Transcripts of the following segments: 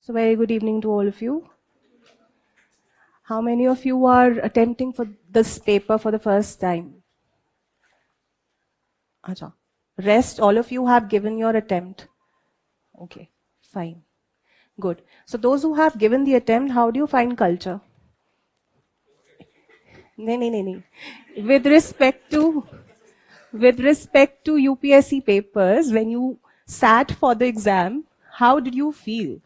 So very good evening to all of you. How many of you are attempting for this paper for the first time? Acha. Rest, all of you have given your attempt. Okay, fine. Good. So those who have given the attempt, how do you find culture? No. With respect to UPSC papers, when you sat for the exam, how did you feel?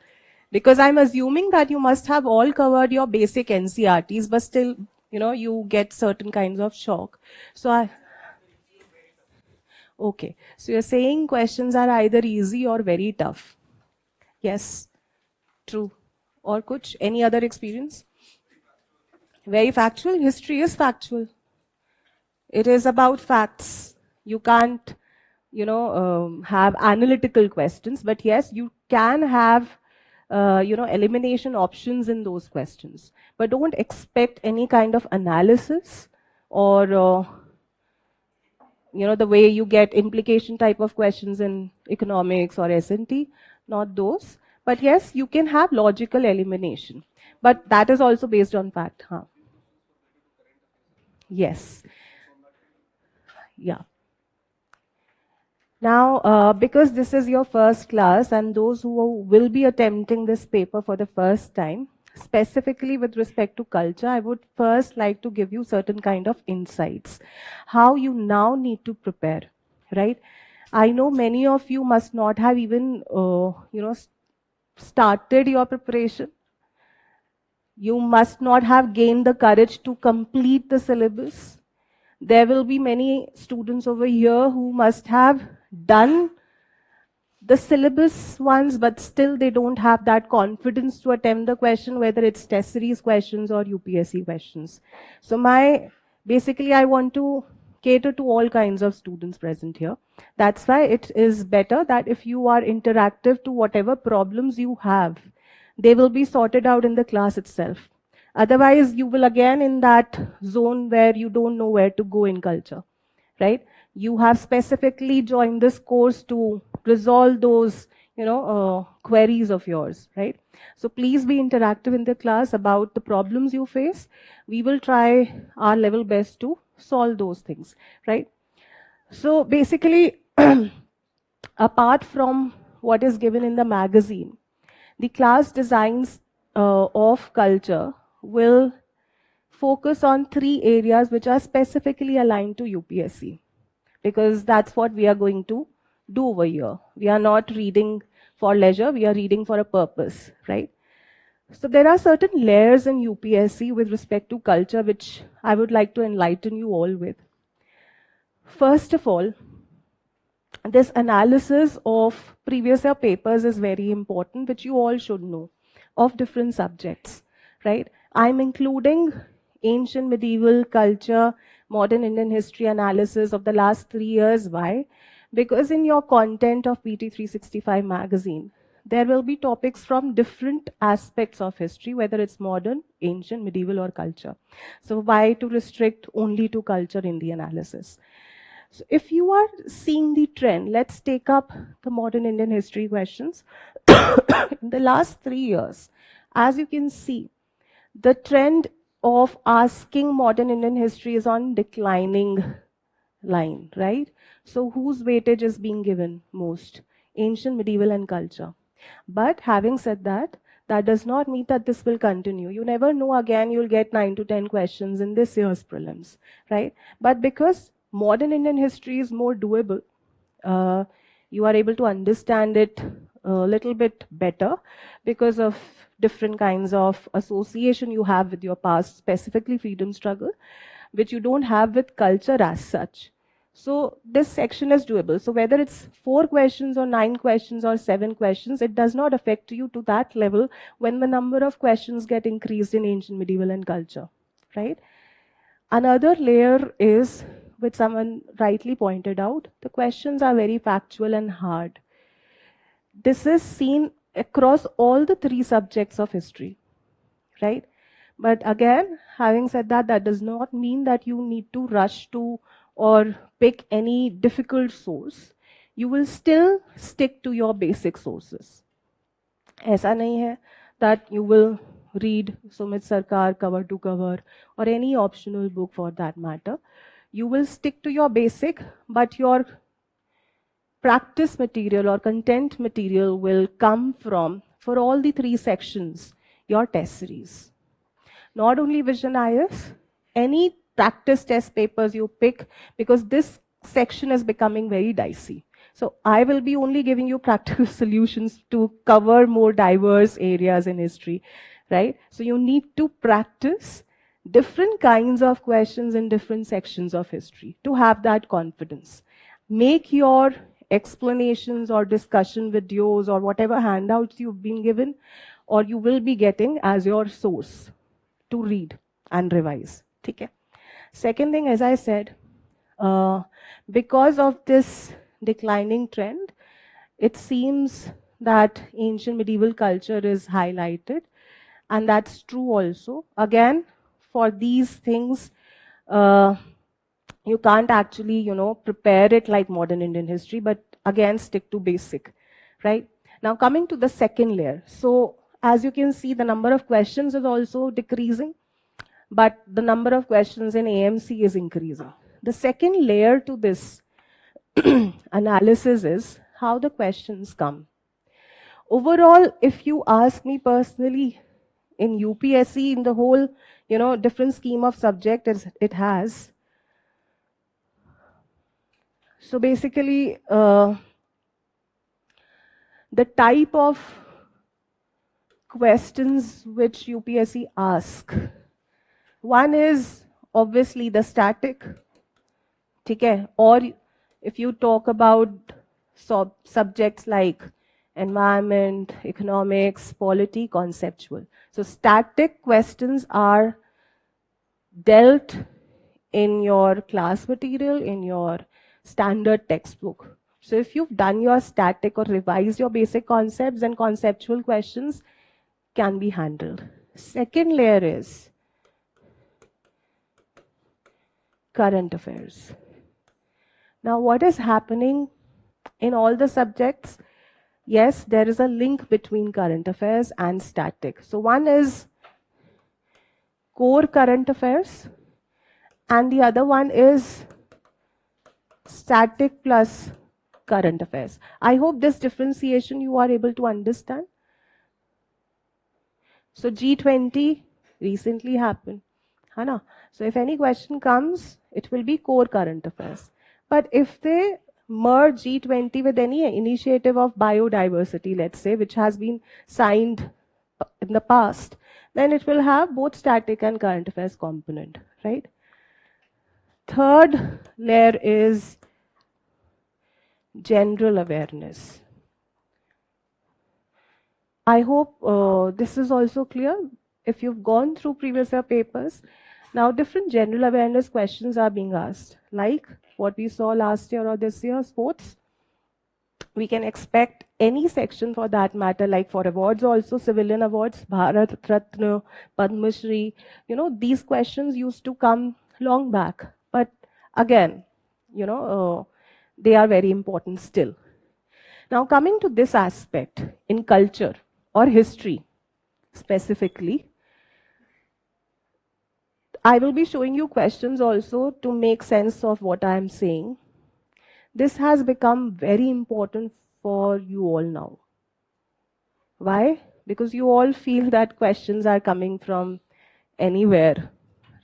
Because I'm assuming that you must have all covered your basic NCRTs, but still, you get certain kinds of shock. Okay. So you're saying questions are either easy or very tough. Yes, true. Or kuch? Any other experience? Very factual. History is factual. It is about facts. You can't, have analytical questions, but yes, you can have, elimination options in those questions. But don't expect any kind of analysis or, the way you get implication type of questions in economics or S&T, not those. But yes, you can have logical elimination. But that is also based on fact. Huh? Yes. Yeah. Now, because this is your first class and those who will be attempting this paper for the first time, specifically with respect to culture, I would first like to give you certain kind of insights, how you now need to prepare, right? I know many of you must not have even, started your preparation. You must not have gained the courage to complete the syllabus. There will be many students over here who must have done the syllabus ones, but still they don't have that confidence to attempt the question, whether it's test series questions or UPSC questions. So basically I want to cater to all kinds of students present here. That's why it is better that if you are interactive to whatever problems you have, they will be sorted out in the class itself. Otherwise, you will again in that zone where you don't know where to go in culture, right? You have specifically joined this course to resolve those, queries of yours, right? So please be interactive in the class about the problems you face. We will try our level best to solve those things, right? So basically, apart from what is given in the magazine, the class designs of culture will focus on 3 areas which are specifically aligned to UPSC, because that's what we are going to do over here. We are not reading for leisure, we are reading for a purpose, right? So there are certain layers in UPSC with respect to culture which I would like to enlighten you all with. First of all, this analysis of previous year papers is very important, which you all should know, of different subjects, right? I'm including ancient medieval culture, modern Indian history analysis of the last 3 years. Why? Because in your content of PT365 magazine, there will be topics from different aspects of history, whether it's modern, ancient, medieval, or culture. So why to restrict only to culture in the analysis? So if you are seeing the trend, let's take up the modern Indian history questions. In the last 3 years, as you can see, the trend of asking modern Indian history is on declining line, right? So whose weightage is being given most? Ancient, medieval, and culture. But having said that, that does not mean that this will continue. You never know, again, you'll get 9 to 10 questions in this year's prelims, right? But because modern Indian history is more doable, you are able to understand it a little bit better because of different kinds of association you have with your past, specifically freedom struggle, which you don't have with culture as such. So this section is doable. So whether it's 4 questions or 9 questions or 7 questions, it does not affect you to that level when the number of questions get increased in ancient, medieval, and culture, right? Another layer is, which someone rightly pointed out, the questions are very factual and hard. This is seen across all the 3 subjects of history, right? But again, having said that, that does not mean that you need to rush to or pick any difficult source. You will still stick to your basic sources. ऐसा नहीं है that you will read Sumit Sarkar cover to cover or any optional book for that matter. You will stick to your basic, but your practice material or content material will come from, for all the 3 sections, your test series. Not only Vision IS, any practice test papers you pick, because this section is becoming very dicey. So I will be only giving you practical solutions to cover more diverse areas in history, right? So you need to practice different kinds of questions in different sections of history to have that confidence. Make your explanations or discussion videos or whatever handouts you've been given or you will be getting as your source to read and revise. Okay. Second thing, as I said, because of this declining trend, it seems that ancient medieval culture is highlighted, and that's true also. Again, for these things, you can't actually, prepare it like modern Indian history, but again, stick to basic, right? Now, coming to the second layer. So, as you can see, the number of questions is also decreasing, but the number of questions in AMC is increasing. The second layer to this analysis is how the questions come. Overall, if you ask me personally, in UPSC, in the whole, different scheme of subject it has. So basically, the type of questions which UPSC ask, one is obviously the static, okay? Or if you talk about subjects like environment, economics, polity, conceptual. So static questions are dealt in your class material, in your standard textbook. So if you've done your static or revised your basic concepts, then conceptual questions can be handled. Second layer is current affairs. Now, what is happening in all the subjects? Yes, there is a link between current affairs and static. So one is core current affairs, and the other one is static plus current affairs. I hope this differentiation you are able to understand. So G20 recently happened. Hana? So if any question comes, it will be core current affairs. But if they merge G20 with any initiative of biodiversity, let's say, which has been signed in the past, then it will have both static and current affairs component, right? Third layer is general awareness. I hope this is also clear. If you've gone through previous year papers, now different general awareness questions are being asked, like what we saw last year or this year, sports. We can expect any section for that matter, like for awards also, civilian awards, Bharat Ratna, Padma Shri. These questions used to come long back. But again, they are very important still. Now, coming to this aspect in culture or history specifically, I will be showing you questions also to make sense of what I am saying. This has become very important for you all now. Why? Because you all feel that questions are coming from anywhere,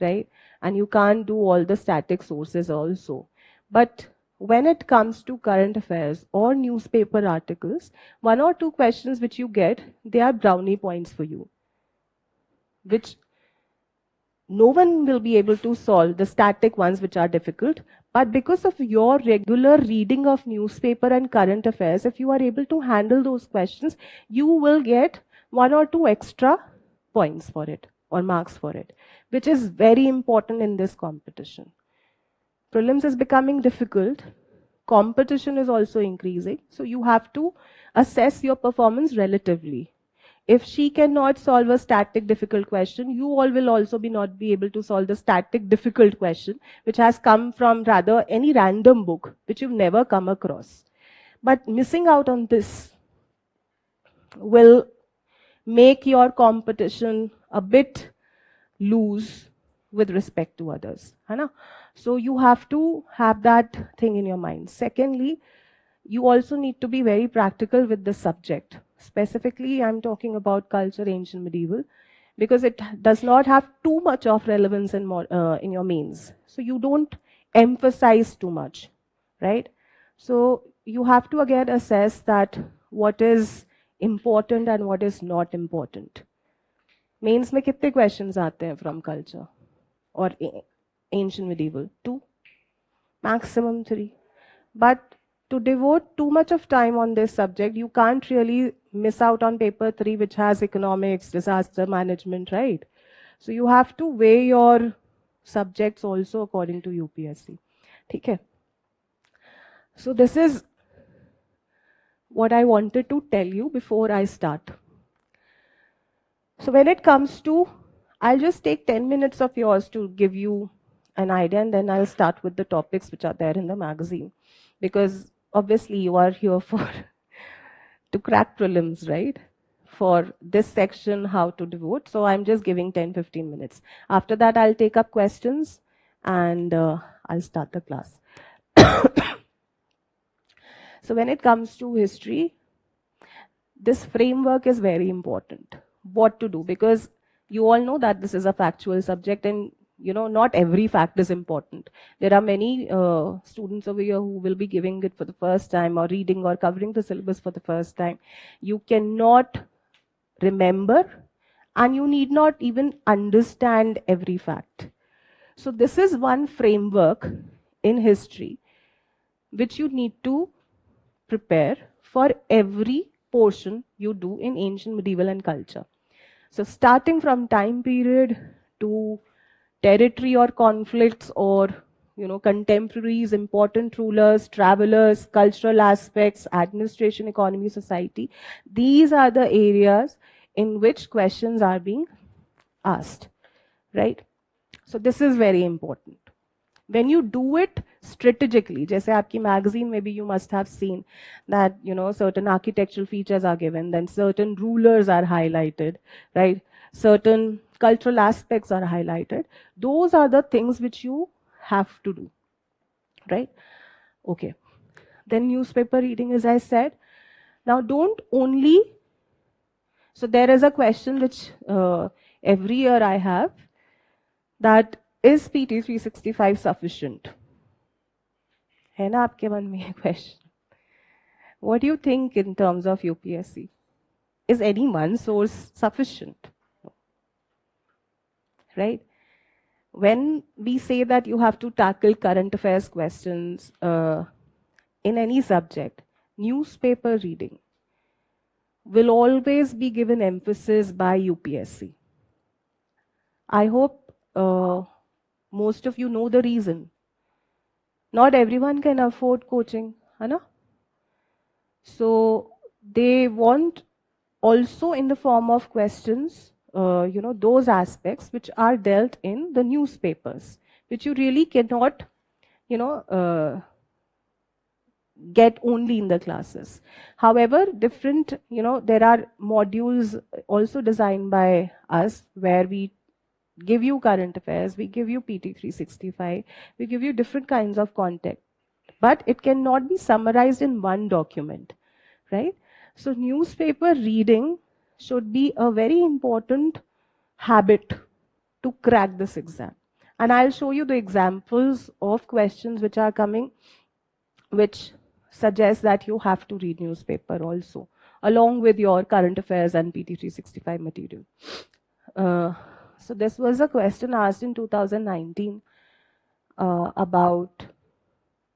right? And you can't do all the static sources also. But when it comes to current affairs or newspaper articles, 1 or 2 questions which you get, they are brownie points for you, which no one will be able to solve, the static ones which are difficult. But because of your regular reading of newspaper and current affairs, if you are able to handle those questions, you will get 1 or 2 extra points for it or marks for it, which is very important in this competition. Prelims is becoming difficult. Competition is also increasing. So you have to assess your performance relatively. If she cannot solve a static difficult question, you all will also not be able to solve the static difficult question, which has come from rather any random book, which you've never come across. But missing out on this will make your competition a bit loose with respect to others, है ना? So you have to have that thing in your mind. Secondly, you also need to be very practical with the subject. Specifically, I'm talking about culture, ancient, medieval, because it does not have too much of relevance in your mains. So you don't emphasize too much, right? So you have to again assess that what is important and what is not important. Mains में कितने questions आते हैं from culture or ancient medieval? 2, maximum 3. But to devote too much of time on this subject, you can't really miss out on paper 3, which has economics, disaster management, right? So you have to weigh your subjects also according to UPSC. Okay. So this is what I wanted to tell you before I start. So when it comes to, I'll just take 10 minutes of yours to give you an idea, and then I'll start with the topics which are there in the magazine. Because obviously you are here for to crack prelims, right? For this section, how to devote. So I'm just giving 10-15 minutes. After that, I'll take up questions and I'll start the class. So when it comes to history, this framework is very important. What to do, because you all know that this is a factual subject, and not every fact is important. There are many students over here who will be giving it for the first time or reading or covering the syllabus for the first time. You cannot remember, and you need not even understand every fact. So this is one framework in history which you need to prepare for every portion you do in ancient, medieval, and culture. So starting from time period to territory or conflicts or contemporaries, important rulers, travelers, cultural aspects, administration, economy, society. These are the areas in which questions are being asked, right? So this is very important. When you do it strategically, जैसे आपकी magazine maybe you must have seen that certain architectural features are given, then certain rulers are highlighted, right? Certain cultural aspects are highlighted. Those are the things which you have to do, right? Okay. Then newspaper reading, as I said. Now don't only, so there is a question which every year I have, that is PT365 sufficient? है ना आपके मन में question? What do you think in terms of UPSC? Is any one source sufficient? Right? When we say that you have to tackle current affairs questions in any subject, newspaper reading will always be given emphasis by UPSC. I hope most of you know the reason. Not everyone can afford coaching, है ना? So they want also in the form of questions, those aspects which are dealt in the newspapers, which you really cannot, get only in the classes. However, different, there are modules also designed by us where we give you current affairs, we give you PT365, we give you different kinds of content, but it cannot be summarized in one document, right? So newspaper reading should be a very important habit to crack this exam. And I'll show you the examples of questions which are coming, which suggest that you have to read newspaper also, along with your current affairs and PT365 material. So this was a question asked in 2019 about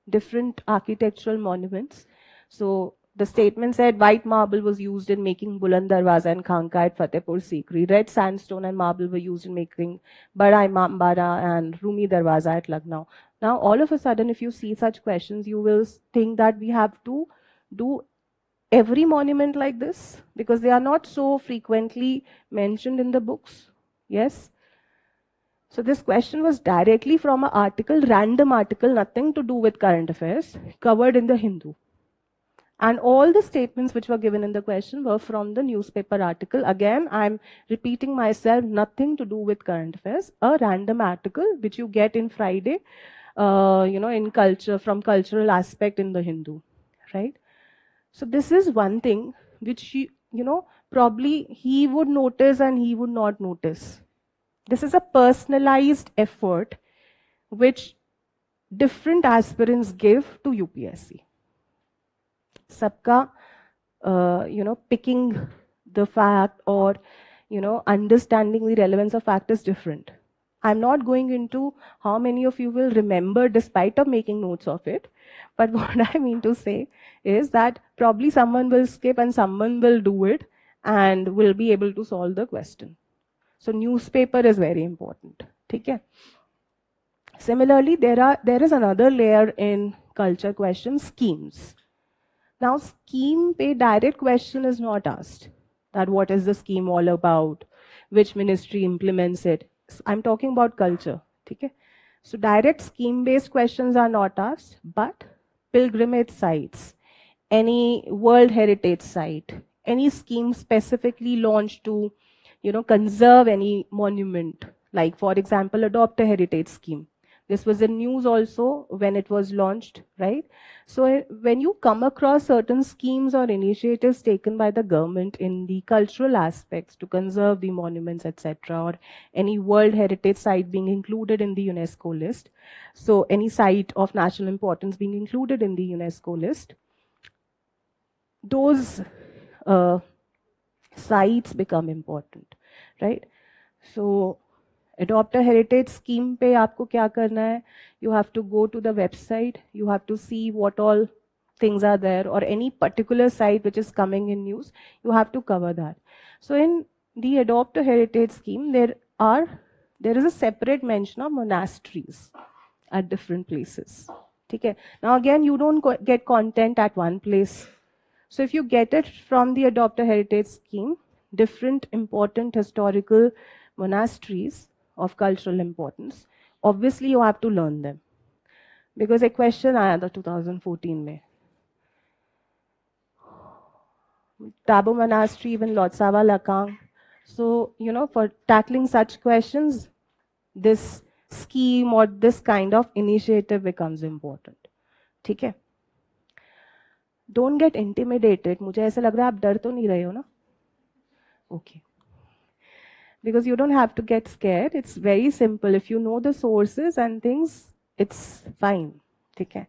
different architectural monuments. So the statement said white marble was used in making Buland Darwaza and Khanka at Fatehpur Sikri. Red sandstone and marble were used in making Bada Imambara and Rumi Darwaza at Lucknow. Now, all of a sudden, if you see such questions, you will think that we have to do every monument like this because they are not so frequently mentioned in the books. Yes? So this question was directly from an article, random article, nothing to do with current affairs, covered in the Hindu. And all the statements which were given in the question were from the newspaper article. Again, I'm repeating myself, nothing to do with current affairs, a random article which you get in Friday, in culture, from cultural aspect in the Hindu, right? So this is one thing which, probably he would notice and he would not notice. This is a personalized effort which different aspirants give to UPSC. Sabka, picking the fact or, understanding the relevance of fact is different. I'm not going into how many of you will remember despite of making notes of it. But what I mean to say is that probably someone will skip and someone will do it and will be able to solve the question. So newspaper is very important. Okay? Similarly, there is another layer in culture questions, schemes. Now, scheme pe direct question is not asked. That what is the scheme all about? Which ministry implements it? I'm talking about culture. Okay? So direct scheme-based questions are not asked, but pilgrimage sites, any World Heritage site, any scheme specifically launched to, conserve any monument, like for example, adopt a heritage scheme. This was in news also when it was launched, right? So when you come across certain schemes or initiatives taken by the government in the cultural aspects to conserve the monuments, etc., or any World Heritage site being included in the UNESCO list, so any site of national importance being included in the UNESCO list, those sites become important, right? So adopt a heritage scheme पे आपको क्या करना है? You have to go to the website. You have to see what all things are there, or any particular site which is coming in news. You have to cover that. So in the adopt a heritage scheme, there is a separate mention of monasteries at different places. Okay. Now again, you don't get content at one place. So if you get it from the adopt a heritage scheme, different important historical monasteries of cultural importance, obviously you have to learn them. Because a question आया था 2014 में. Tabo Monastery, even Lotsawa Lakang. So, for tackling such questions, this scheme or this kind of initiative becomes important. ठीक है? Don't get intimidated. मुझे ऐसा लग रहा है आप डर तो नहीं रहे हो ना? Okay. Because you don't have to get scared. It's very simple. If you know the sources and things, it's fine. Okay.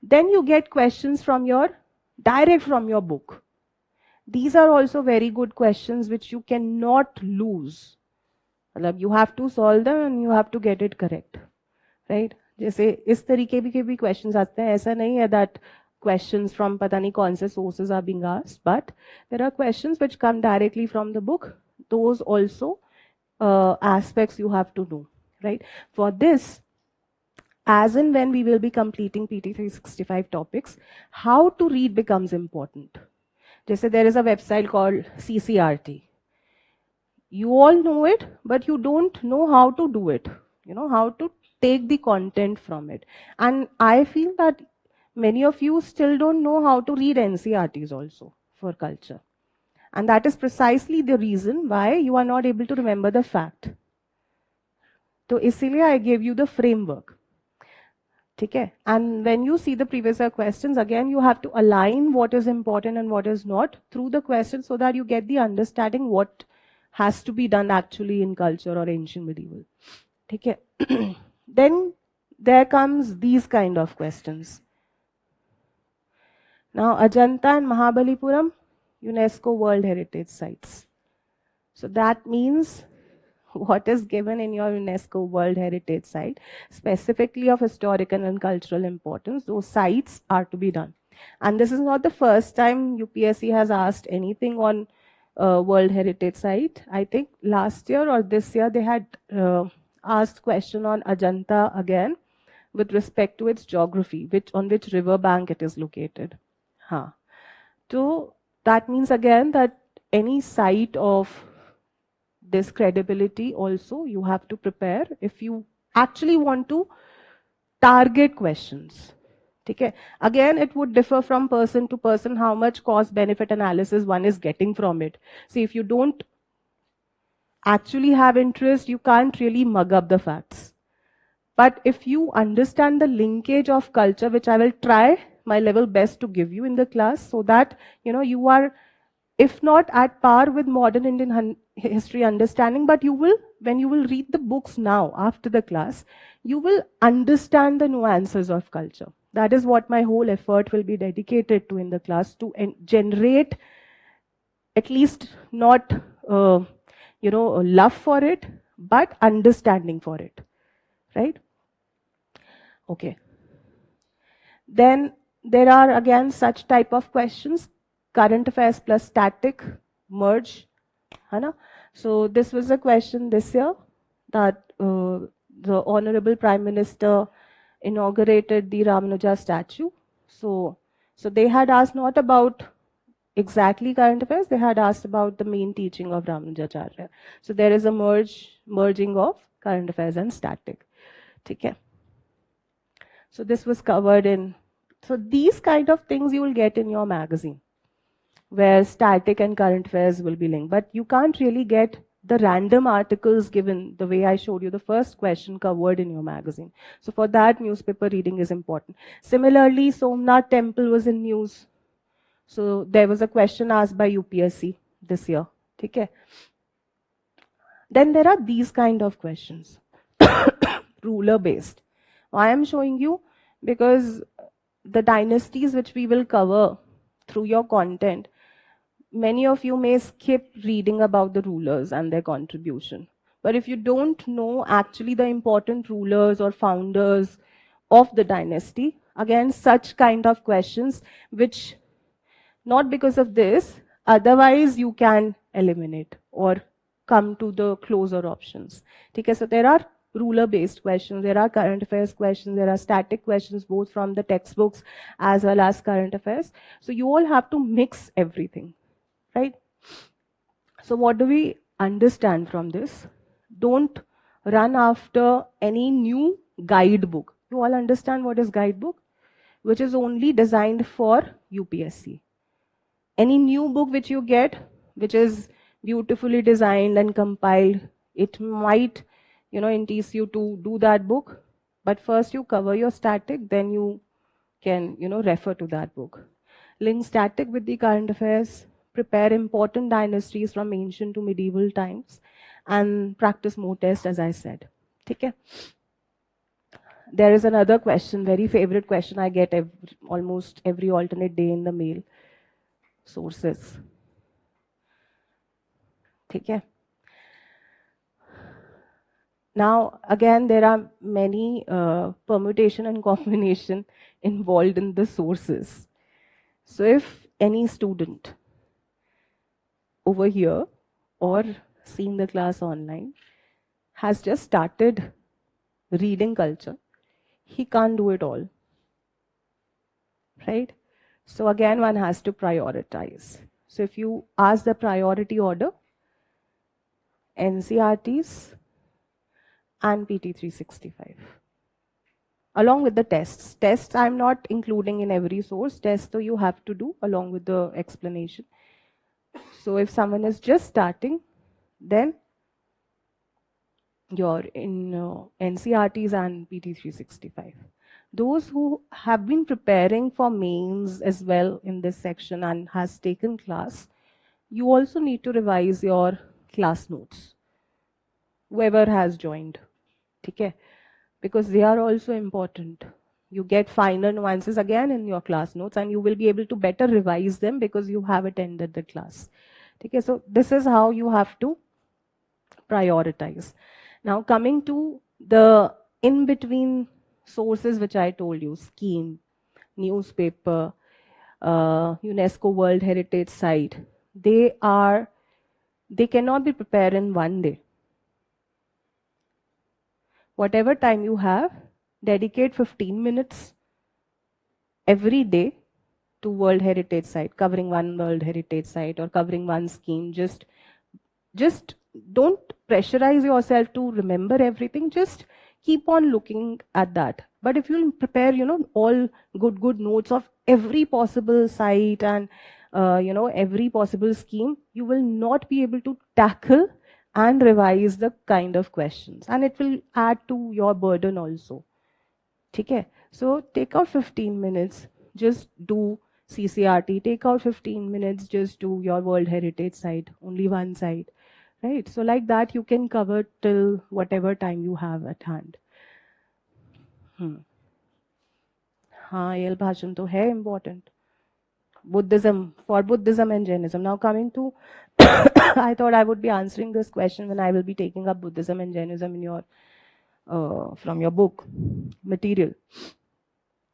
Then you get questions direct from your book. These are also very good questions which you cannot lose. You have to solve them and you have to get it correct. Right? जैसे इस तरीके के भी questions आते हैं. ऐसा नहीं है that questions from पता नहीं कौन से sources are being asked, but there are questions which come directly from the book. Those also aspects you have to know, right? For this, as and when we will be completing PT365 topics, how to read becomes important. Just there is a website called CCRT. You all know it, but you don't know how to do it. How to take the content from it. And I feel that many of you still don't know how to read NCRTs also for culture. And that is precisely the reason why you are not able to remember the fact. So, isliye I gave you the framework. Okay? And when you see the previous year questions, again, you have to align what is important and what is not through the questions so that you get the understanding what has to be done actually in culture or ancient medieval. Okay? Then there comes these kind of questions. Now, Ajanta and Mahabalipuram, UNESCO World Heritage Sites. So that means what is given in your UNESCO World Heritage Site, specifically of historical and cultural importance, those sites are to be done. And this is not the first time UPSC has asked anything on World Heritage Site. I think last year or this year they had asked question on Ajanta again with respect to its geography, on which river bank it is located. So that means again that any site of this credibility also you have to prepare if you actually want to target questions. Okay. Again, it would differ from person to person how much cost benefit analysis one is getting from it. See, if you don't actually have interest, you can't really mug up the facts. But if you understand the linkage of culture, which I will try my level best to give you in the class, so that you are, if not at par with modern Indian history understanding, but you will, when you will read the books now after the class, you will understand the nuances of culture. That is what my whole effort will be dedicated to in the class, to generate at least not love for it, but understanding for it, right? Okay. Then there are again such type of questions, current affairs plus static, merge. Hai. So this was a question this year that the Honorable Prime Minister inaugurated the Ramanuja statue. So they had asked not about exactly current affairs, they had asked about the main teaching of Ramanujacharya. So there is a merging of current affairs and static. Okay. So this was covered in, so these kind of things you will get in your magazine, where static and current affairs will be linked. But you can't really get the random articles given the way I showed you the first question covered in your magazine. So for that, newspaper reading is important. Similarly, Somnath Temple was in news. So there was a question asked by UPSC this year. Okay. Then there are these kind of questions, ruler based. I am showing you because the dynasties which we will cover through your content, many of you may skip reading about the rulers and their contribution. But if you don't know actually the important rulers or founders of the dynasty, again, such kind of questions, which not because of this, otherwise you can eliminate or come to the closer options. Okay, so there are ruler-based questions, there are current affairs questions, there are static questions, both from the textbooks as well as current affairs. So you all have to mix everything, right? So what do we understand from this? Don't run after any new guidebook. You all understand what is guidebook? Which is only designed for UPSC. Any new book which you get, which is beautifully designed and compiled, it might, entice you to do that book. But first you cover your static, then you can, refer to that book. Link static with the current affairs, prepare important dynasties from ancient to medieval times, and practice more tests, as I said. Okay. There is another question, very favorite question I get almost every alternate day in the mail. Sources. Okay. Now, again, there are many permutation and combination involved in the sources. So if any student over here or seeing the class online has just started reading culture, he can't do it all, right? So again, one has to prioritize. So if you ask the priority order, NCRTs and PT365. Along with the tests. Tests I'm not including in every source. Tests so you have to do along with the explanation. So if someone is just starting, then you're in NCRTs and PT365. Those who have been preparing for mains as well in this section and has taken class, you also need to revise your class notes. Whoever has joined. Okay? Because they are also important. You get finer nuances again in your class notes and you will be able to better revise them because you have attended the class. Okay, so this is how you have to prioritize. Now coming to the in-between sources which I told you, scheme, newspaper, UNESCO World Heritage Site, they cannot be prepared in one day. Whatever time you have, dedicate 15 minutes every day to World Heritage Site, covering one World Heritage Site or covering one scheme. Just don't pressurize yourself to remember everything. Just Keep on looking at that. But if you prepare, all good notes of every possible site and, every possible scheme, you will not be able to tackle and revise the kind of questions. And it will add to your burden also. Okay? So take out 15 minutes, just do CCRT, take out 15 minutes, just do your World Heritage site, only one site. Right? So like that, you can cover till whatever time you have at hand. हाँ ये भाषण तो है important. Buddhism, for Buddhism and Jainism. Now coming to, I thought I would be answering this question when I will be taking up Buddhism and Jainism in your, from your book material.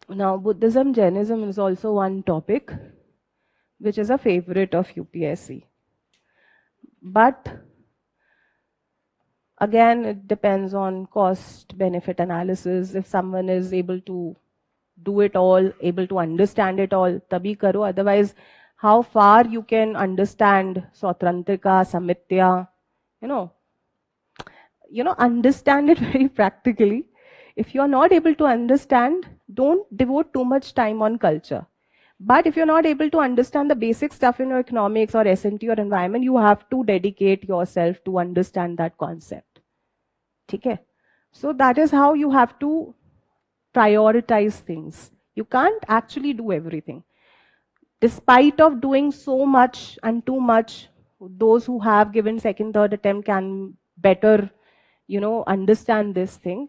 Now Buddhism, Jainism is also one topic which is a favorite of UPSC. But again, it depends on cost benefit analysis. If someone is able to do it all, able to understand it all, tabhi karo. Otherwise, how far you can understand Swatrantrika, Samitya, understand it very practically. If you're not able to understand, don't devote too much time on culture. But if you're not able to understand the basic stuff in your economics or S&T or environment, you have to dedicate yourself to understand that concept. Okay? So that is how you have to prioritize things. You can't actually do everything. Despite of doing so much and too much, those who have given second, third attempt can better, understand this thing.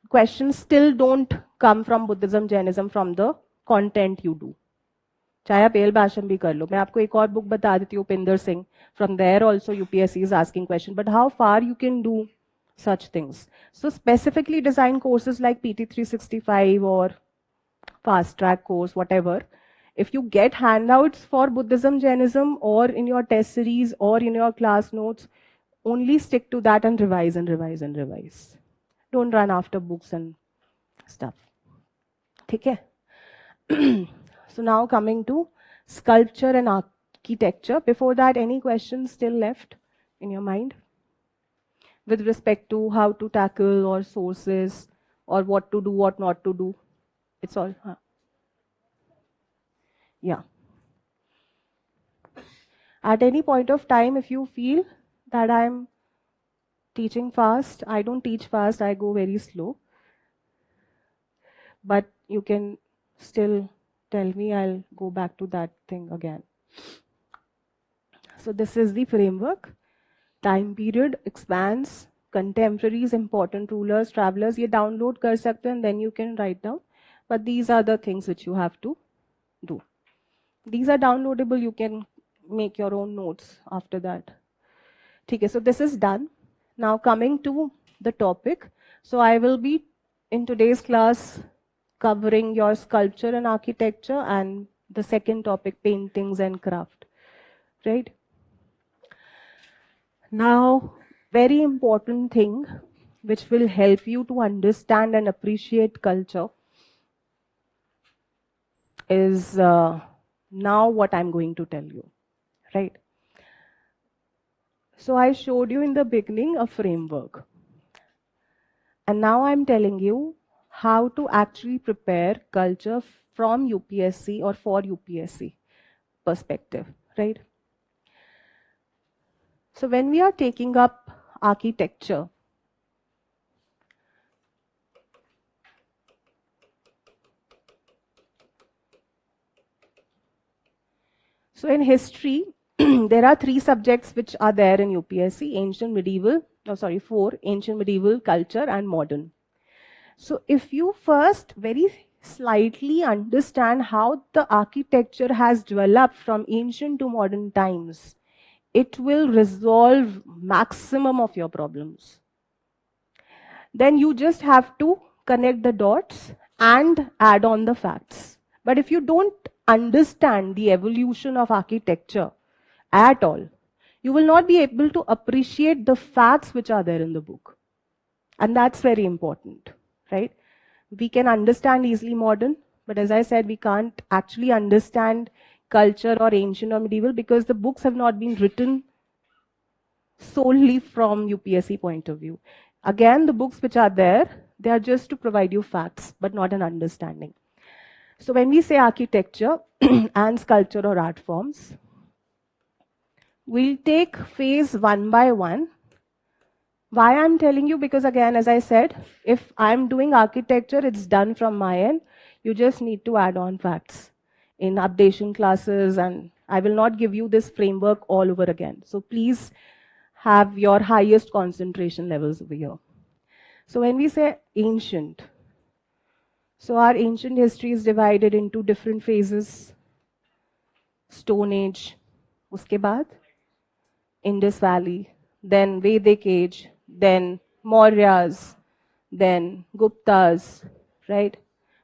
Questions still don't come from Buddhism, Jainism from the content you do. चाहे आप L भाषण भी कर लो. मैं आपको एक और book बता देती हूँ, Upinder Singh. From there also UPSC is asking question. But how far you can do such things? So specifically design courses like TP365 or fast track course, whatever. If you get handouts for Buddhism, Jainism, or in your test series or in your class notes, only stick to that and revise and revise and revise. Don't run after books and stuff. Okay? So now coming to sculpture and architecture. Before that, any questions still left in your mind with respect to how to tackle or sources or what to do, what not to do? It's all. Yeah. At any point of time, if you feel that I'm teaching fast, I don't teach fast, I go very slow. But you can still tell me, I'll go back to that thing again. So this is the framework. Time period, expanse, contemporaries, important rulers, travelers. ये download कर सकते हैं and then you can write down. But these are the things which you have to do. These are downloadable. You can make your own notes after that. Okay, so this is done. Now coming to the topic. So I will be in today's class covering your sculpture and architecture and the second topic, paintings and craft. Right? Now, very important thing which will help you to understand and appreciate culture is now what I'm going to tell you. Right? So I showed you in the beginning a framework. And now I'm telling you how to actually prepare culture from UPSC or for UPSC perspective, right? So when we are taking up architecture, so in history, there are three subjects which are there in UPSC: ancient, medieval, four: ancient, medieval, culture, and modern. So if you first very slightly understand how the architecture has developed from ancient to modern times, it will resolve maximum of your problems. Then you just have to connect the dots and add on the facts. But if you don't understand the evolution of architecture at all, you will not be able to appreciate the facts which are there in the book. And that's very important, right? We can understand easily modern, but as I said, we can't actually understand culture or ancient or medieval because the books have not been written solely from UPSC point of view. Again, the books which are there, they are just to provide you facts, but not an understanding. So when we say architecture and sculpture or art forms, we'll take phase one by one. Why I'm telling you? Because again, as I said, if I'm doing architecture, it's done from my end. You just need to add on facts in updation classes, and I will not give you this framework all over again. So please have your highest concentration levels over here. So when we say ancient, so our ancient history is divided into different phases. Stone Age, uske baad Indus Valley, then Vedic Age, then Mauryas, then Guptas, right?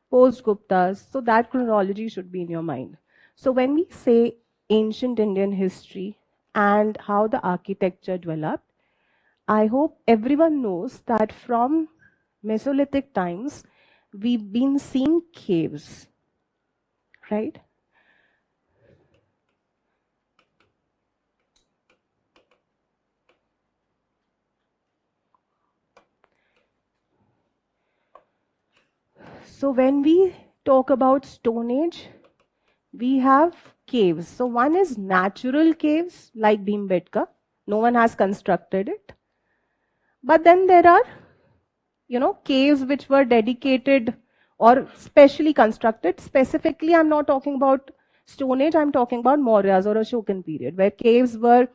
Post-Guptas. So that chronology should be in your mind. So when we say ancient Indian history and how the architecture developed, I hope everyone knows that from Mesolithic times, we've been seeing caves, right? So when we talk about Stone Age, we have caves. So one is natural caves like Bhimbetka. No one has constructed it. But then there are, caves which were dedicated or specially constructed. Specifically, I'm not talking about Stone Age, I'm talking about Mauryas or Ashokan period, where caves were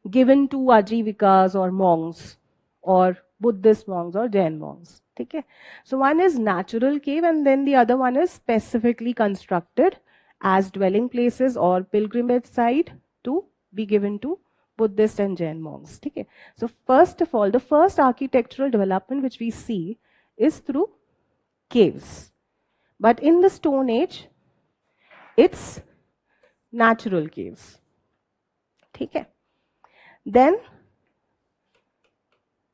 given to Ajivikas or monks or Buddhist monks or Jain monks. Okay? So one is natural cave and then the other one is specifically constructed as dwelling places or pilgrimage site to be given to Buddhist and Jain monks. Okay? So first of all, the first architectural development which we see is through caves. But in the Stone Age, it's natural caves. Okay? Then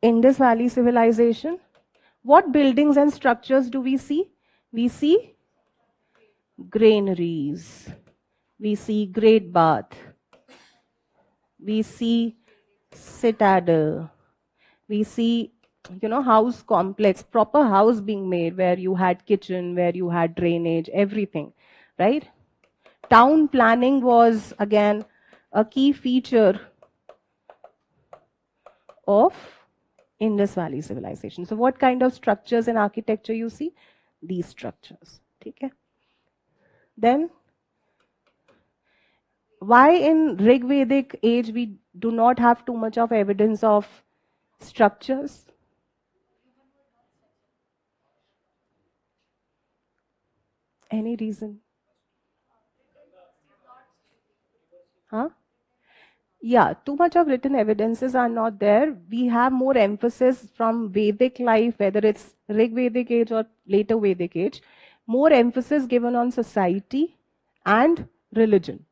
Indus Valley civilization, what buildings and structures do we see? We see granaries, we see great bath, we see citadel, we see, house complex, proper house being made where you had kitchen, where you had drainage, everything, right? Town planning was again a key feature of Indus Valley civilization. So what kind of structures in architecture you see? These structures. Okay. Then why in Rig Vedic age we do not have too much of evidence of structures? Any reason? Huh? Yeah, too much of written evidences are not there. We have more emphasis from Vedic life, whether it's Rig Vedic age or later Vedic age, more emphasis given on society and religion.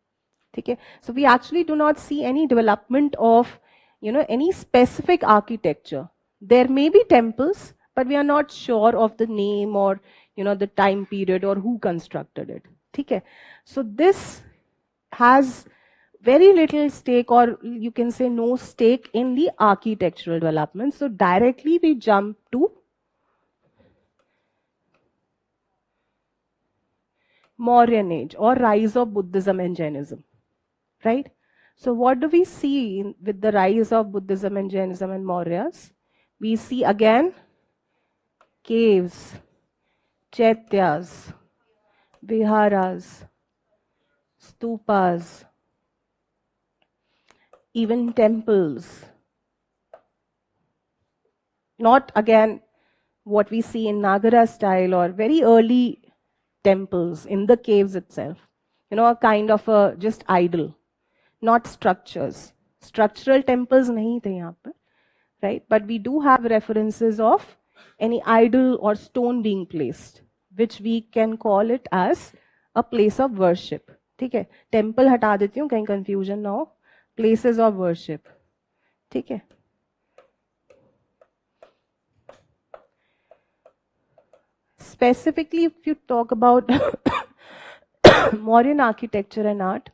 Okay? So we actually do not see any development of, any specific architecture. There may be temples, but we are not sure of the name or, the time period or who constructed it. Okay? So this has very little stake, or you can say no stake in the architectural development. So directly we jump to Mauryan age or rise of Buddhism and Jainism, right? So what do we see with the rise of Buddhism and Jainism and Mauryas? We see again caves, chaityas, viharas, stupas, even temples. Not again what we see in Nagara style or very early temples in the caves itself. A kind of a just idol, not structures. Structural temples nahi the yahan par, right? But we do have references of any idol or stone being placed, which we can call it as a place of worship. ठीक है? Temple हटा देती हूँ, कहीं confusion ना हो. Places of worship. ठीक है? Specifically, if you talk about Mauryan architecture and art,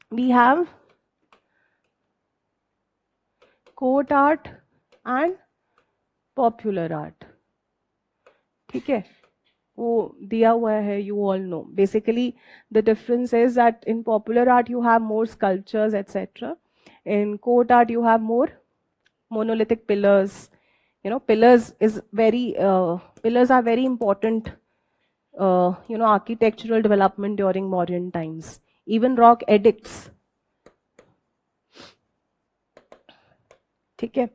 we have court art and popular art, ठीक है, वो दिया हुआ है, you all know. Basically, the difference is that in popular art you have more sculptures, etc. In court art you have more monolithic pillars. You know, pillars are very important, architectural development during modern times. Even rock edicts, ठीक है.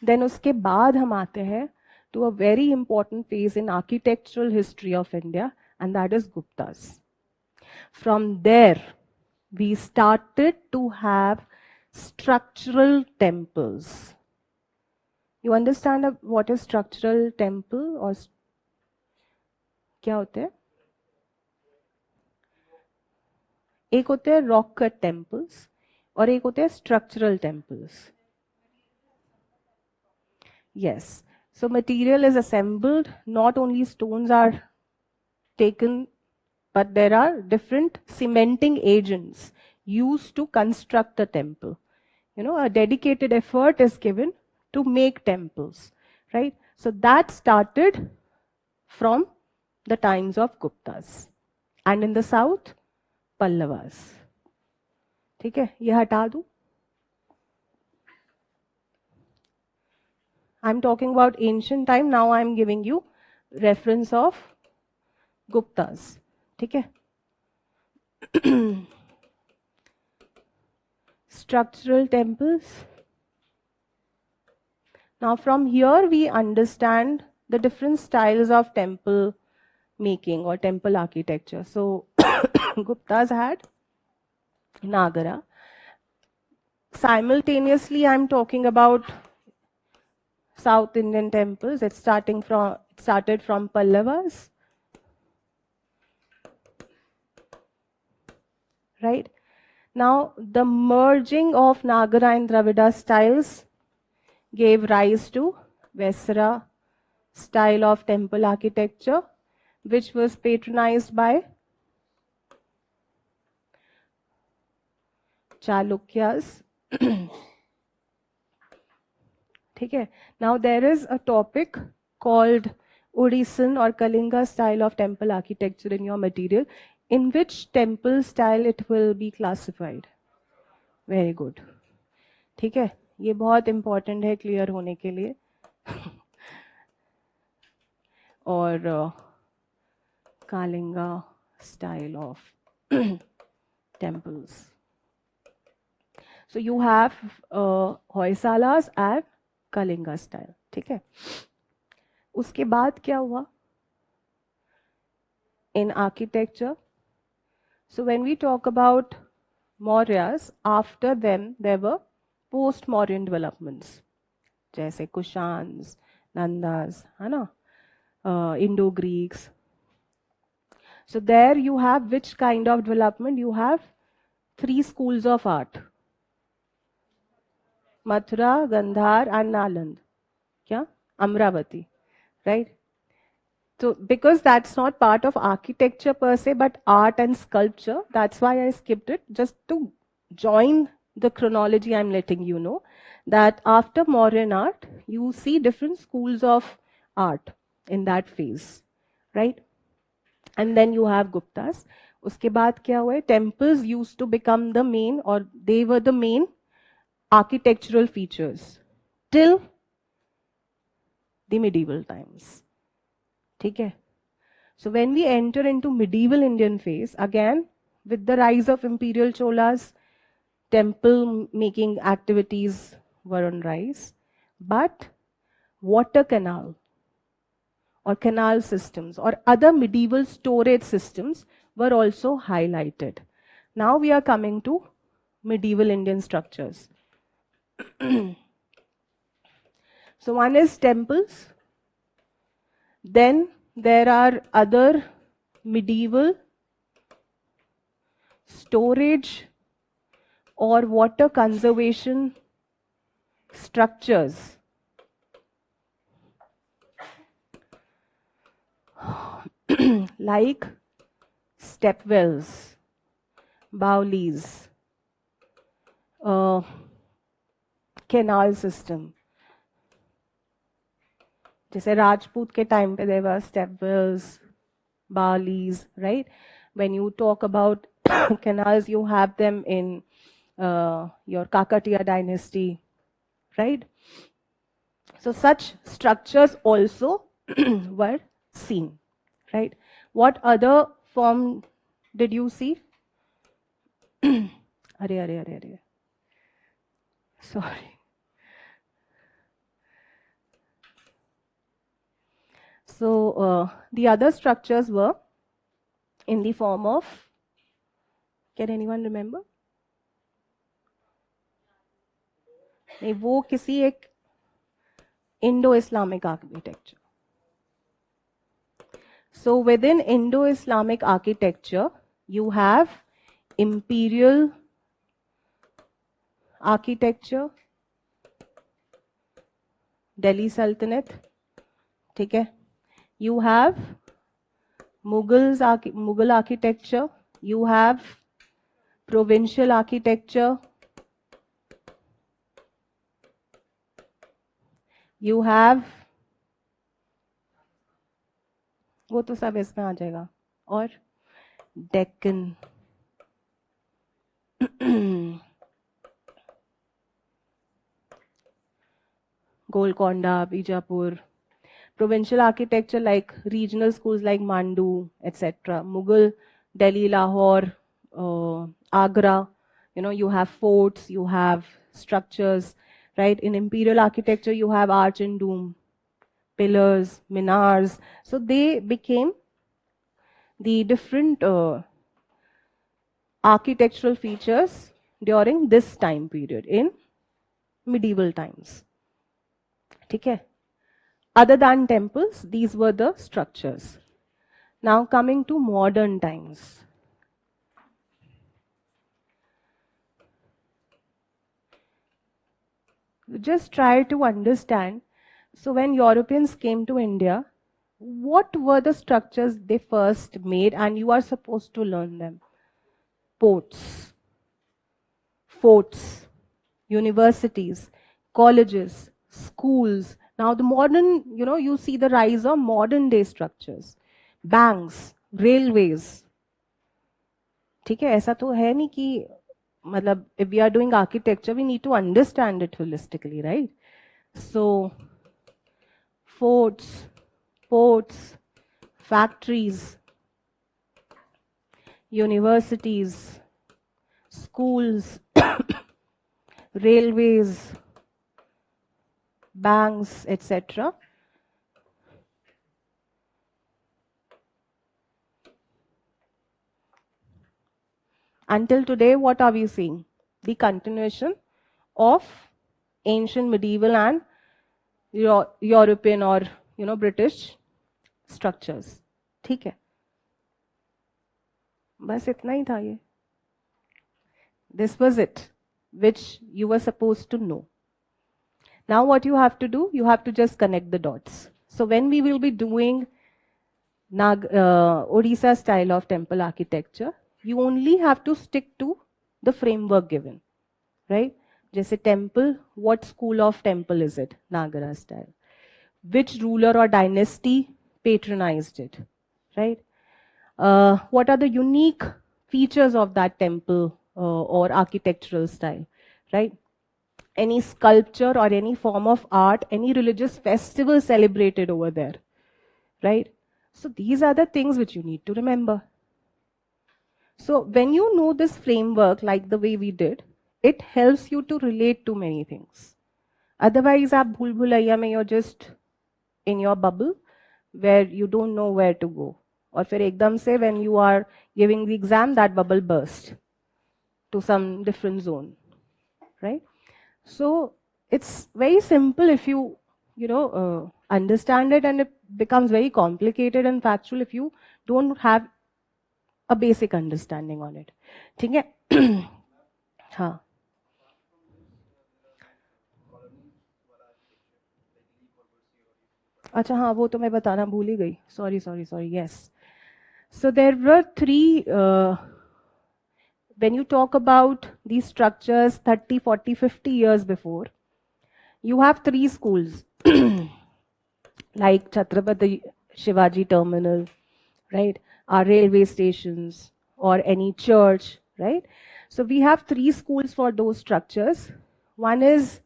Then उसके बाद हम आते हैं to a very important phase in architectural history of India, and that is Guptas. From there, we started to have structural temples. You understand what is structural temple or क्या होते हैं? एक होते हैं रॉक कट टेम्पल्स और एक होते हैं structural temples. Yes. So material is assembled, not only stones are taken, but there are different cementing agents used to construct a temple. You know, a dedicated effort is given to make temples, right? So that started from the times of Guptas. And in the south, Pallavas. ठीक है, ये हटा दूं. I'm talking about ancient time. Now I'm giving you reference of Guptas. ठीक है. Structural temples. Now from here we understand the different styles of temple making or temple architecture. So Guptas had Nagara. Simultaneously I'm talking about South Indian temples. It started from Pallavas, right? Now the merging of Nagara and Dravida styles gave rise to Vesara style of temple architecture, which was patronized by Chalukyas. ठीक है. Now there is a topic called Odishan or Kalinga style of temple architecture in your material. In which temple style it will be classified? Very good. ठीक है, ये बहुत important है clear होने के लिए. और Kalinga style of temples. So you have Hoysalas and Kalinga style. ठीक है. उसके बाद क्या हुआ? In architecture, so when we talk about Mauryas, after them there were post-Mauryan developments, जैसे Kushans, Nandas, है ना, Indo-Greeks. So there you have which kind of development? You have three schools of art: Mathura, Gandhar, and Nalanda. क्या? Amravati, right? So because that's not part of architecture per se, but art and sculpture, that's why I skipped it, just to join the chronology. I'm letting you know that after Mauryan art, you see different schools of art in that phase, right? And then you have Guptas. उसके बाद क्या हुआ? Temples used to become the main, or they were the main architectural features till the medieval times. ठीक है. So when we enter into medieval Indian phase, again with the rise of imperial Cholas, temple making activities were on rise, but water canal or canal systems or other medieval storage systems were also highlighted. Now we are coming to medieval Indian structures. So one is temples. Then there are other medieval storage or water conservation structures. Like stepwells, bowlies, canal system. जैसे राजपूत के time पे there were stepwells, Balis, right? When you talk about canals, you have them in your Kakatiya dynasty, right? So such structures also were seen, right? What other form did you see? Are. Sorry. So the other structures were in the form of, can anyone remember? नहीं, वो किसी एक Indo-Islamic architecture. So within Indo-Islamic architecture, you have imperial architecture, Delhi Sultanate, ठीक है? You have Mughal architecture, you have provincial architecture, you have, वो तो सब इसमें आ जाएगा, और Deccan. Golconda, Bijapur. Provincial architecture like regional schools like Mandu, etc. Mughal, Delhi, Lahore, Agra. You know, you have forts, you have structures, right? In imperial architecture, you have arch and dome, pillars, minars. So they became the different architectural features during this time period in medieval times. Okay. Other than temples, these were the structures. Now coming to modern times. Just try to understand. So when Europeans came to India, what were the structures they first made, and you are supposed to learn them? Ports, forts, universities, colleges, schools. Now the modern, you see the rise of modern day structures, banks, railways. ठीक है, ऐसा तो है नहीं कि मतलब if we are doing architecture, we need to understand it holistically, right? So forts, ports, factories, universities, schools, railways, banks, etc. Until today, what are we seeing? The continuation of ancient, medieval, and European or British structures. ठीक है, बस इतना ही था ये. This was it, which you were supposed to know. Now what you have to do, you have to just connect the dots. So when we will be doing Odisha style of temple architecture, you only have to stick to the framework given, right? Just temple, what school of temple is it? Nagara style. Which ruler or dynasty patronized it, right? What are the unique features of that temple or architectural style, right? Any sculpture or any form of art, any religious festival celebrated over there, right? So these are the things which you need to remember. So when you know this framework like the way we did, it helps you to relate to many things. Otherwise, aap bhul bhulaiya mein, you're just in your bubble where you don't know where to go. Or फिर एकदम से when you are giving the exam, that bubble burst to some different zone, right? So it's very simple if you understand it, and it becomes very complicated and factual if you don't have a basic understanding on it. ठीक है? हाँ. अच्छा हाँ, वो तो मैं बताना भूल ही गई. Sorry. Yes. So there were three. When you talk about these structures 30, 40, 50 years before, you have three schools. like Chhatrapati Shivaji Terminal, right? Our railway stations or any church, right? So we have three schools for those structures. One is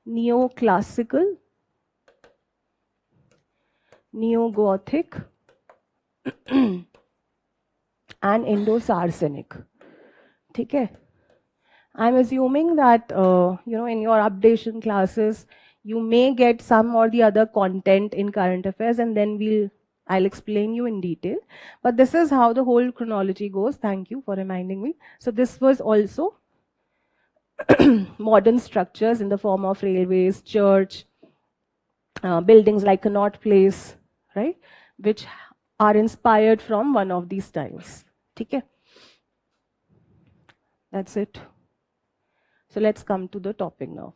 neoclassical, neo-Gothic, and Indo-Saracenic. Okay. I'm assuming that in your updation classes, you may get some or the other content in current affairs, and then I'll explain you in detail. But this is how the whole chronology goes. Thank you for reminding me. So this was also modern structures in the form of railways, church, buildings like Connaught Place, right, which are inspired from one of these styles. Okay, that's it. So let's come to the topic now.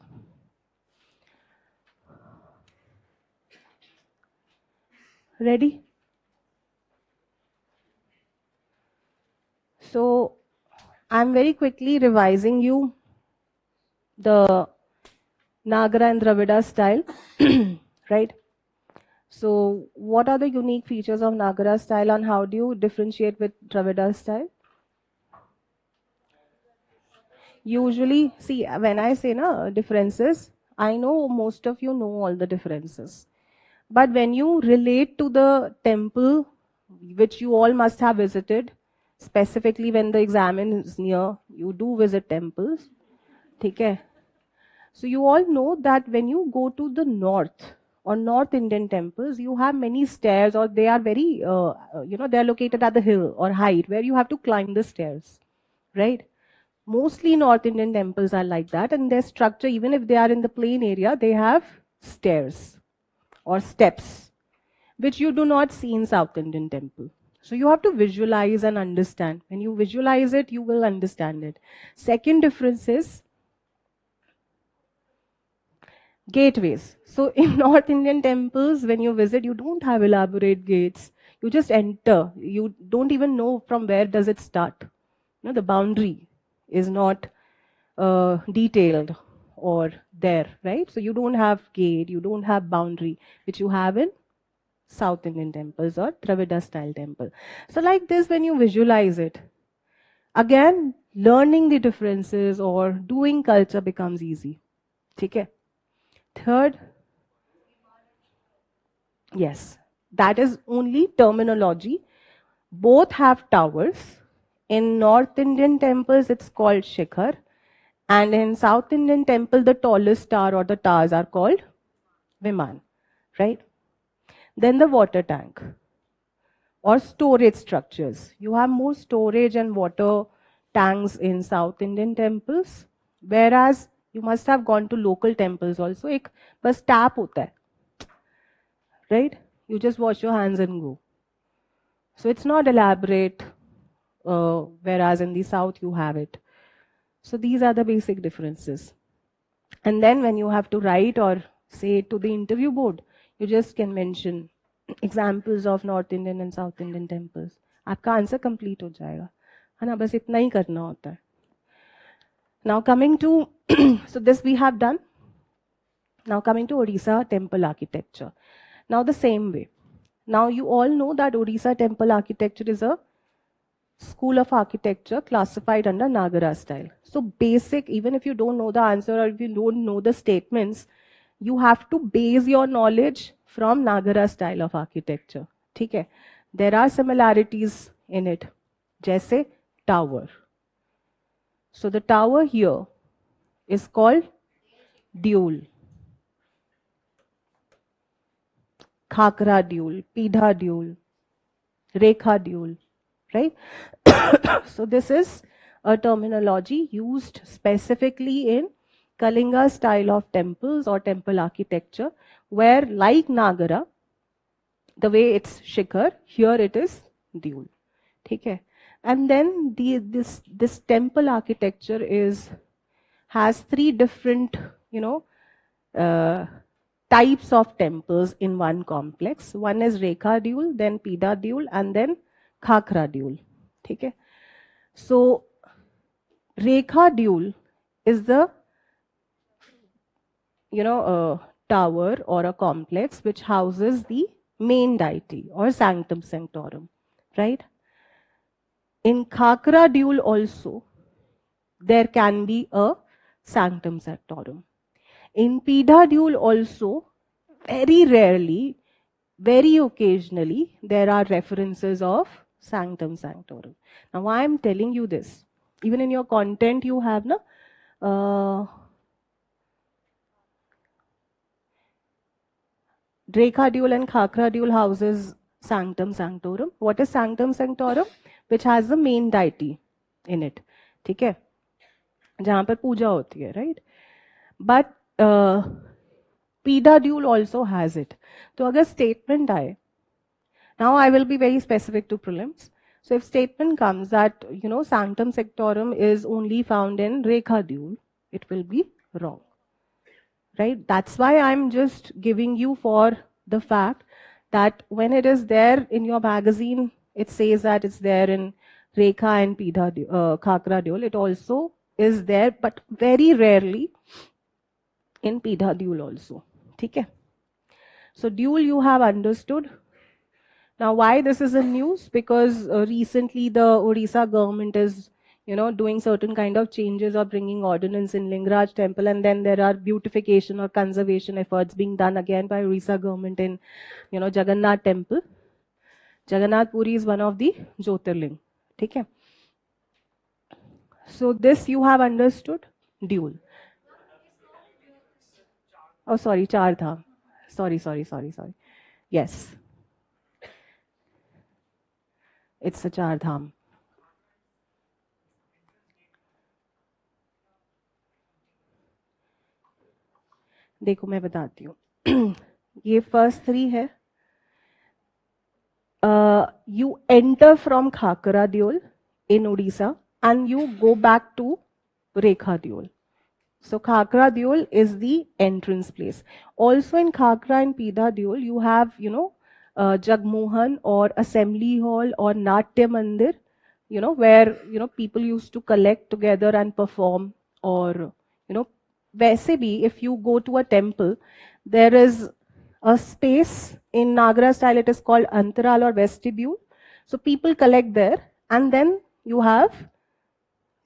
Ready? So I'm very quickly revising you the Nagara and Dravida style, right? So what are the unique features of Nagara style and how do you differentiate with Dravida style? Usually, see, when I say differences, I know most of you know all the differences. But when you relate to the temple, which you all must have visited, specifically when the exam is near, you do visit temples. Okay? So you all know that when you go to the north or North Indian temples, you have many stairs, or they are very, they are located at the hill or height where you have to climb the stairs, right? Mostly North Indian temples are like that, and their structure, even if they are in the plain area, they have stairs or steps, which you do not see in South Indian temple. So you have to visualize and understand. When you visualize it, you will understand it. Second difference is gateways. So in North Indian temples, when you visit, you don't have elaborate gates. You just enter. You don't even know from where does it start. The boundary is not detailed or there, right? So you don't have gate, you don't have boundary, which you have in South Indian temples or Dravida style temple. So like this, when you visualize it, again, learning the differences or doing culture becomes easy. Okay. Third, yes, that is only terminology. Both have towers. In North Indian temples, it's called Shikhar. And in South Indian temple, the tallest tower or the towers are called Viman, right? Then the water tank or storage structures. You have more storage and water tanks in South Indian temples, whereas you must have gone to local temples also. एक बस tap होता है, right? You just wash your hands and go. So it's not elaborate, whereas in the South you have it. So these are the basic differences. And then when you have to write or say to the interview board, you just can mention examples of North Indian and South Indian temples. आपका answer complete हो जाएगा, है ना? बस इतना ही करना होता है. Now coming to, so this we have done. Now coming to Odisha temple architecture. Now the same way. Now you all know that Odisha temple architecture is a school of architecture classified under Nagara style. So basic, even if you don't know the answer or if you don't know the statements, you have to base your knowledge from Nagara style of architecture. Okay? There are similarities in it. Jaise tower. So the tower here is called dual. Khakra dual, Pidha dual, Rekha dual, right? So this is a terminology used specifically in Kalinga style of temples or temple architecture, where like Nagara, the way it's Shikhar, here it is dual. Okay? And then this temple architecture has three different, types of temples in one complex. One is Rekha dual, then Pida dual, and then Khakra dual. Okay? So Rekha dual is the tower or a complex which houses the main deity or sanctum sanctorum, right? In Khakra dual also, there can be a sanctum sanctorum. In Pida dual also, very rarely, very occasionally, there are references of sanctum sanctorum. Now, why I'm telling you this? Even in your content, you have Rekha dual and Khakra dual houses sanctum sanctorum. What is sanctum sanctorum? Which has the main deity in it. ठीक है, जहां पर पूजा होती है, right? But Pida dual also has it. तो अगर statement आए, now I will be very specific to prelims. So if statement comes that, you know, sanctum sanctorum is only found in Rekha dual, it will be wrong. Right? That's why I'm just giving you for the fact that when it is there in your magazine, it says that it's there in Rekha and Pida, Khakra dual. It also is there, but very rarely in Pida dual also. Okay? So dual you have understood. Now why this is in news? Because recently the Odisha government is, you know, doing certain kind of changes or bringing ordinance in Lingaraj temple, and then there are beautification or conservation efforts being done again by Odisha government in, you know, Jagannath temple. Jagannath Puri is one of the Jyotirling. Okay? So this you have understood, dual. Oh, sorry, Char Dham. Sorry. Yes. It's a Char Dham. देखो मैं बताती हूँ ये first 3 है you enter from Khakra dual in Odisha and you go back to Rekha dual. So Khakra dual is the entrance place. Also in Khakra and Pida dual, you have, you know, Jagmohan or assembly hall or Natya Mandir, you know, where, you know, people used to collect together and perform. Or, you know, वैसे भी if you go to a temple, there is a space in Nagara style, it is called Antaral or vestibule. So people collect there, and then you have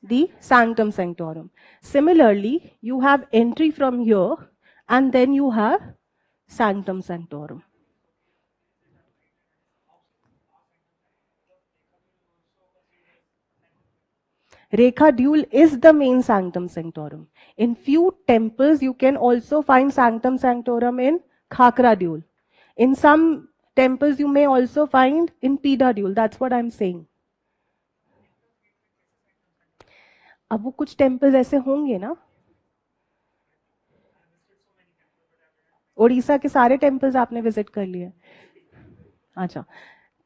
the sanctum sanctorum. Similarly, you have entry from here, and then you have sanctum sanctorum. Rekha dual is the main sanctum sanctorum. In few temples, you can also find sanctum sanctorum in Khakra dual. In some temples, you may also find in Pida dual. That's what I'm saying. अब वो कुछ temples ऐसे होंगे ना, उड़ीसा के सारे temples आपने visit कर लिए? अच्छा,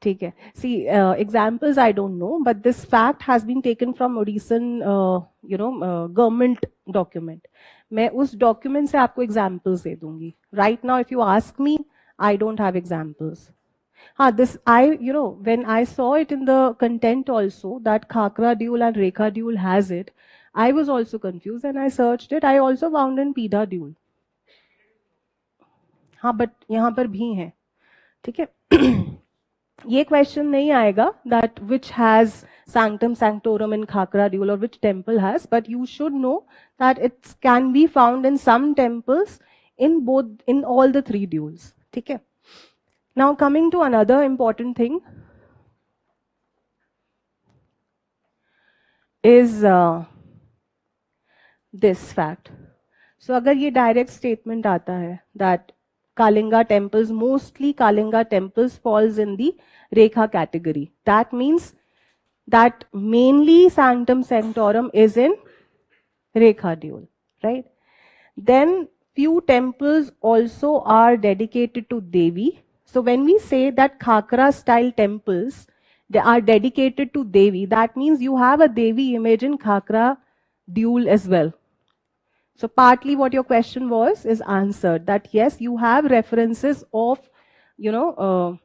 ठीक है. See examples I don't know, but this fact has been taken from ओडिसन यू नो गवर्नमेंट डॉक्यूमेंट. मैं उस डॉक्यूमेंट से आपको एग्जाम्पल्स दे दूंगी. Right now if you ask me, I don't have examples. This you know, when I saw it in the content also that Khakra dual and Rekha dual has it, I was also confused and I searched it. I also found in Pida dual. हाँ, but यहाँ पर भी है. ठीक है. ये question नहीं आएगा that which has sanctum sanctorum in Khakra dual or which temple has, but you should know that it can be found in some temples in all the 3 duals. ठीक है. Now coming to another important thing is this fact. So अगर ये direct statement आता है that Kalinga temples, mostly Kalinga temples falls in the Rekha category. That means that mainly sanctum sanctorum is in Rekha dual, right? Then few temples also are dedicated to Devi. So when we say that Khakra style temples, they are dedicated to Devi, that means you have a Devi image in Khakra dual as well. So partly what your question was is answered, that yes, you have references of, you know,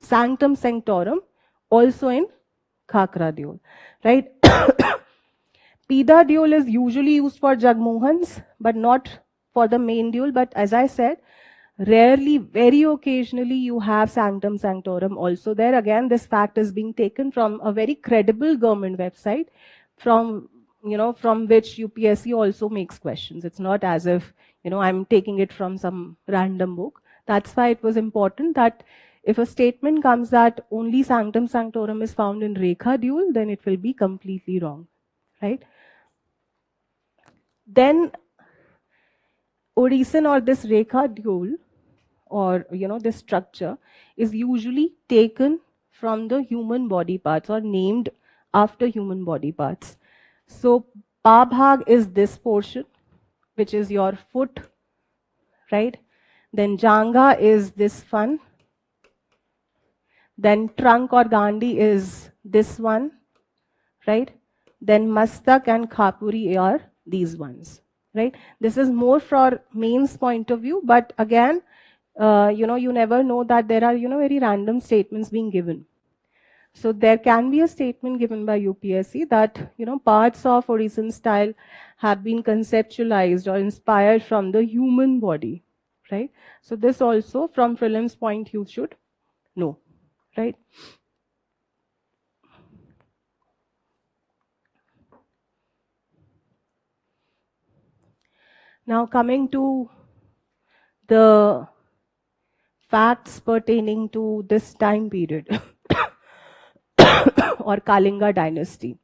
sanctum sanctorum also in Khakra dual, right? Pida dual is usually used for Jagmohans, but not for the main dual, but as I said, rarely, very occasionally, you have sanctum sanctorum also there. Again, this fact is being taken from a very credible government website, from from which UPSC also makes questions. It's not as if I'm taking it from some random book. That's why it was important that if a statement comes that only sanctum sanctorum is found in Rekha dual, then it will be completely wrong, right? Then Orison or this Rekha dual, or this structure, is usually taken from the human body parts or named after human body parts. So Pabhag is this portion, which is your foot, right? Then Janga is this one. Then trunk or Gandhi is this one, right? Then Mastak and Khapuri are these ones, right? This is more for mains point of view, but again, you never know that there are, very random statements being given. So there can be a statement given by UPSC that, parts of Orison style have been conceptualized or inspired from the human body, right? So this also from prelims point you should know, right? Now coming to the facts pertaining to this time period or Kalinga dynasty.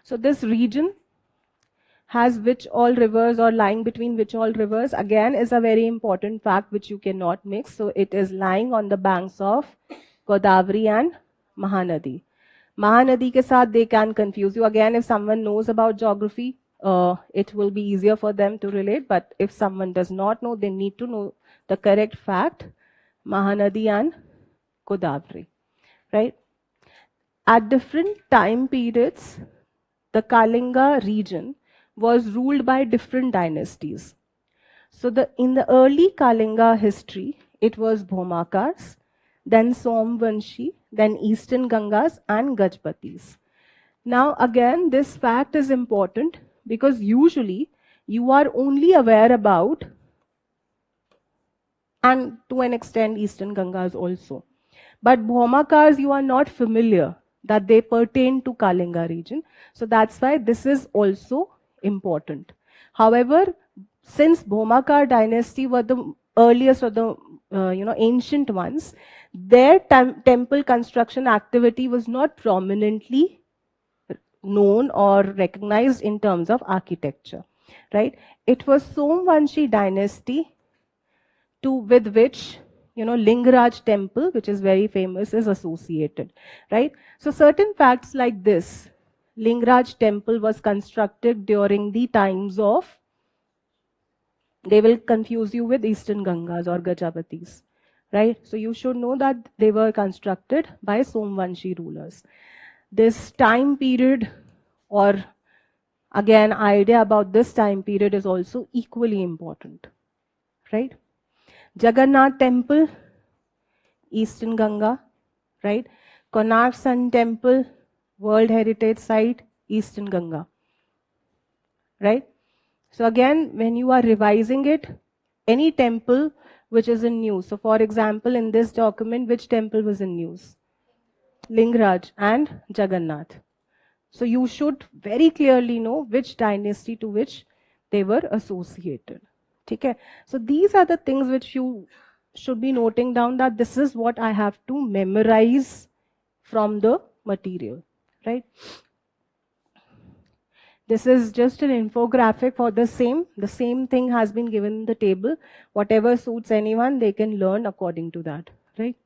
So this region has which all rivers or lying between which all rivers, again, is a very important fact which you cannot mix. So it is lying on the banks of Godavari and Mahanadi. Mahanadi ke saath they can confuse you. Again, if someone knows about geography, it will be easier for them to relate. But if someone does not know, they need to know the correct fact, Mahanadi and Godavari, right? At different time periods, the Kalinga region was ruled by different dynasties. So in the early Kalinga history, it was Bhaumakars, then Somvanshi, then Eastern Gangas and Gajpatis. Now again, this fact is important because usually you are only aware about, and to an extent Eastern Gangas also, but Bhaumakars you are not familiar that they pertain to Kalinga region. So that's why this is also important. However, since Bhaumakar dynasty were the earliest or the ancient ones, their temple construction activity was not prominently known or recognized in terms of architecture, right? It was Somvanshi dynasty with which Lingaraj temple, which is very famous, is associated, right? So certain facts like this, Lingaraj temple was constructed during the times of, they will confuse you with Eastern Gangas or Gajapatis, right? So you should know that they were constructed by Somvanshi rulers. This time period, or again, idea about this time period is also equally important, right? Jagannath temple, Eastern Ganga, right? Konark Sun temple, World Heritage Site, Eastern Ganga, right? So again, when you are revising it, any temple which is in news. So for example, in this document, which temple was in news? Lingaraj and Jagannath. So you should very clearly know which dynasty to which they were associated. Okay? So these are the things which you should be noting down, that this is what I have to memorize from the material, right? This is just an infographic for the same. The same thing has been given in the table. Whatever suits anyone, they can learn according to that, right?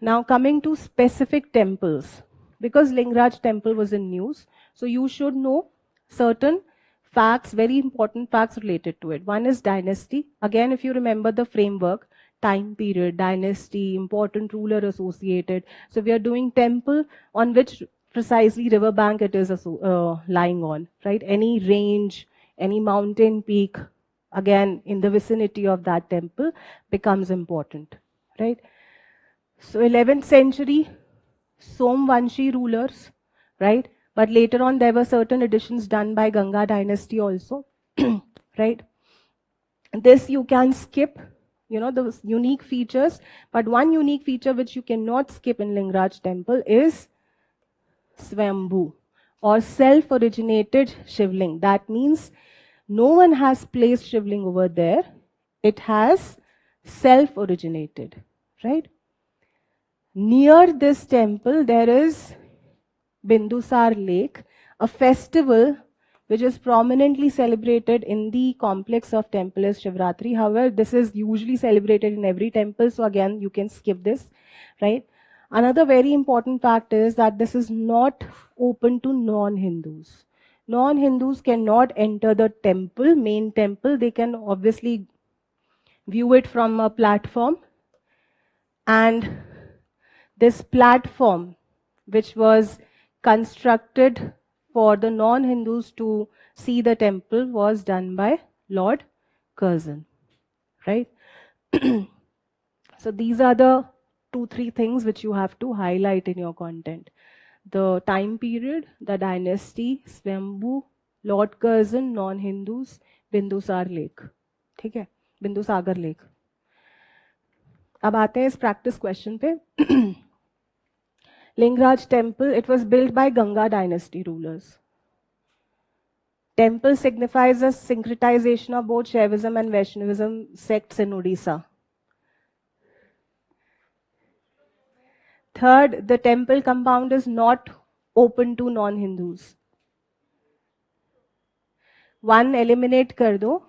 Now coming to specific temples, because Lingaraj temple was in news, so you should know certain facts, very important facts related to it. One is dynasty. Again, if you remember the framework, time period, dynasty, important ruler associated. So we are doing temple on which precisely riverbank it is lying on, right? Any range, any mountain peak, again, in the vicinity of that temple becomes important, right? So 11th century, Somvanshi rulers, right? But later on, there were certain additions done by Ganga dynasty also, right? This you can skip, those unique features, but one unique feature which you cannot skip in Lingaraj temple is Swambhu, or self-originated Shivling. That means no one has placed Shivling over there. It has self-originated, right? Near this temple, there is Bindusar Lake, a festival which is prominently celebrated in the complex of temple is Shivratri. However, this is usually celebrated in every temple, so again, you can skip this, right? Another very important fact is that this is not open to non-Hindus. Non-Hindus cannot enter the temple, main temple. They can obviously view it from a platform, and this platform, which was constructed for the non-Hindus to see the temple, was done by Lord Curzon, right? So these are the 2-3 things which you have to highlight in your content. The time period, the dynasty, Swambhu, Lord Curzon, non-Hindus, Bindusar Lake. ठीक है, Bindusagar lake. अब आते हैं इस practice question पे. Lingaraj temple, it was built by Ganga dynasty rulers. Temple signifies a syncretization of both Shaivism and Vaishnavism sects in Odisha. Third, the temple compound is not open to non-Hindus. One eliminate kar do.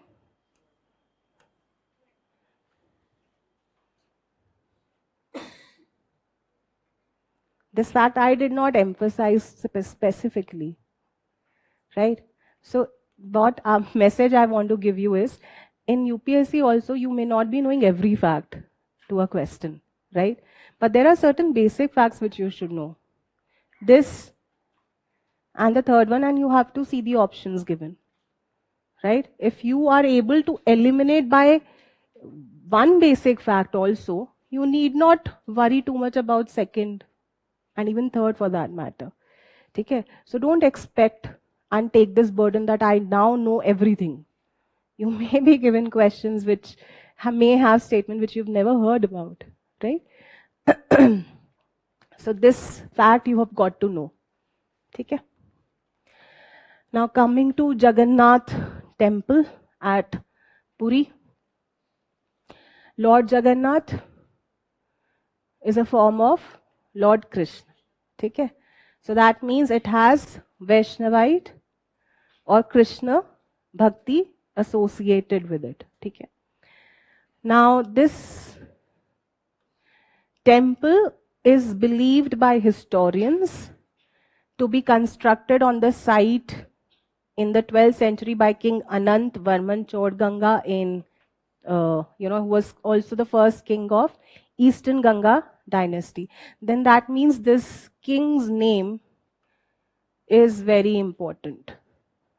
This fact I did not emphasize specifically, right? So what message I want to give you is, in UPSC also you may not be knowing every fact to a question, right? But there are certain basic facts which you should know. This and the third one, and you have to see the options given, right? If you are able to eliminate by one basic fact also, you need not worry too much about second and even third for that matter. Okay? So don't expect and take this burden that I now know everything. You may be given questions which may have statement which you've never heard about, right? So this fact you have got to know. Okay? Now coming to Jagannath temple at Puri. Lord Jagannath is a form of Lord Krishna. Okay? So that means it has Vaishnavite or Krishna Bhakti associated with it. Okay? Now this temple is believed by historians to be constructed on the site in the 12th century by King Anant Varman Chodganga in, who was also the first king of Eastern Ganga dynasty. Then that means this king's name is very important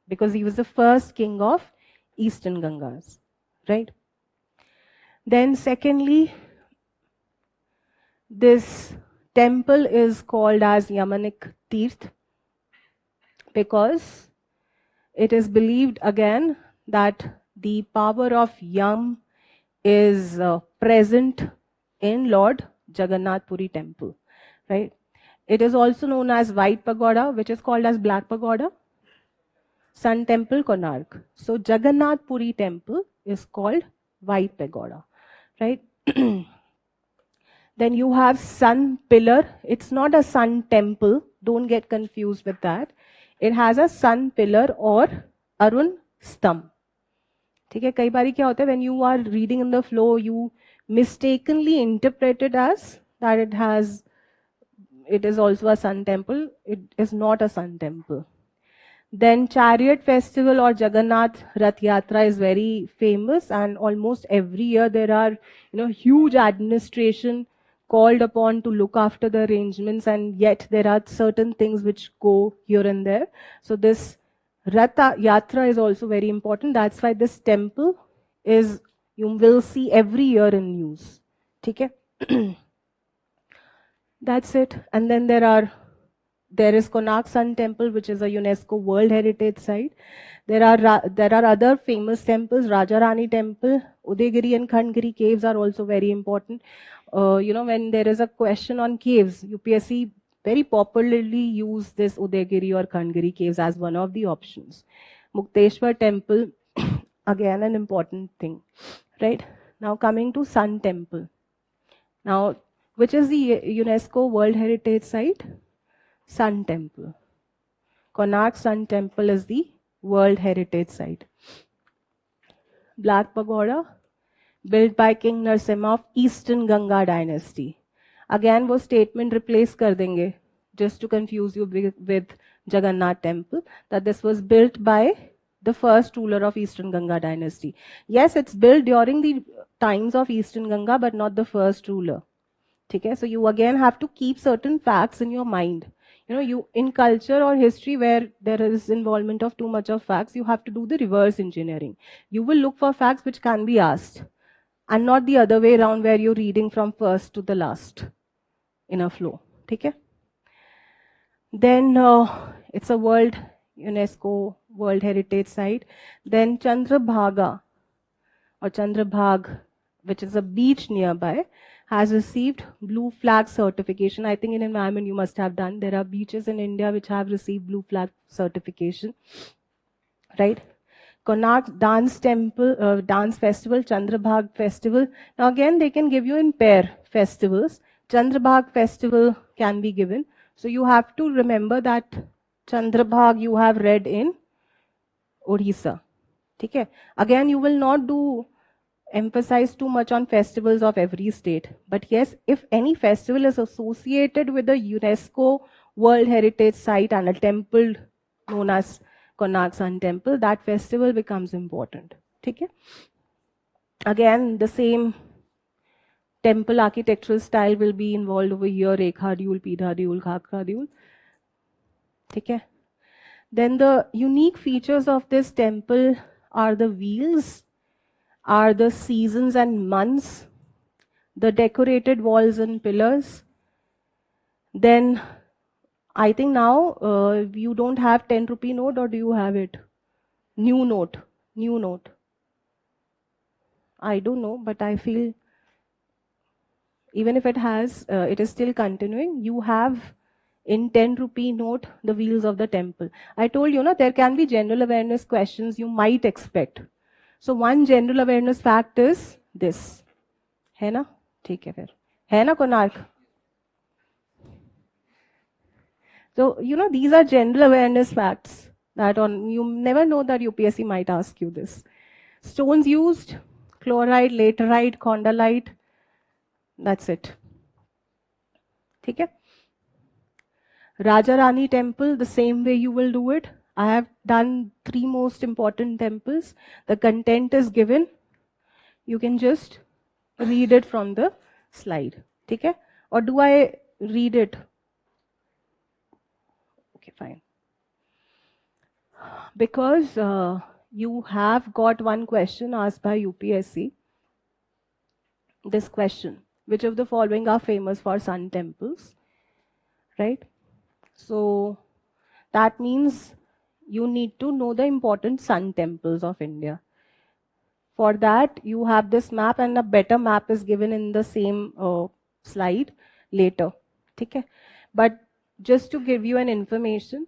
because he was the first king of Eastern Gangas, right? Then secondly, this temple is called as Yamanik Tirth because it is believed again that the power of Yam is present in Lord Jagannath Puri temple, right? It is also known as White Pagoda, which is called as Black Pagoda, Sun Temple, Konark. So Jagannath Puri temple is called White Pagoda, right? Then you have Sun Pillar. It's not a sun temple. Don't get confused with that. It has a sun pillar or Arun Stamp. ठीक है, कई बारी क्या होता है, when you are reading in the flow, you mistakenly interpret it as that it is also a sun temple. It is not a sun temple. Then Chariot Festival or Jagannath Rath Yatra is very famous, and almost every year there are huge administration called upon to look after the arrangements, and yet there are certain things which go here and there. So this Rath Yatra is also very important. That's why this temple is, you will see every year in news. Okay? That's it. And then there are There is Konark Sun Temple, which is a UNESCO World Heritage Site. There are other famous temples. Raja Rani Temple, Udaygiri and Khandgiri caves are also very important. When there is a question on caves, UPSC very popularly use this Udaygiri or Khandgiri caves as one of the options. Mukteshwar Temple, again an important thing, right? Now coming to Sun Temple. Now, which is the UNESCO World Heritage Site? Sun Temple. Konark Sun Temple is the World Heritage Site. Black Pagoda, built by King Narasimha of Eastern Ganga dynasty. Again, वो statement replace कर देंगे, just to confuse you with Jagannath Temple, that this was built by the first ruler of Eastern Ganga dynasty. Yes, it's built during the times of Eastern Ganga, but not the first ruler. Okay? So you again have to keep certain facts in your mind. You in culture or history where there is involvement of too much of facts, you have to do the reverse engineering. You will look for facts which can be asked, and not the other way around where you're reading from first to the last in a flow. Okay? Then it's a UNESCO World Heritage Site. Then Chandrabhaga or Chandrabhag, which is a beach nearby, has received blue flag certification. I think in environment you must have done. There are beaches in India which have received blue flag certification, right? Konark Dance Temple, Dance Festival, Chandrabhag Festival. Now again, they can give you in pair festivals. Chandrabhag Festival can be given. So you have to remember that Chandrabhag you have read in Odisha. Okay? Again, you will not do emphasize too much on festivals of every state. But yes, if any festival is associated with a UNESCO World Heritage Site and a temple known as Konark Sun Temple, that festival becomes important. Okay? Again, the same temple architectural style will be involved over here, Rekha Dyul, Pidha Dyul, Khakra Dyul. Okay? Then the unique features of this temple are the wheels, are the seasons and months, the decorated walls and pillars. Then I think now you don't have 10 rupee note, or do you have it? New note. I don't know, but I feel even if it has, it is still continuing. You have in 10 rupee note the wheels of the temple. I told you, there can be general awareness questions you might expect. So one general awareness fact is this. है ना? ठीक है फिर. है ना Konark? So, these are general awareness facts that you never know that UPSC might ask you this. Stones used, chloride, laterite, condylite. That's it. Okay? Raja Rani Temple, the same way you will do it. I have done 3 most important temples. The content is given. You can just read it from the slide. Okay? Or do I read it? Okay, fine. Because you have got one question asked by UPSC. This question: which of the following are famous for sun temples? Right? So that means you need to know the important sun temples of India. For that, you have this map, and a better map is given in the same slide later. Okay? But just to give you an information,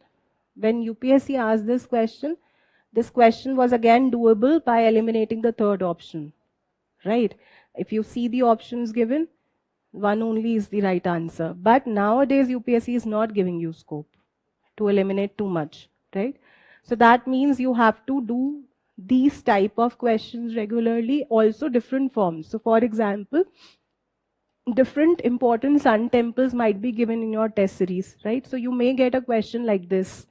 when UPSC asked this question was again doable by eliminating the third option. Right? If you see the options given, one only is the right answer. But nowadays, UPSC is not giving you scope to eliminate too much. Right? So that means you have to do these type of questions regularly, also different forms. So for example, different important sun temples might be given in your test series, right? So you may get a question like this,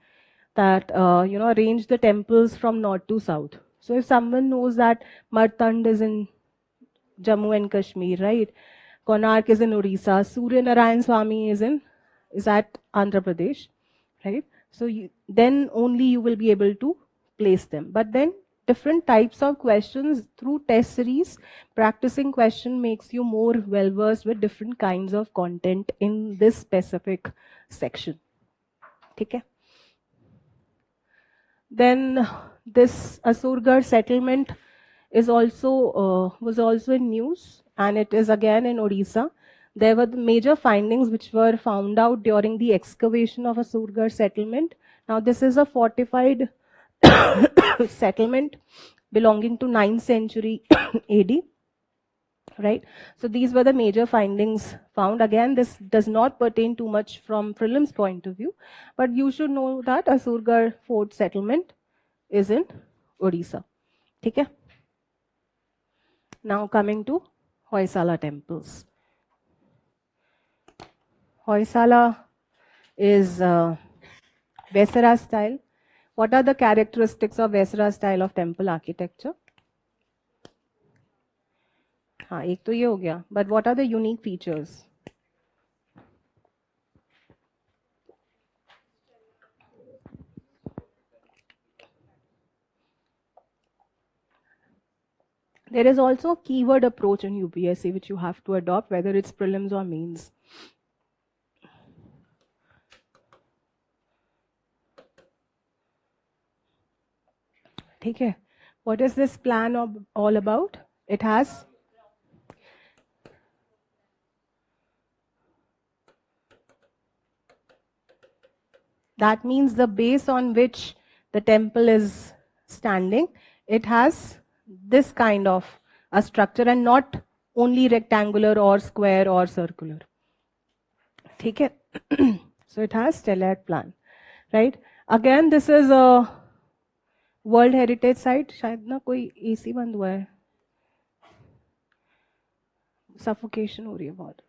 that, arrange the temples from north to south. So if someone knows that Martand is in Jammu and Kashmir, right? Konark is in Orissa, Surya Narayan Swami is at Andhra Pradesh, right? So then only you will be able to place them. But then different types of questions through test series, practicing question makes you more well versed with different kinds of content in this specific section. ठीक है. Then this Asurgarh settlement is also was also in news, and it is again in Odisha. There were the major findings which were found out during the excavation of Asurgarh settlement. Now this is a fortified settlement belonging to 9th century AD. Right. So these were the major findings found. Again, this does not pertain too much from prelims point of view, but you should know that Asurgarh fort settlement is in Odisha. Okay. Now coming to Hoysala temples. Hoysala is Vesara style. What are the characteristics of Vesara style of temple architecture? हाँ, एक तो ये हो गया. But what are the unique features? There is also a keyword approach in UPSC which you have to adopt, whether it's prelims or mains. ठीक है. What is this plan all about? It has that means the base on which the temple is standing, it has this kind of a structure and not only rectangular or square or circular. ठीक है. So it has stellate plan, right? Again, this is a World Heritage Site. शायद ना कोई AC बंद हुआ है. Suffocation हो रही है बहुत.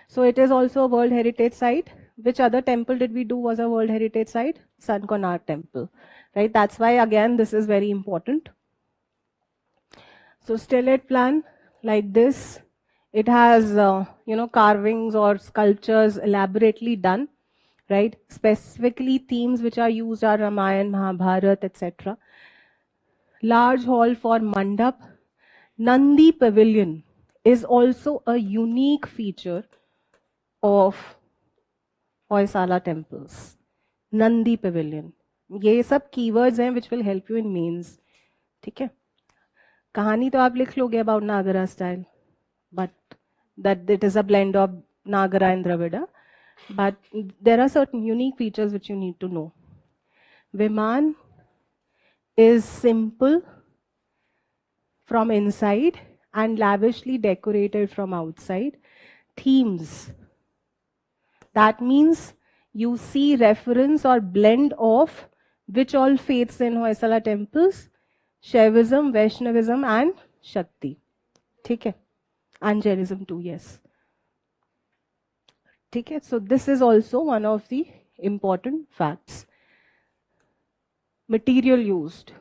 So it is also a World Heritage Site. Which other temple did we do was a World Heritage Site? Sun Konark Temple, right? That's why again this is very important. So stellate plan like this. It has carvings or sculptures elaborately done, right? Specifically themes which are used are Ramayana, Mahabharata, etc. Large hall for mandap. Nandi Pavilion is also a unique feature of Hoysala temples. Nandi Pavilion. ये सब keywords हैं which will help you in mains. ठीक है. कहानी तो आप लिख लोगे about Nagara style, but that it is a blend of Nagara and Dravida. But there are certain unique features which you need to know. Viman is simple from inside and lavishly decorated from outside. Themes. That means you see reference or blend of which all faiths in Hoysala temples? Shaivism, Vaishnavism and Shakti. ठीक है. And Jainism too, yes. ठीक है. So this is also one of the important facts. Material used.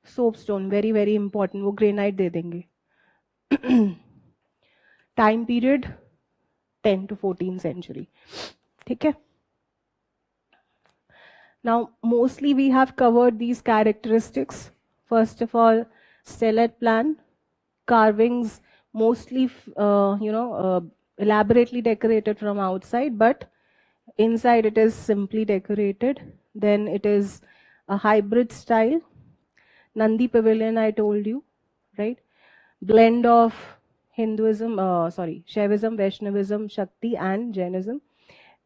Soapstone, very very important. वो granite दे देंगे. Time period 10 to 14th century. ठीक है. Now, mostly we have covered these characteristics. First of all, stellate plan, carvings, mostly, elaborately decorated from outside, but inside it is simply decorated. Then it is a hybrid style. Nandi Pavilion, I told you, right? Blend of Shaivism, Vaishnavism, Shakti and Jainism.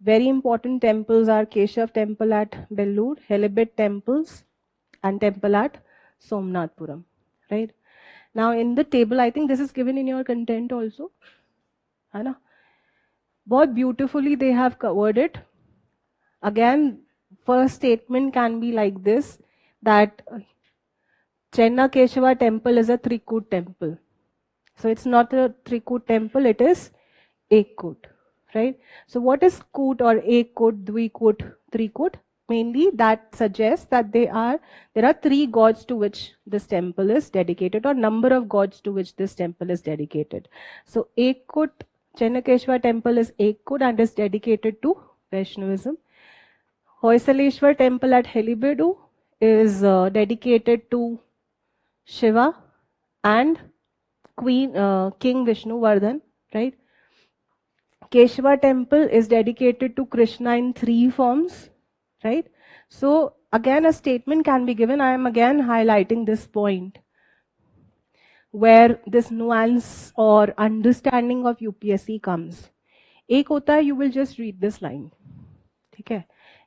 Very important temples are Keshav temple at Bellur, Helibet temples and temple at Somnathpuram, right? Now in the table, I think this is given in your content also. है ना? बहुत beautifully they have covered it. Again, first statement can be like this, that Chenna Keshava temple is a Trikut temple. So it's not a Trikut temple, it is Ekkut. Right? So what is Kut or Ekkut, Dvikut, Trikut? Mainly that suggests that there are three gods to which this temple is dedicated, or number of gods to which this temple is dedicated. So Ekkut, Chennakeshwar temple is Ekkut and is dedicated to Vaishnavism. Hoysaleshwar temple at Helibedu is dedicated to Shiva and King Vishnuvardhan, right? Keshava temple is dedicated to Krishna in 3 forms, right? So again, a statement can be given. I am again highlighting this point where this nuance or understanding of UPSC comes. एक होता है, you will just read this line. ठीक है?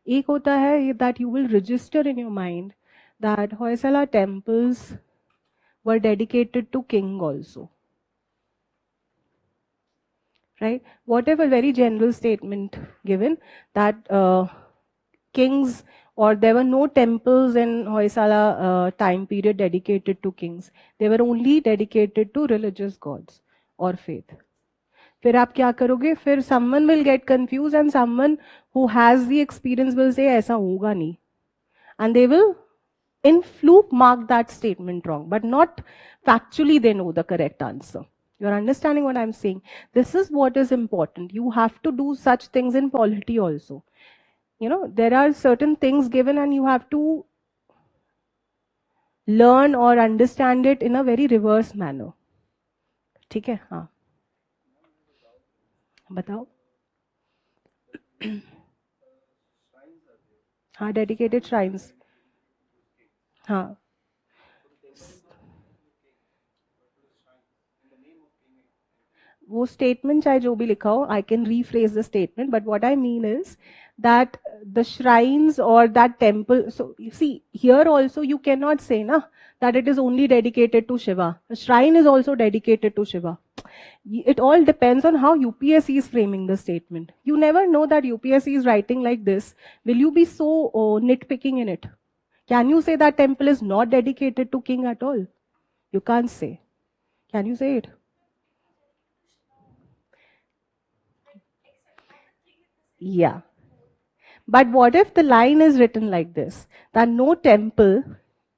एक होता है that you will register in your mind that Hoysala temples were dedicated to king also. Right? Whatever very general statement given that kings or there were no temples in Hoysala time period dedicated to kings. They were only dedicated to religious gods or faith. फिर आप क्या करोगे? फिर someone will get confused and someone who has the experience will say ऐसा होगा नहीं. And they will in fluke mark that statement wrong, but not factually they know the correct answer. You're understanding what I'm saying? This is what is important. You have to do such things in polity also. You know, there are certain things given and you have to learn or understand it in a very reverse manner. ठीक है? हाँ, बताओ. हाँ, dedicated shrines. हाँ. वो statement चाहे जो भी लिखा हो, I can rephrase the statement, but what I mean is that the shrines or that temple, so you see, here also you cannot say na, that it is only dedicated to Shiva. A shrine is also dedicated to Shiva. It all depends on how UPSC is framing the statement. You never know that UPSC is writing like this. Will you be so nitpicking in it? Can you say that temple is not dedicated to king at all? You can't say. Can you say it? Yeah. But what if the line is written like this, that no temple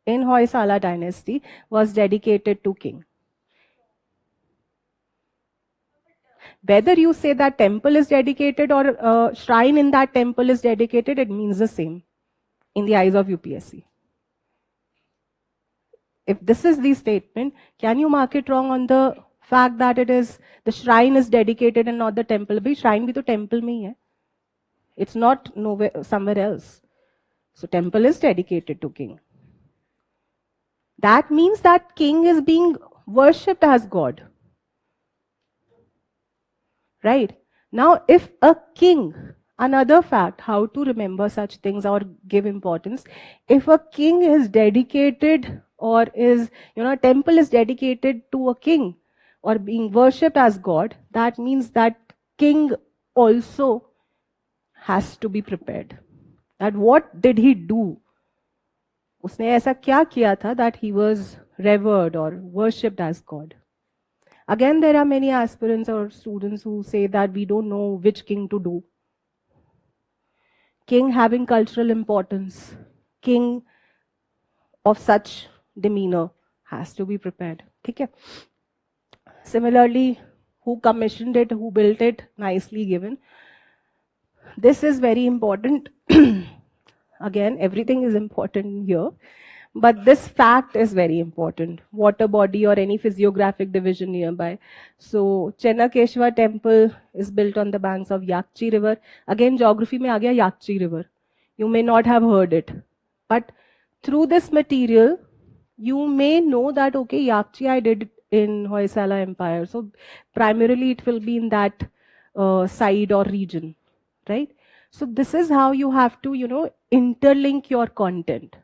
in Hoysala dynasty was dedicated to king? Whether you say that temple is dedicated or shrine in that temple is dedicated, it means the same in the eyes of UPSC. If this is the statement, can you mark it wrong on the fact that it is the shrine is dedicated and not the temple? Bhai, shrine bhi to temple mein hai. It's not nowhere somewhere else. So temple is dedicated to king. That means that king is being worshipped as God. Right? Now, if a king, another fact, how to remember such things or give importance, if a king is dedicated or is, a temple is dedicated to a king or being worshipped as God, that means that king also has to be prepared. That what did he do? उसने ऐसा क्या किया था that he was revered or worshipped as God? Again, there are many aspirants or students who say that we don't know which king to do. King having cultural importance, king of such demeanor has to be prepared. Okay? Similarly, who commissioned it, who built it, nicely given. This is very important. Again, everything is important here. But this fact is very important. Water body or any physiographic division nearby. So, Chennakeshwar temple is built on the banks of Yakchi river. Again, geography mein aa gaya Yakchi river. You may not have heard it. But through this material, you may know that, okay, Yakchi I did in Hoysala Empire. So, primarily it will be in that side or region. Right? So, this is how you have to, interlink your content.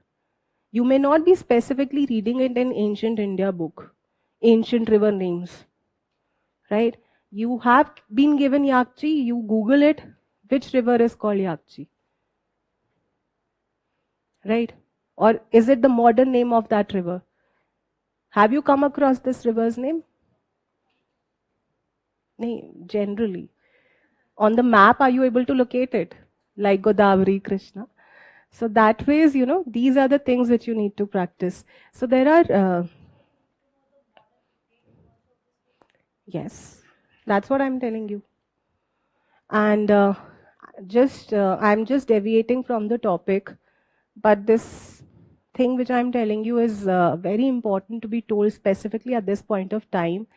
You may not be specifically reading it in ancient India book, ancient river names, right? You have been given Yakchi, you Google it, which river is called Yakchi, right? Or is it the modern name of that river? Have you come across this river's name? No, generally. On the map, are you able to locate it? Like Godavari, Krishna. So that ways, these are the things which you need to practice. So there are, yes, that's what I'm telling you. And I'm just deviating from the topic, but this thing which I'm telling you is very important to be told specifically at this point of time.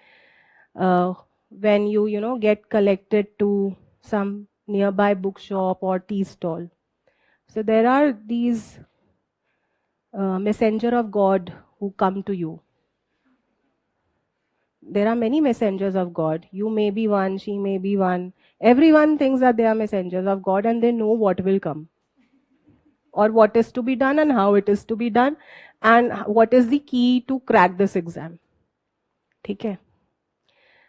when you get collected to some nearby bookshop or tea stall. So there are these messenger of God who come to you. There are many messengers of God. You may be one, she may be one. Everyone thinks that they are messengers of God and they know what will come, or what is to be done and how it is to be done, and what is the key to crack this exam. Okay.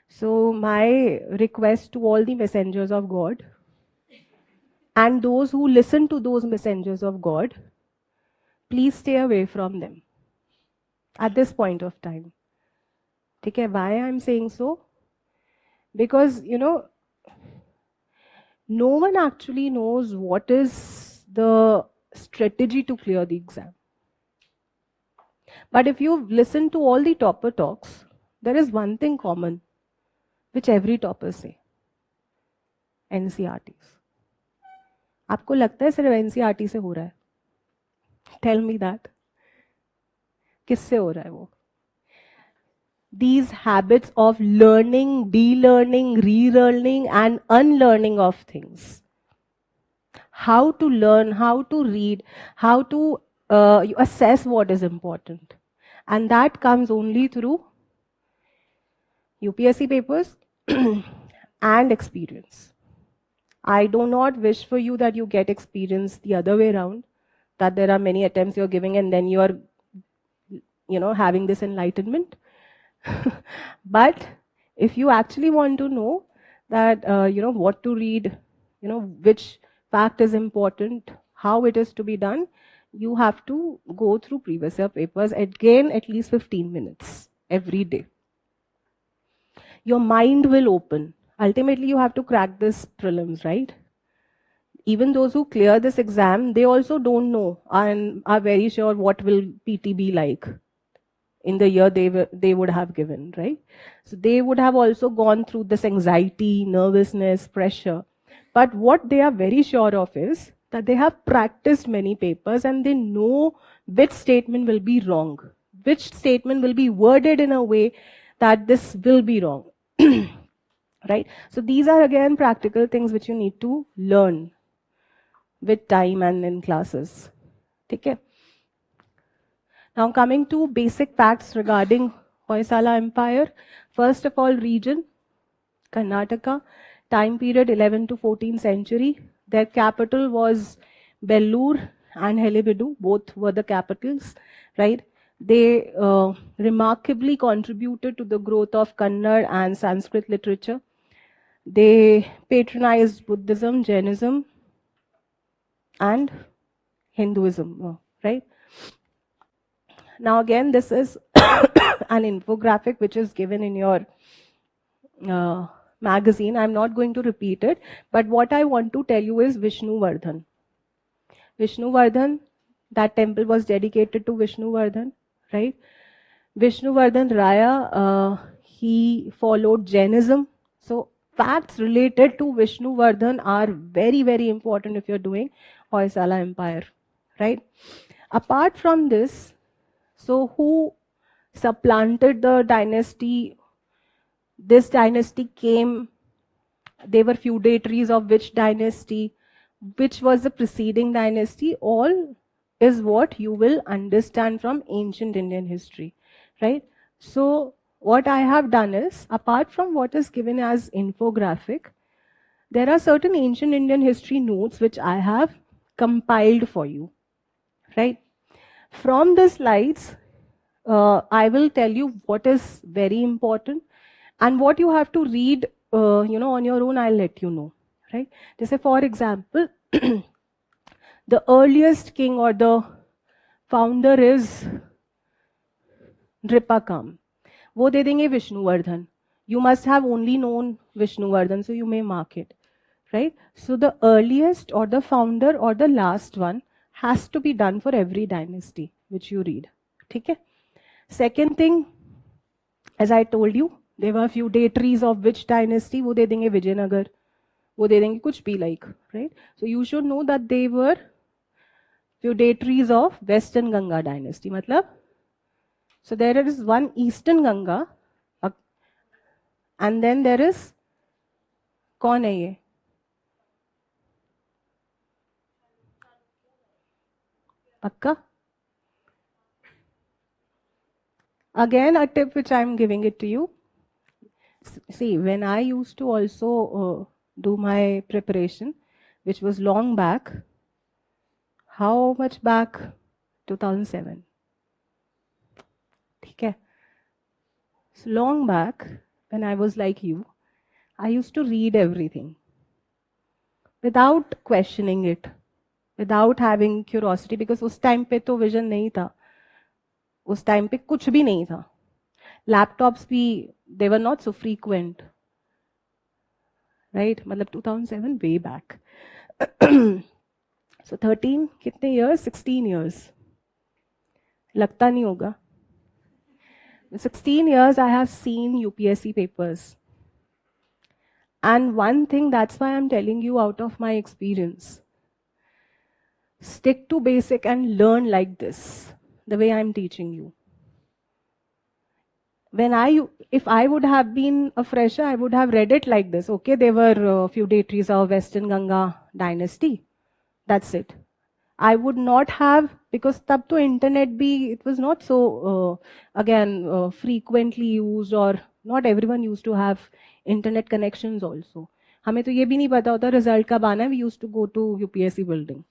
So my request to all the messengers of God and those who listen to those messengers of God, please stay away from them at this point of time. Okay, why I'm saying so? Because no one actually knows what is the strategy to clear the exam. But if you listen to all the topper talks, there is one thing common which every topper say: NCRTs. आपको लगता है सिर्फ NCRT से हो रहा है? Tell me that. किससे हो रहा है वो? These habits of learning, de-learning, relearning and unlearning of things. How to learn, how to read, how to assess what is important. And that comes only through UPSC papers and experience. I do not wish for you that you get experience the other way around, that there are many attempts you're giving and then you are having this enlightenment. But if you actually want to know that what to read, which fact is important, how it is to be done, you have to go through previous year papers again at least 15 minutes every day. Your mind will open. Ultimately, you have to crack this prelims, right? Even those who clear this exam, they also don't know and are very sure what will PT be like in the year they would have given, right? So they would have also gone through this anxiety, nervousness, pressure. But what they are very sure of is that they have practiced many papers and they know which statement will be wrong, which statement will be worded in a way that this will be wrong. Right? So these are again practical things which you need to learn with time and in classes. Okay? Now coming to basic facts regarding Hoysala Empire. First of all, region, Karnataka, time period 11th to 14th century. Their capital was Bellur and Helebidu, both were the capitals, right? They remarkably contributed to the growth of Kannada and Sanskrit literature. They patronized Buddhism, Jainism, and Hinduism, right? Now again, this is an infographic which is given in your magazine. I'm not going to repeat it, but what I want to tell you is Vishnuvardhan. Vishnuvardhan, that temple was dedicated to Vishnuvardhan, right? Vishnuvardhan Raya, he followed Jainism. So facts related to Vishnuvardhan are very, very important if you're doing Hoysala Empire, right? Apart from this, so who supplanted the dynasty? This dynasty came, they were feudatories of which dynasty, which was the preceding dynasty, all is what you will understand from ancient Indian history, right? So what I have done is, apart from what is given as infographic, there are certain ancient Indian history notes which I have compiled for you, right? From the slides, I will tell you what is very important and what you have to read, on your own. I'll let you know, right? Just say, for example, the earliest king or the founder is Nripakam. वो दे देंगे Vishnuvardhan. You must have only known Vishnuvardhan, so you may mark it, right? So the earliest or the founder or the last one has to be done for every dynasty which you read. Okay? Second thing, as I told you, there were feudatories of which dynasty, वो दे देंगे Vijayanagar, वो दे देंगे कुछ भी like, right? So you should know that they were feudatories of Western Ganga dynasty. मतलब, so there is one Eastern Ganga, and then there is, कौन है ये? पक्का? Again, a tip which I'm giving it to you. See, when I used to also do my preparation, which was long back, how much back? 2007. Okay. So long back, when I was like you, I used to read everything without questioning it, without having curiosity, because उस time पे तो vision नहीं था, उस time पे कुछ भी नहीं था. Laptops भी, they were not so frequent, right? मतलब 2007 way back. So 13 कितने years? 16 years. लगता नहीं होगा. 16 years I have seen UPSC papers. And one thing, that's why I'm telling you out of my experience. Stick to basic and learn like this, the way I'm teaching you. If I would have been a fresher, I would have read it like this. Okay, there were feudatories of Western Ganga dynasty. That's it. I would not have, because tab to internet bhi, it was not so, frequently used, or not everyone used to have internet connections also. हमें तो ये भी नहीं पता होता result कब आना है. We used to go to UPSC building.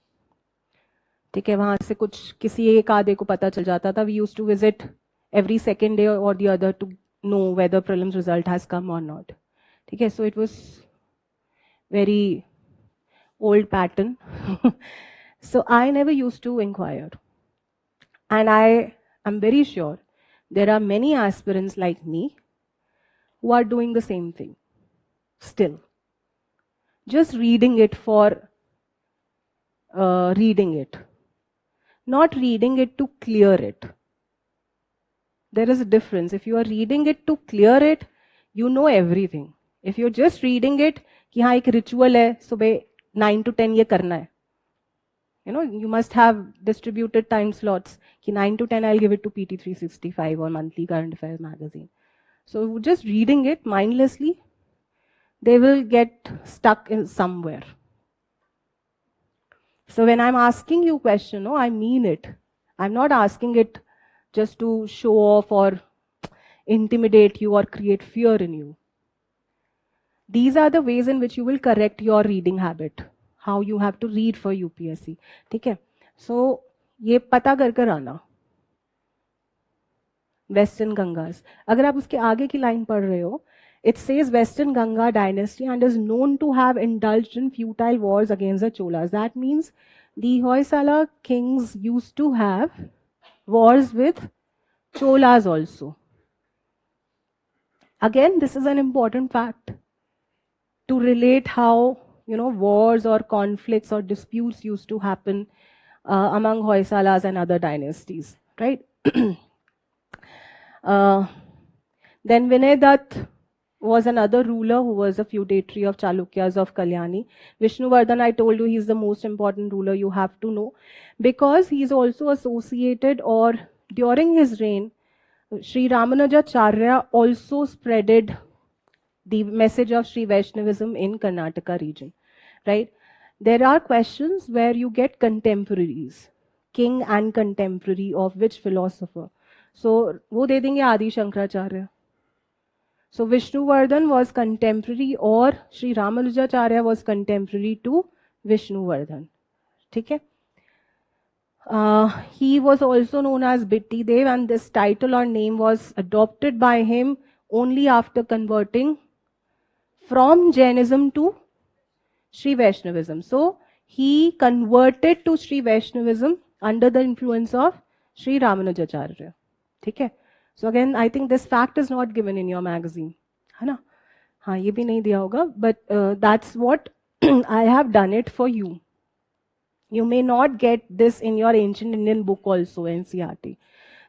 ठीक है, वहां से कुछ किसी एक आधे को पता चल जाता था. We used to visit every second day or the other to know whether prelims result has come or not. ठीक है, so it was very old pattern. So I never used to inquire. And I am very sure there are many aspirants like me who are doing the same thing still. Just reading it for reading it. Not reading it to clear it. There is a difference. If you are reading it to clear it, you know everything. If you're just reading it, कि हाँ एक ritual है, सुबह 9 to 10 ये करना है. You know, you must have distributed time slots. Ki 9 to 10, I'll give it to TP365 or monthly current affairs magazine. So just reading it mindlessly, they will get stuck in somewhere. So when I'm asking you question, no, I mean it. I'm not asking it just to show off or intimidate you or create fear in you. These are the ways in which you will correct your reading habit. How you have to read for UPSC. ठीक है? So ये पता कर कर आना. Western Gangas. अगर आप उसके आगे की लाइन पढ़ रहे हो, it says Western Ganga dynasty and is known to have indulged in futile wars against the Cholas. That means the Hoysala kings used to have wars with Cholas also. Again, this is an important fact to relate how, you know, wars or conflicts or disputes used to happen among Hoysalas and other dynasties, right? Then Vinay Dutt was another ruler who was a feudatory of Chalukyas of Kalyani. Vishnuvardhan, I told you, he's the most important ruler you have to know, because he's also associated, or during his reign, Sri Ramanujacharya also spreaded the message of Sri Vaishnavism in Karnataka region, right? There are questions where you get contemporaries, king and contemporary of which philosopher. So, वो दे देंगे आदि Shankaracharya. So, Vishnuvardhan was contemporary, or Sri Ramanujacharya was contemporary to Vishnuvardhan. ठीक है? He was also known as Bitti Dev, and this title or name was adopted by him only after converting from Jainism to Sri Vaishnavism. So he converted to Sri Vaishnavism under the influence of Sri Ramanujacharya. Okay? So again, I think this fact is not given in your magazine. है ना? हाँ, ये भी नहीं दिया होगा, but that's what I have done it for you. You may not get this in your ancient Indian book also, NCERT.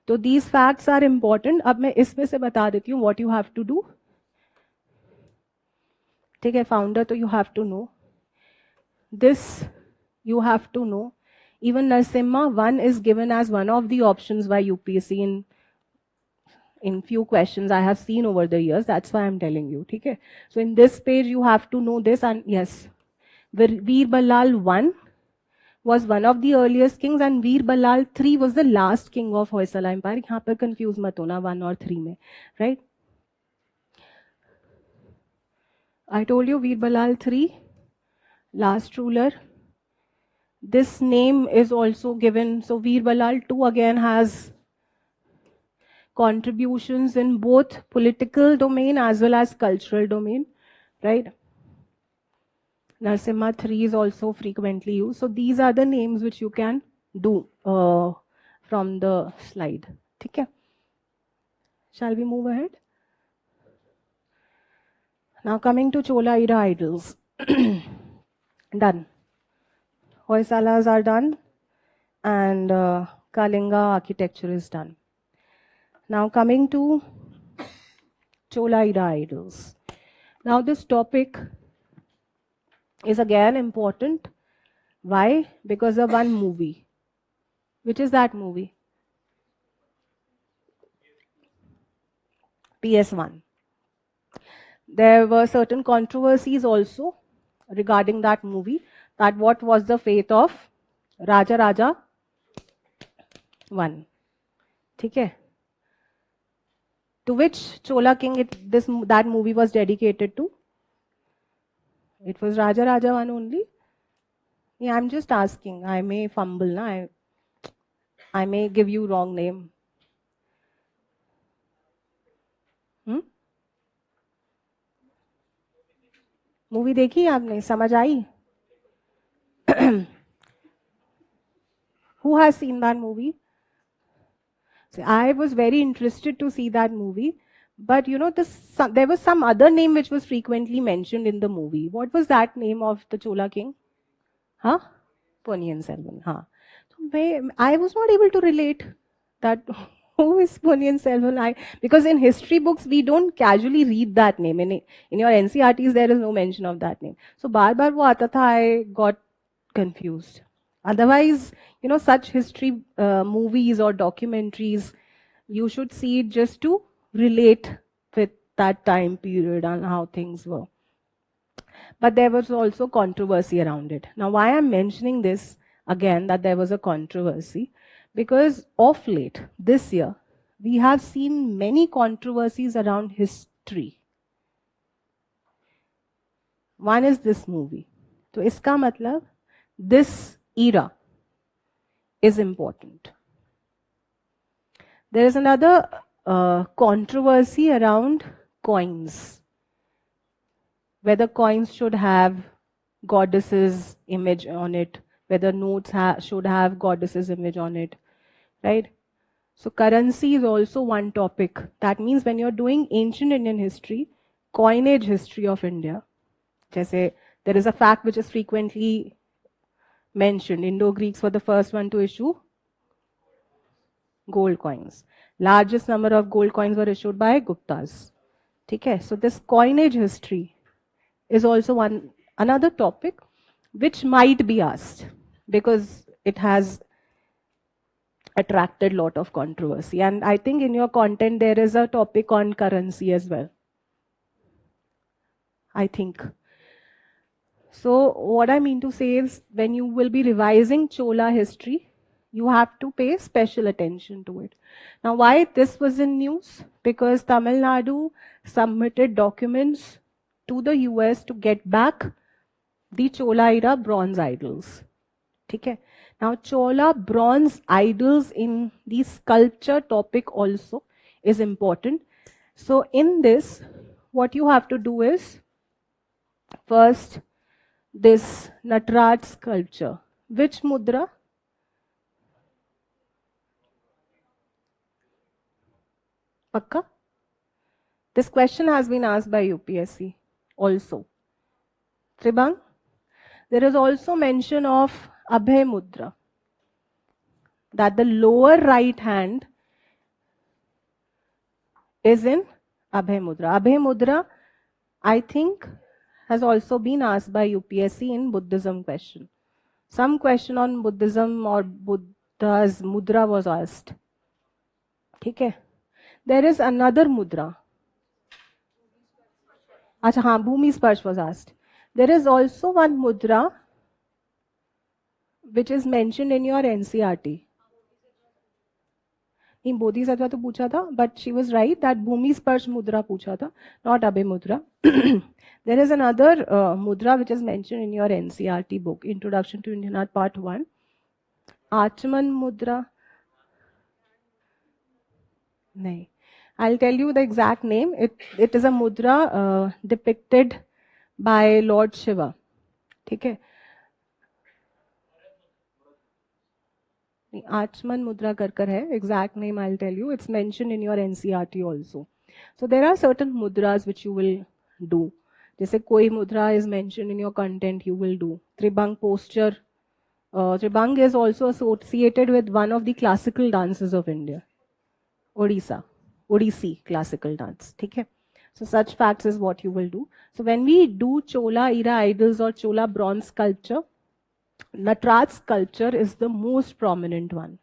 So these facts are important. अब मैं इसमें से बता देती हूँ what you have to do. ठीक है, founder, तो you have to know. This you have to know. Even Narasimha 1 is given as one of the options by UPSC in in few questions I have seen over the years. That's why I'm telling you. Okay. So in this page, you have to know this. And yes, Veer Balal I was one of the earliest kings, and Veer Balal III was the last king of Hoysala Empire. यहाँ पर confuse मत होना 1 और 3 में, right? I told you Veer Balal III, last ruler. This name is also given. So Veer Balal II again has contributions in both political domain as well as cultural domain, right? Narsimha III is also frequently used. So these are the names which you can do from the slide. Okay. Shall we move ahead? Now coming to Chola era idols. Done. Hoysalas are done, and Kalinga architecture is done. Now coming to Chola era idols. Now this topic is again important. Why? Because of one movie. Which is that movie? PS1. There were certain controversies also regarding that movie, that what was the fate of Raja Raja 1. Okay. To which Chola king that movie was dedicated to? It was Raja Raja 1 only? Yeah, I'm just asking. I may fumble, na? I may give you wrong name. Movie देखी आपने? समझ आई? Who has seen that movie? See, I was very interested to see that movie, but you know, there was some other name which was frequently mentioned in the movie. What was that name of the Chola king? Huh? Ponniyin Selvan. Huh. So I was not able to relate that. Who is Ponniyin Selvan? Because in history books we don't casually read that name. In your NCRTs there is no mention of that name. So bar wo aata tha, I got confused. Otherwise, you know, such history movies or documentaries, you should see it just to relate with that time period and how things were. But there was also controversy around it. Now, why I'm mentioning this again, that there was a controversy, because of late, this year, we have seen many controversies around history. One is this movie. So, iska matlab, this era is important. There is another controversy around coins. Whether coins should have goddesses' image on it, whether notes should have goddesses' image on it, right? So currency is also one topic. That means when you're doing ancient Indian history, coinage history of India, there is a fact which is frequently mentioned. Indo-Greeks were the first one to issue gold coins. Largest number of gold coins were issued by Guptas. Okay, so this coinage history is also another topic which might be asked, because it has attracted a lot of controversy. And I think in your content there is a topic on currency as well, I think. So what I mean to say is, when you will be revising Chola history, you have to pay special attention to it. Now, why this was in news? Because Tamil Nadu submitted documents to the US to get back the Chola era bronze idols. Okay. Now, Chola bronze idols in the sculpture topic also is important. So in this, what you have to do is, first, this Nataraj sculpture. Which mudra? Pakka? This question has been asked by UPSC also. Tribang? There is also mention of Abhay mudra, that the lower right hand is in Abhay mudra. Abhay mudra, I think, has also been asked by UPSC in Buddhism question. Some question on Buddhism or Buddha's mudra was asked. Okay. There is another mudra. Acha, haan, Bhumi Sparsh was asked. There is also one mudra which is mentioned in your NCRT. In Bodhisattva to पूछा था, but she was right that Bhumi Sparsh mudra पूछा था, not Abhay mudra. There is another mudra which is mentioned in your NCRT book, Introduction to Indian Art Part 1. Achman mudra. No. I'll tell you the exact name. It is a mudra depicted by Lord Shiva. Okay. Achman mudra karkar hai. Exact name I'll tell you. It's mentioned in your NCRT also. So there are certain mudras which you will do. जैसे कोई mudra is mentioned in your content, you will do. Tribang posture. Tribang is also associated with one of the classical dances of India. Odissi classical dance. Okay? So such facts is what you will do. So when we do Chola era idols or Chola bronze sculpture, Nataraj sculpture is the most prominent one.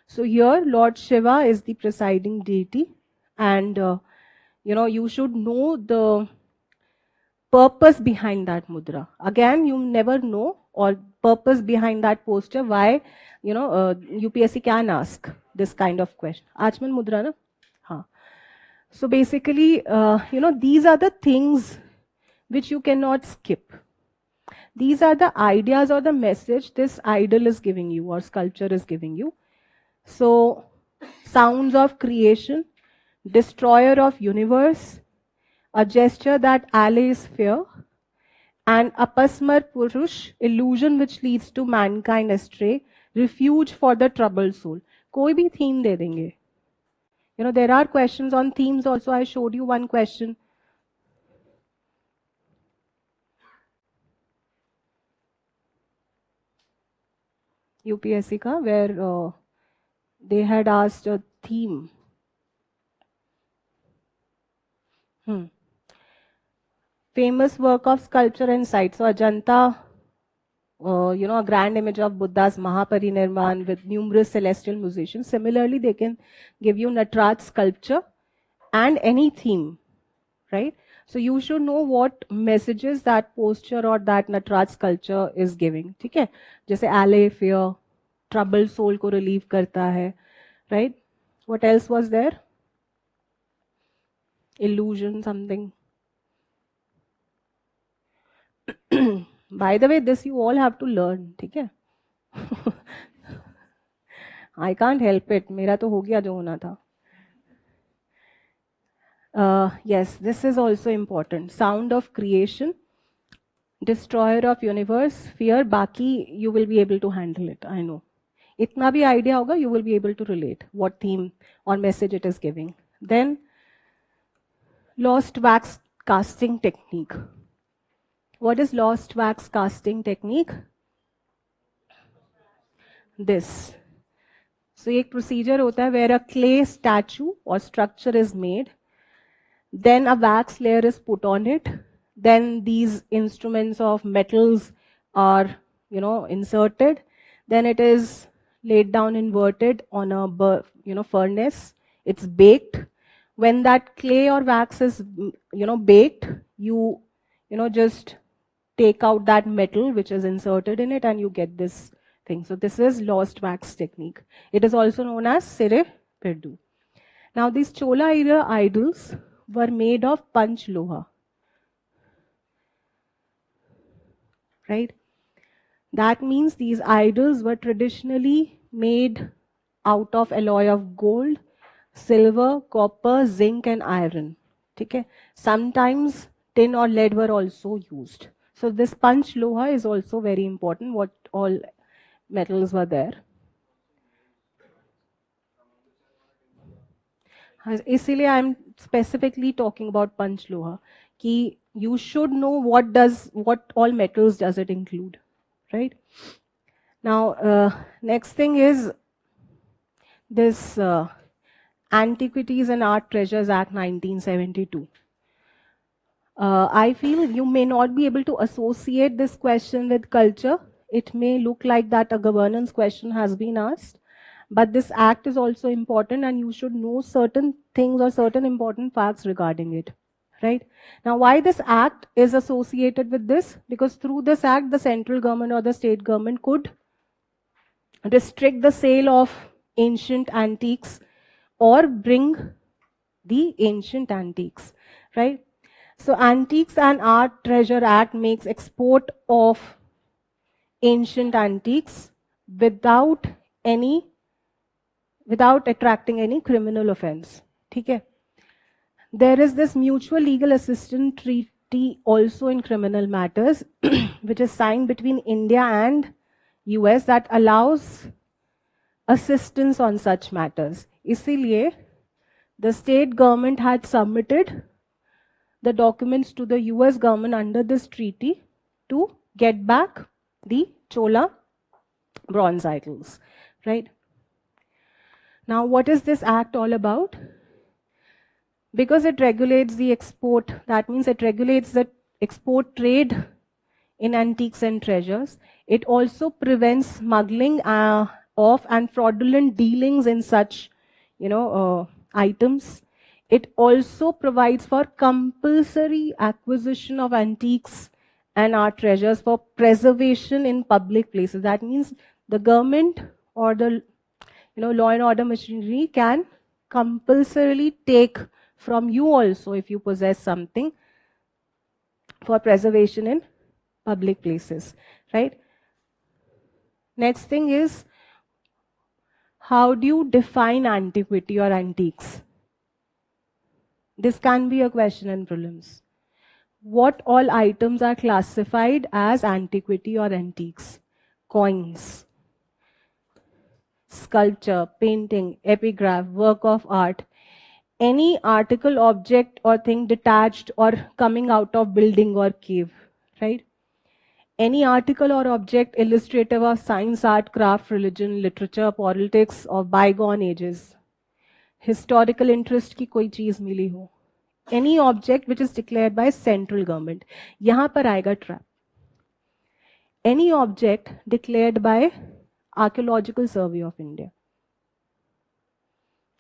So here Lord Shiva is the presiding deity, and you should know the purpose behind that mudra. Again, you never know or purpose behind that posture why UPSC can ask this kind of question. Achman mudra na? Ha. So basically, these are the things which you cannot skip. These are the ideas or the message this idol is giving you or sculpture is giving you. So, sounds of creation, destroyer of universe, a gesture that allays fear, and apasmar purush, illusion which leads to mankind astray, refuge for the troubled soul. कोई भी theme दे देंगे. There are questions on themes also. I showed you one question. UPSC ka, where they had asked a theme. Famous work of sculpture and site. So Ajanta, a grand image of Buddha's Mahaparinirvan with numerous celestial musicians. Similarly, they can give you Nataraj sculpture and any theme, right? So you should know what messages that posture or that Nataraj sculpture is giving. Okay? Jaise allay fear, troubled soul ko relieve karta hai, right? What else was there? Illusion, something. By the way, this you all have to learn, okay? I can't help it. मेरा तो हो गया जो होना था. Yes, this is also important. Sound of creation, destroyer of universe, fear. Baki, you will be able to handle it. I know. Itna bhi idea hoga, you will be able to relate what theme or message it is giving. Then, lost wax casting technique. What is lost wax casting technique? This. So, एक procedure होता है where a clay statue or structure is made. Then a wax layer is put on it. Then these instruments of metals are, inserted. Then it is laid down inverted on a furnace. It's baked. When that clay or wax is, baked, you just take out that metal which is inserted in it and you get this thing. So this is lost wax technique. It is also known as Sire Perdu. Now these Chola era idols were made of panch loha. Right? That means these idols were traditionally made out of alloy of gold, silver, copper, zinc and iron. Okay? Sometimes tin or lead were also used. So this panch loha is also very important, what all metals were there. इसीलिए I am specifically talking about panch loha कि you should know what all metals does it include, right? Now next thing is this Antiquities and Art Treasures Act 1972. I feel you may not be able to associate this question with culture. It may look like that a governance question has been asked, but this act is also important and you should know certain things or certain important facts regarding it, right? Now, why this act is associated with this? Because through this act, the central government or the state government could restrict the sale of ancient antiques or bring the ancient antiques, right? So Antiques and Art Treasure Act makes export of ancient antiques without attracting any criminal offense. Okay? There is this mutual legal assistance treaty also in criminal matters, which is signed between India and US that allows assistance on such matters. इसीलिए the state government had submitted the documents to the US government under this treaty to get back the Chola bronze idols, right? Now, what is this act all about? Because it regulates the export, that means it regulates the export trade in antiques and treasures. It also prevents smuggling of and fraudulent dealings in such, items. It also provides for compulsory acquisition of antiques and art treasures for preservation in public places. That means the government or the law and order machinery can compulsorily take from you also if you possess something for preservation in public places, right? Next thing is, how do you define antiquity or antiques? This can be a question in prelims. What all items are classified as antiquity or antiques? Coins, sculpture, painting, epigraph, work of art, any article, object or thing detached or coming out of building or cave, right? Any article or object illustrative of science, art, craft, religion, literature, politics of bygone ages. Historical interest की कोई चीज मिली हो. Any object which is declared by central government. यहाँ पर आएगा trap. Any object declared by Archaeological Survey of India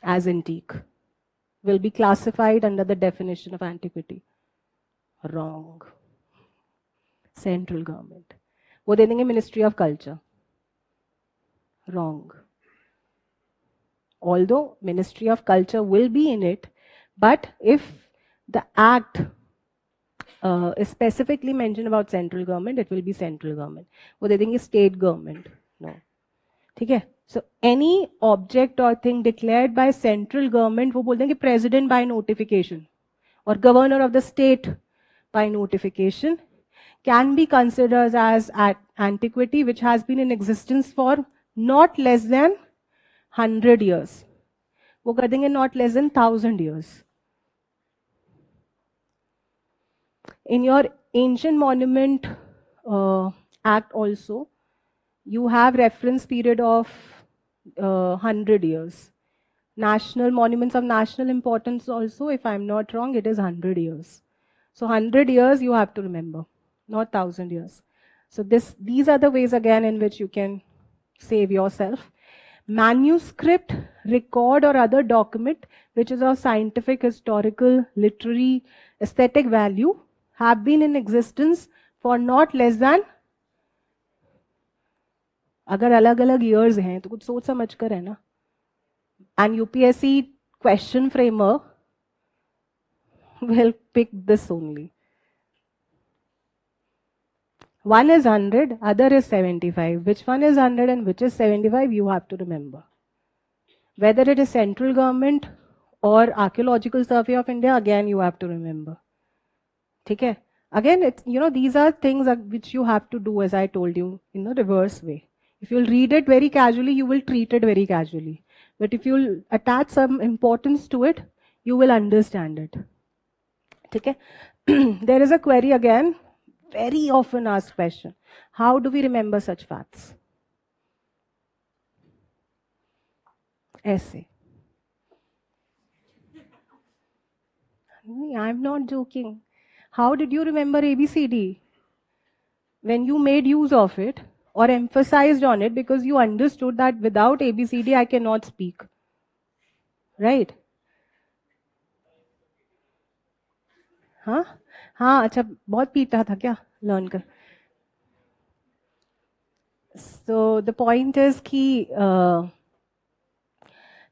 as antique will be classified under the definition of antiquity. Wrong. Central government. वो दे देंगे Ministry of Culture. Wrong. Although Ministry of Culture will be in it, but if the act is specifically mentioned about central government, it will be central government. वो दे देंगे state government. No. ठीक है? So any object or thing declared by central government, वो बोल देंगे president by notification or governor of the state by notification, can be considered as antiquity which has been in existence for not less than 100 years. वो कर देंगे not less than 1000 years. In your Ancient Monument Act also, you have reference period of 100 years. National monuments of national importance also, if I'm not wrong, it is 100 years. So 100 years you have to remember, not 1000 years. So these are the ways again in which you can save yourself. Manuscript, record or other document which is of scientific, historical, literary, aesthetic value have been in existence for not less than, अगर अलग अलग years हैं तो कुछ सोच समझ कर है ना. And UPSC question framer will pick this only. One is 100, other is 75. Which one is 100 and which is 75, you have to remember. Whether it is central government or Archaeological Survey of India, again you have to remember. Okay? Again, it's, these are things which you have to do, as I told you, in a reverse way. If you'll read it very casually, you will treat it very casually. But if you'll attach some importance to it, you will understand it. Okay? There is a query again, very often asked question. How do we remember such facts? Essay. I'm not joking. How did you remember ABCD? When you made use of it, or emphasized on it because you understood that without ABCD I cannot speak, right? हाँ हाँ, अच्छा बहुत पीटा था क्या learn कर. So the point is कि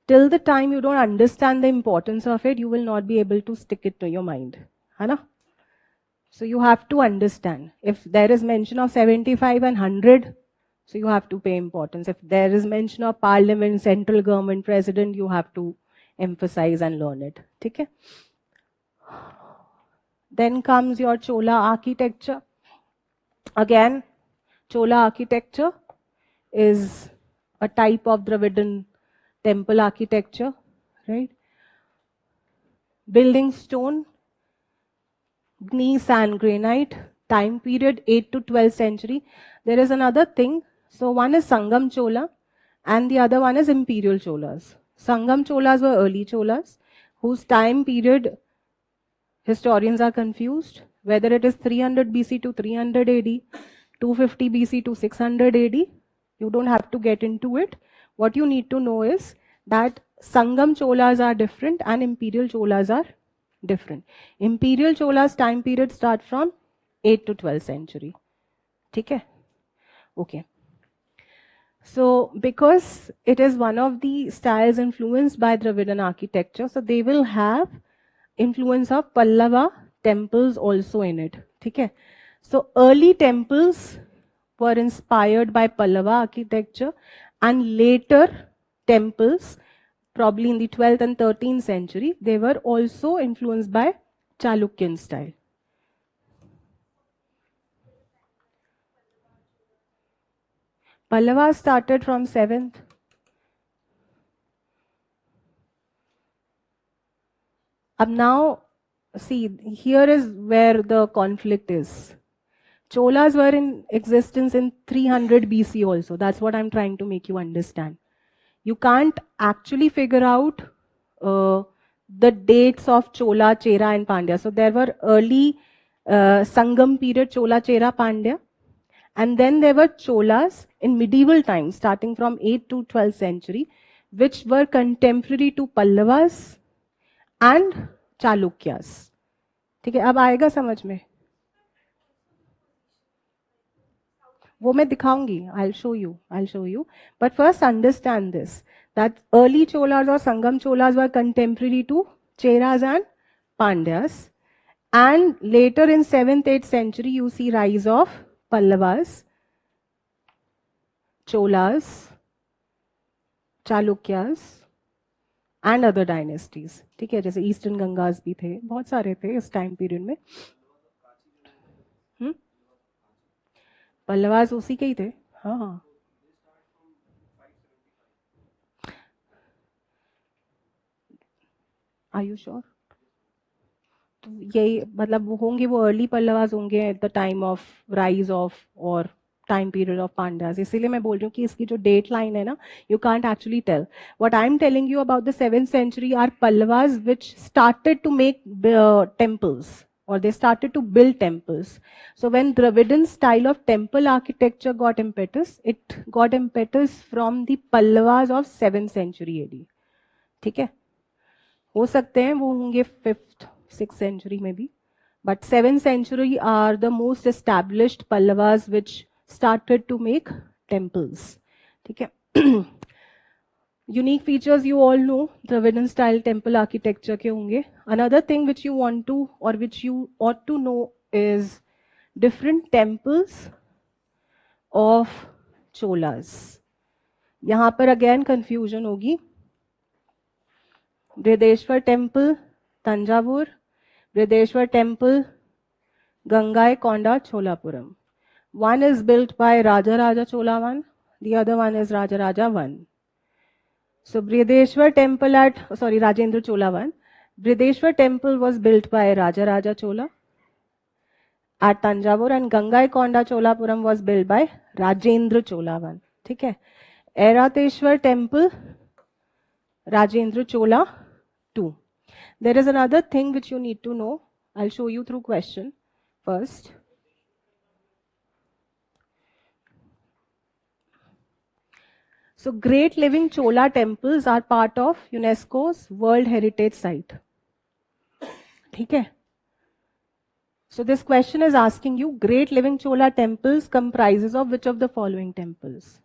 till the time you don't understand the importance of it, you will not be able to stick it to your mind, है ना? So you have to understand. If there is mention of 75 and 100, so you have to pay importance. If there is mention of parliament, central government, president, you have to emphasize and learn it. Okay? Then comes your Chola architecture. Again, Chola architecture is a type of Dravidian temple architecture, right? Building stone, gneiss and granite, time period 8th to 12th century. There is another thing. So one is Sangam Chola and the other one is Imperial Cholas. Sangam Cholas were early Cholas whose time period historians are confused, whether it is 300 BC to 300 AD, 250 BC to 600 AD. You don't have to get into it. What you need to know is that Sangam Cholas are different and Imperial Cholas are different. Imperial Cholas time period start from 8th to 12th century. Okay? Okay. So because it is one of the styles influenced by Dravidian architecture, so they will have influence of Pallava temples also in it. Okay? So early temples were inspired by Pallava architecture and later temples, probably in the 12th and 13th century, they were also influenced by Chalukyan style. Pallava started from 7th. Now, see, here is where the conflict is. Cholas were in existence in 300 BC also. That's what I'm trying to make you understand. You can't actually figure out the dates of Chola, Chera, and Pandya. So there were early Sangam period, Chola, Chera, Pandya. And then there were Cholas in medieval times, starting from 8th to 12th century, which were contemporary to Pallavas and Chalukyas. ठीक है, अब आएगा समझ में? वो मैं दिखाऊंगी. I'll show you. But first understand this, that early Cholas or Sangam Cholas were contemporary to Cheras and Pandyas. And later in 7th, 8th century, you see rise of Pallavas, Cholas, Chalukyas and other dynasties. ठीक है, जैसे eastern Gangas भी थे, बहुत सारे थे इस time period में. पल्लवास उसी के ही थे. हाँ. Are you sure? तो यही मतलब वो होंगे, वो अर्ली पल्लवास होंगे at the time of rise of और टाइम पीरियड ऑफ पांड्यास. इसीलिए मैं बोल रही हूँ कि इसकी जो डेट लाइन है ना, you can't actually tell. What I am telling you about the 7th century are Pallavas which started to make temples or they started to build temples. So when Dravidian style of temple architecture got impetus, it got impetus from the Pallavas of 7th century AD. ठीक है, हो सकते हैं वो होंगे 5th 6th century में भी, but 7th century are the most established Pallavas which started to make temples. ठीक है. Unique features you all know, Dravidian style temple architecture के होंगे. Another thing which you want to or which you ought to know is different temples of Cholas. यहाँ पर again confusion होगी. Brideshwar temple, Tanjavur, Brideshwar temple, Gangaikonda, Cholapuram. One is built by Raja Chola I, the other one is Raja I. So Brideshwar temple Rajendra Chola I. Brideshwar temple was built by Raja Chola at Tanjavur, and Gangaikonda Cholapuram was built by Rajendra Chola I. ठीक है. Airateshwar temple, Rajendra Chola II. There is another thing which you need to know. I'll show you through question first. So great living Chola temples are part of UNESCO's World Heritage Site. Okay. So this question is asking you, great living Chola temples comprises of which of the following temples?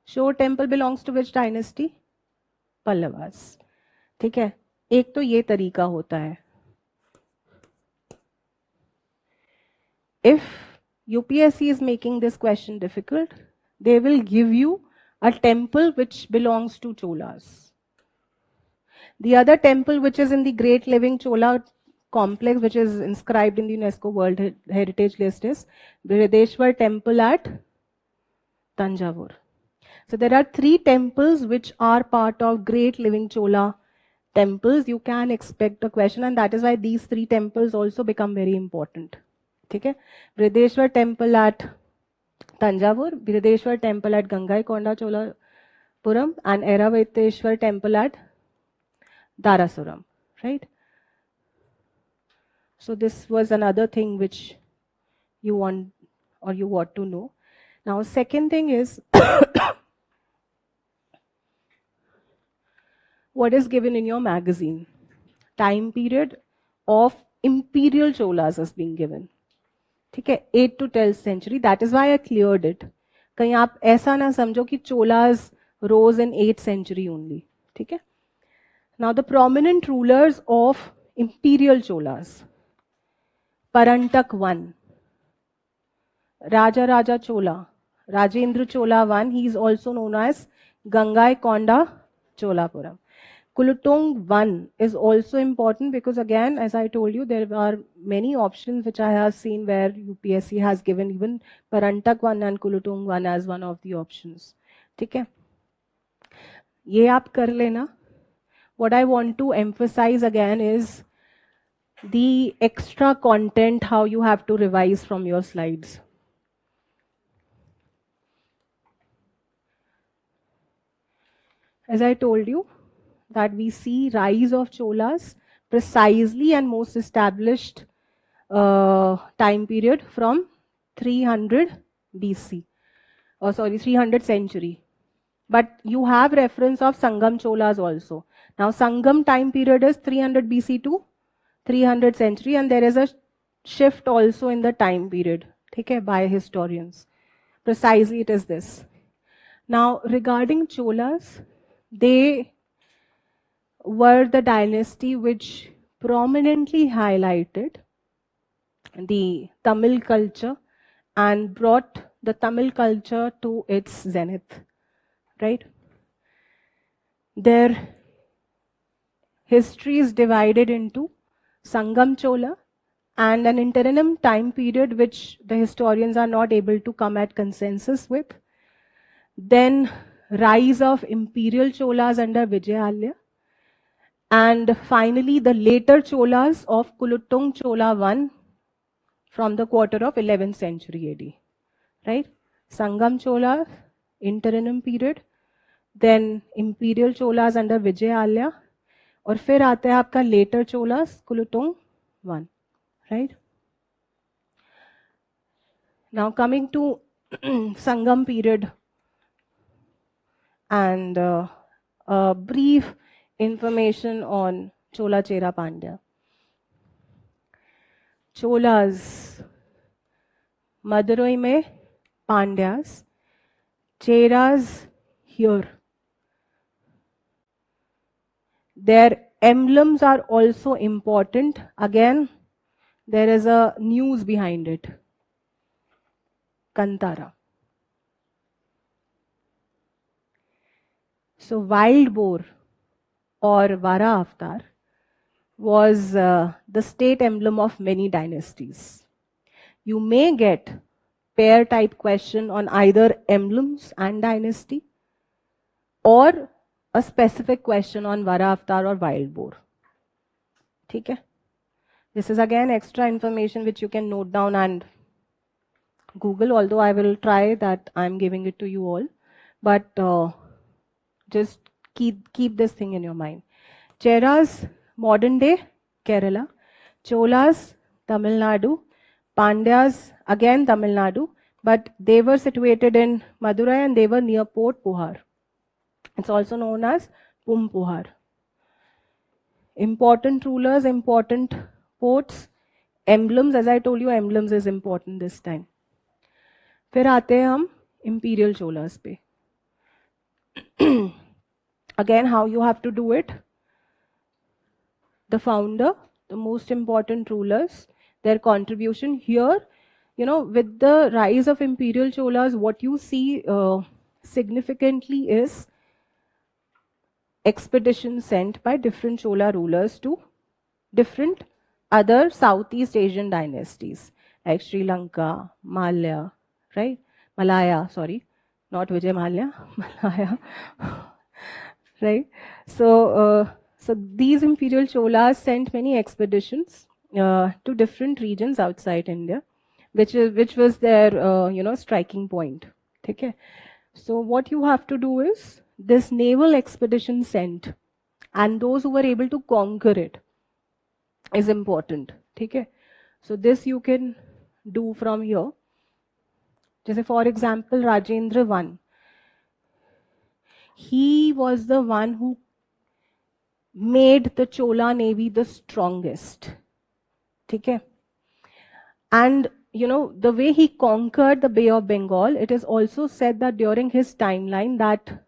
Shore temple belongs to which dynasty? Pallavas. ठीक है, एक तो ये तरीका होता है. If UPSC is making this question difficult, they will give you a temple which belongs to Cholas. The other temple which is in the Great Living Chola complex, which is inscribed in the UNESCO World Heritage List, is Brihdeshwar Temple at Tanjavur. So there are 3 temples which are part of Great Living Chola temples. You can expect a question, and that is why these 3 temples also become very important. Okay? Brihdeshwar Temple at Tanjavur, Brihdeshwar Temple at Gangaikonda Cholapuram, and Eravateshwar Temple at Darasuram. Right? So this was another thing which you want or you ought to know. Now, second thing is what is given in your magazine. Time period of imperial Cholas is being given. ठीक है, 8th to 12th century. That is why I cleared it. कहीं आप ऐसा ना समझो कि Cholas rose in 8th century only. ठीक है. Now the prominent rulers of imperial Cholas. Parantak I, Raja Chola, Rajendra Chola I. He is also known as Gangaikonda Cholapuram. Kulutong I is also important because, again, as I told you, there are many options which I have seen where UPSC has given even Parantak I and Kulutong I as one of the options. ठीक है, ये आप कर लेना. What I want to emphasize again is the extra content, how you have to revise from your slides. As I told you, that we see rise of Cholas precisely and most established time period from 300 BC. 300th century. But you have reference of Sangam Cholas also. Now Sangam time period is 300 BC to 300th century, and there is a shift also in the time period, okay, by historians. Precisely it is this. Now regarding Cholas, they were the dynasty which prominently highlighted the Tamil culture and brought the Tamil culture to its zenith, right? Their history is divided into Sangam Chola and an interim time period which the historians are not able to come at consensus with. Then rise of imperial Cholas under Vijayalaya. And finally, the later Cholas of Kuluttung Chola I from the quarter of 11th century AD. Right? Sangam Chola, interim period. Then imperial Cholas under Vijayalaya. और फिर आता है आपका later Cholas, Kuluttung I. Right? Now coming to Sangam period and a brief information on Chola Chera Pandya. Cholas, Madurai में Pandyas, Cheras here. Their emblems are also important. Again, there is a news behind it. Kantara. So wild boar or Vara avatar was the state emblem of many dynasties. You may get pair type question on either emblems and dynasty or a specific question on Vara avatar or wild boar. Okay? This is again extra information which you can note down and Google, although I will try that I'm giving it to you all. But just keep this thing in your mind. Cheras, modern day Kerala. Cholas, Tamil Nadu. Pandyas, again Tamil Nadu. but they were situated in Madurai and they were near Port Puhar. It's also known as Pum Puhar. Important rulers, important ports, emblems. As I told you, emblems is important this time. फिर आते हैं हम imperial cholas पे. Again, how you have to do it? The founder, the most important rulers, their contribution here. You know, with the rise of imperial cholas, what you see significantly is expeditions sent by different Chola rulers to different other Southeast Asian dynasties like Sri Lanka, Malaya, right? Malaya, sorry, not Vijay Malya, Malaya, right? So these imperial Cholas sent many expeditions to different regions outside India, which was their striking point. Okay. So what you have to do is this naval expedition sent, and those who were able to conquer it is important. Okay. So this you can do from here. Just for example, Rajendra I. He was the one who made the Chola navy the strongest. Okay. And you know, the way he conquered the Bay of Bengal, it is also said that during his timeline that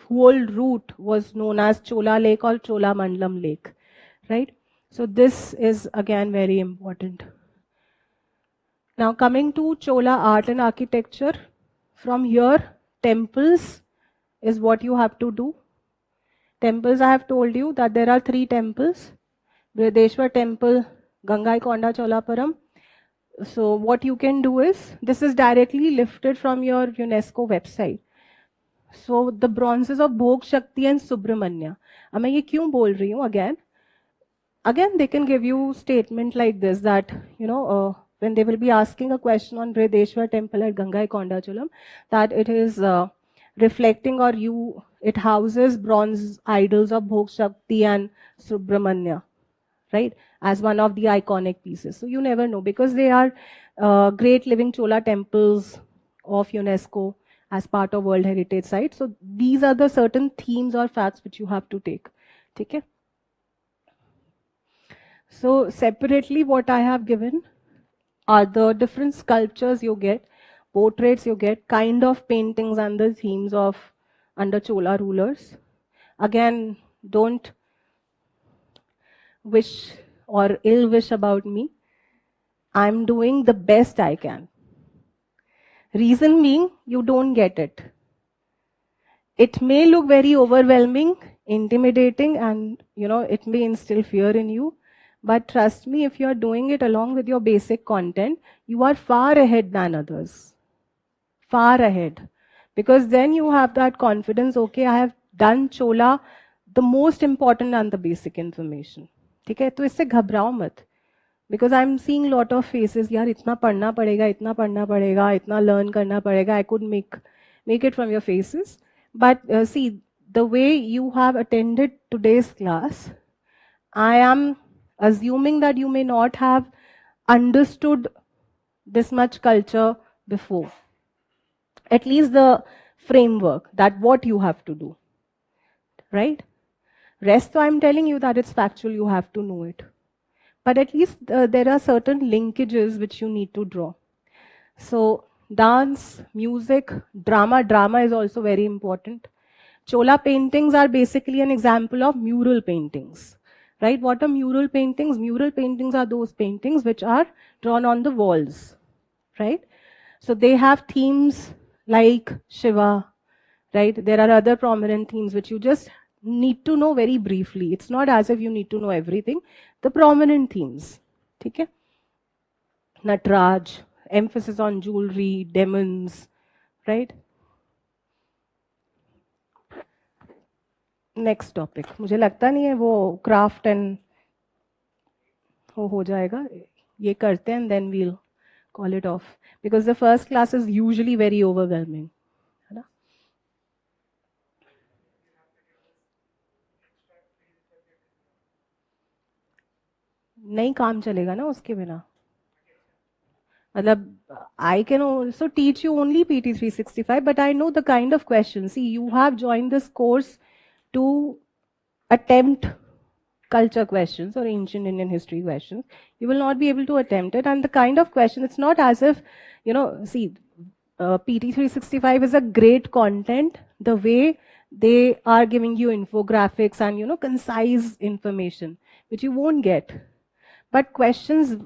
whole route was known as Chola Lake or Chola Mandalam Lake, right? So this is again very important. Now coming to Chola art and architecture, from here temples is what you have to do. Temples, I have told you that there are 3 temples. Brideshwar temple, Gangaikonda Cholapuram. So what you can do is, this is directly lifted from your UNESCO website. So the bronzes of Bhog Shakti and Subramanya. अब मैं ये क्यों बोल रही हूँ again they can give you statement like this that when they will be asking a question on Brideshwar temple at Gangaikonda Cholam, that it is reflecting or it houses bronze idols of Bhog Shakti and Subramanya, right, as one of the iconic pieces. So you never know, because they are great living Chola temples of UNESCO as part of World Heritage Site. So these are the certain themes or facts which you have to take. Okay. So separately, what I have given are the different sculptures you get, portraits you get, kind of paintings and the themes of under Chola rulers. Again, don't wish or ill wish about me. I'm doing the best I can. Reason being, you don't get it. It may look very overwhelming, intimidating, and it may instill fear in you. But trust me, if you are doing it along with your basic content, you are far ahead than others. Far ahead. Because then you have that confidence, okay, I have done Chola, the most important and the basic information. ठीक है, तो इससे घबराओ मत. Because I'm seeing lot of faces, यार इतना पढ़ना पड़ेगा, इतना learn करना पड़ेगा. I could make it from your faces. But see, the way you have attended today's class, I am assuming that you may not have understood this much culture before. At least the framework, that what you have to do. Right? Rest, so I'm telling you that it's factual, you have to know it. But at least there are certain linkages which you need to draw. So dance, music, drama is also very important. Chola paintings are basically an example of mural paintings, right? What are mural paintings? Mural paintings are those paintings which are drawn on the walls, right? So they have themes like Shiva, right? There are other prominent themes which you just need to know very briefly. It's not as if you need to know everything. The prominent themes, okay? Natraj, emphasis on jewelry, demons, right? Next topic, मुझे लगता नहीं है वो craft and हो जाएगा, ये करते हैं and then we'll call it off, because the first class is usually very overwhelming, है ना. नहीं काम चलेगा ना उसके बिना. I can also teach you only PT365, but I know the kind of questions. See, you have joined this course to attempt culture questions or ancient Indian history questions. You will not be able to attempt it. And the kind of question, it's not as if, see, PT365 is a great content. The way they are giving you infographics and, concise information, which you won't get. But questions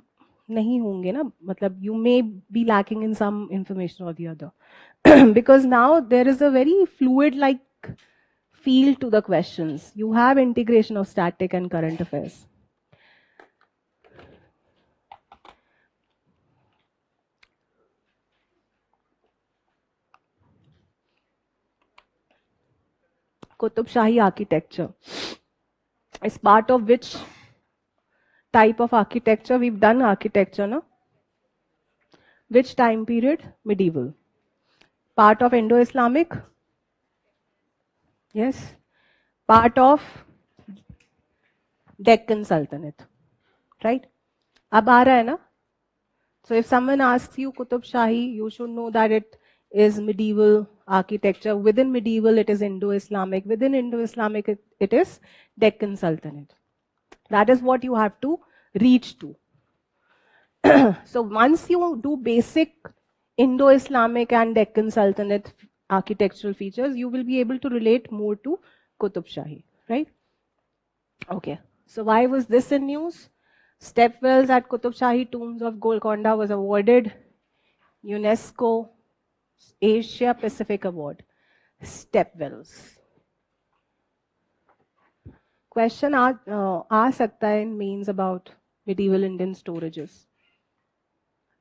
नहीं होंगे ना, मतलब you may be lacking in some information or the other. Because now there is a very fluid like feel to the questions. You have integration of static and current affairs. Qutub Shahi architecture is part of which type of architecture? We've done architecture, no? Which time period? Medieval. Part of Indo-Islamic? Yes. Part of Deccan Sultanate. Right? Ab aa raha hai na? So if someone asks you Qutub Shahi, you should know that it is medieval architecture. Within medieval, it is Indo-Islamic. Within Indo-Islamic, it is Deccan Sultanate. That is what you have to reach to. So once you do basic Indo-Islamic and Deccan Sultanate architectural features, you will be able to relate more to Qutub Shahi, right? Okay. So why was this in news? Stepwells at Qutub Shahi tombs of Golconda was awarded UNESCO Asia Pacific Award. Stepwells. Question aa sakta hai in mains about medieval Indian storages,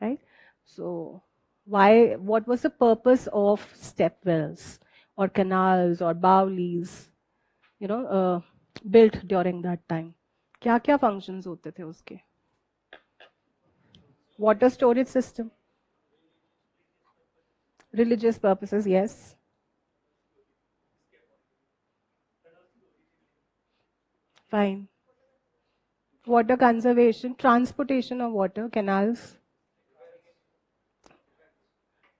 right? So what was the purpose of stepwells or canals or bawlis, built during that time? क्या functions होते थे उसके? Water storage system. Religious purposes, yes. Fine. Water conservation, transportation of water, canals.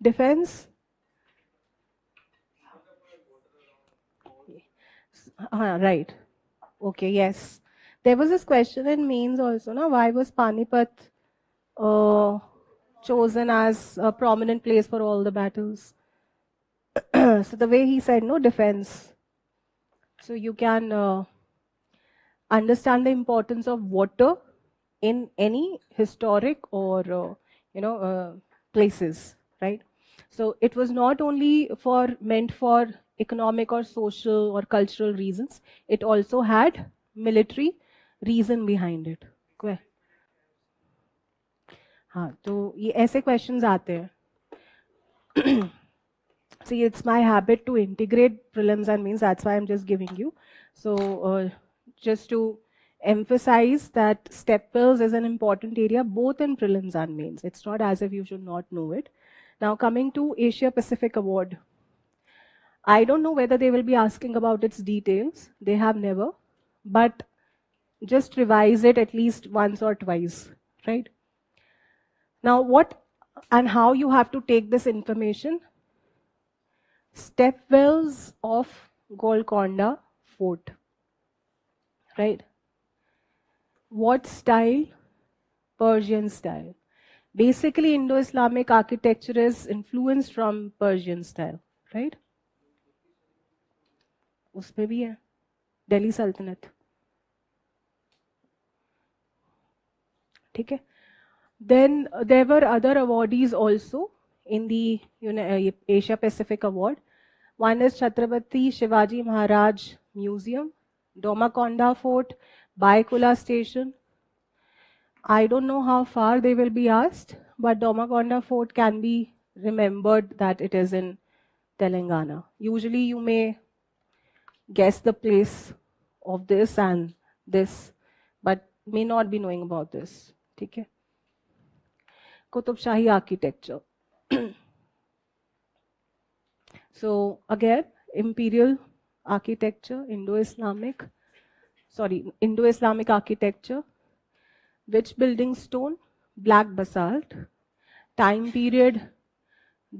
Defense. Right. Okay, yes. There was this question in mains also, na? Why was Panipat chosen as a prominent place for all the battles? So the way he said, no, defense. So you can understand the importance of water in any historic or places, right? So it was not only meant for economic or social or cultural reasons. It also had military reason behind it. हाँ, तो ये ऐसे questions आते हैं. See, it's my habit to integrate prelims and mains. That's why I'm just giving you. So just to emphasize that stepwells is an important area both in prelims and mains. It's not as if you should not know it. Now coming to Asia Pacific Award. I don't know whether they will be asking about its details. They have never. But just revise it at least once or twice, right? Now what and how you have to take this information? Stepwells of Golconda Fort, right? What style? Persian style. Basically, Indo-Islamic architecture is influenced from Persian style, right? उसमें भी है Delhi Sultanate. ठीक है? Then there were other awardees also in the Asia Pacific Award. One is Chhatrapati Shivaji Maharaj Museum, Domakonda Fort, Baikula Station. I don't know how far they will be asked, but Domakonda Fort can be remembered that it is in Telangana. Usually you may guess the place of this and this, but may not be knowing about this. Okay? Qutub Shahi architecture. So again, imperial architecture, Indo-Islamic architecture. Which building stone? Black basalt. time period,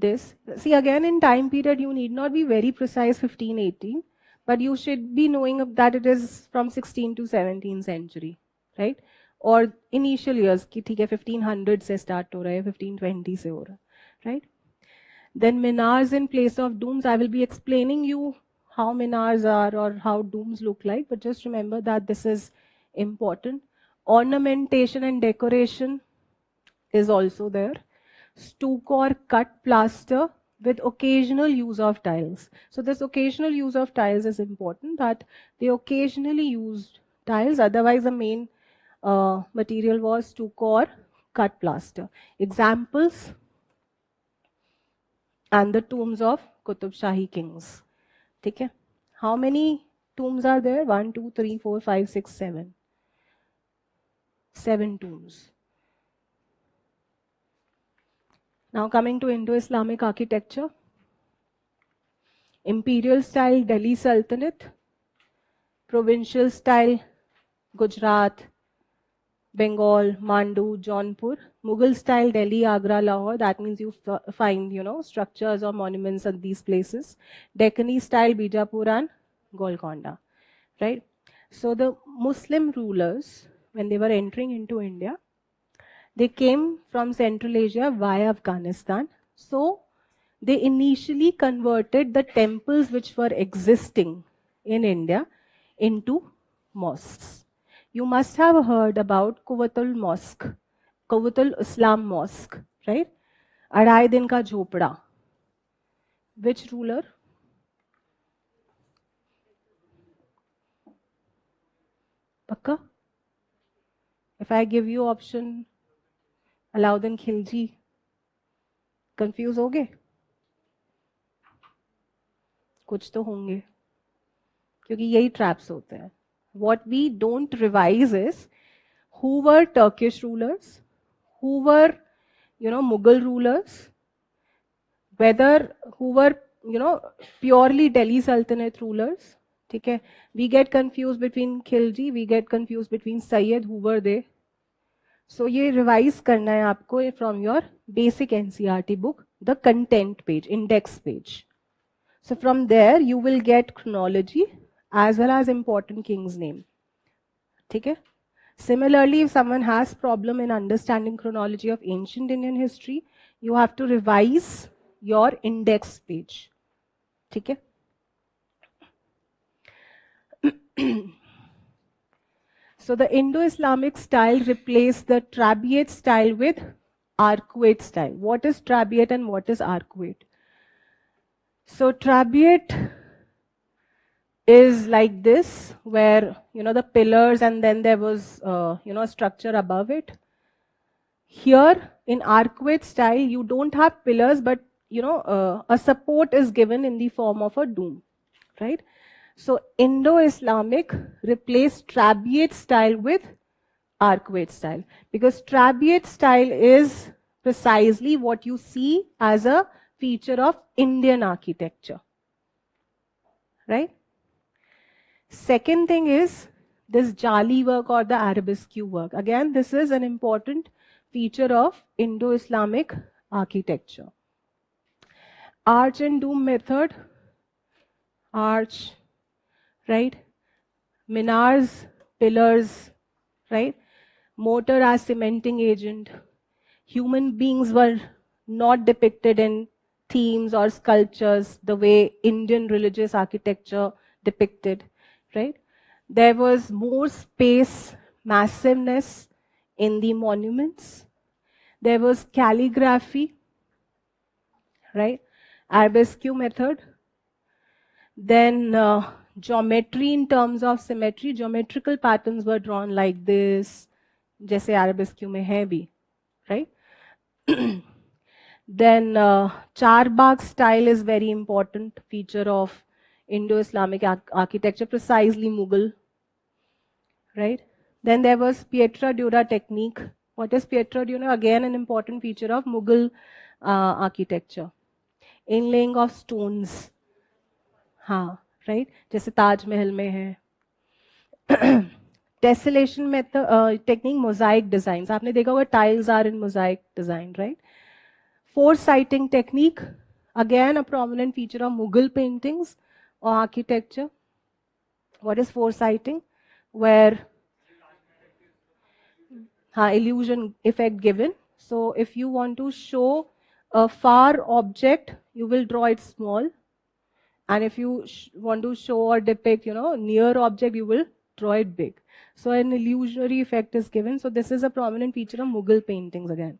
this. See, again, in time period, you need not be very precise 1518, but you should be knowing that it is from 16th to 17th century, right? Or initial years, कि ठीक है 1500 से start हो रहा है, 1520 से हो रहा है, right? Then minars in place of dooms. I will be explaining you how minars are or how dooms look like, but just remember that this is important. Ornamentation and decoration is also there. Stucco or cut plaster with occasional use of tiles. So this occasional use of tiles is important, that they occasionally used tiles, otherwise the main material was stucco or cut plaster. Examples, and the tombs of Qutub Shahi kings. ठीक है? How many tombs are there? 1, 2, 3, 4, 5, 6, 7. 7 tombs. Now coming to Indo-Islamic architecture. Imperial style Delhi Sultanate. Provincial style Gujarat, Bengal, Mandu, Jaunpur. Mughal style Delhi, Agra, Lahore. That means you find, structures or monuments at these places. Deccani style Bijapur and Golconda, right? So the Muslim rulers, when they were entering into India, they came from Central Asia via Afghanistan. So they initially converted the temples which were existing in India into mosques. You must have heard about Quwwatul Mosque, Quwwatul Islam Mosque, right? Adhai Din Ka Jhopda. Which ruler? Pakka? If I give you option, Alauddin Khilji, confuse होगे? कुछ तो होंगे, क्योंकि यही traps होते हैं. What we don't revise is who were Turkish rulers, who were, Mughal rulers, whether who were, purely Delhi Sultanate rulers. ठीक है? We get confused between Khilji, we get confused between Sayyid, who were they? So ये revise करना है आपको from your basic NCERT book, the content page, index page. So from there you will get chronology as well as important king's name. ठीक है? Similarly, if someone has problem in understanding chronology of ancient Indian history, you have to revise your index page. ठीक है? So the Indo-Islamic style replaced the Trabeate style with Arcuate style. What is Trabeate and what is Arcuate? So Trabeate is like this, where, the pillars and then there was, a structure above it. Here in Arcuate style, you don't have pillars, but, a support is given in the form of a dome, right? So Indo-Islamic replaced Trabeate style with Arcuate style, because Trabeate style is precisely what you see as a feature of Indian architecture, right? Second thing is this Jali work or the arabesque work. Again, this is an important feature of Indo-Islamic architecture. Arch and dome method, arch, right? Minars, pillars, right? Mortar as cementing agent. Human beings were not depicted in themes or sculptures the way Indian religious architecture depicted, right? There was more space, massiveness in the monuments. There was calligraphy, right? Arabesque method. Then geometry in terms of symmetry, geometrical patterns were drawn like this, जैसे arabesque में है भी, right? Then charbagh style is very important feature of Indo-Islamic architecture, precisely Mughal, right? Then there was Pietra Dura technique. What is Pietra Dura? Again, an important feature of Mughal architecture. Inlaying of stones. हाँ, right? जैसे ताज महल में है. Tessellation method technique, mosaic designs. आपने देखा होगा tiles are in mosaic design, right? Foresighting technique, again a prominent feature of Mughal paintings or architecture. What is foresighting? Where illusion effect given. So if you want to show a far object, you will draw it small. And if you want to show or depict, near object, you will draw it big. So an illusionary effect is given. So this is a prominent feature of Mughal paintings again,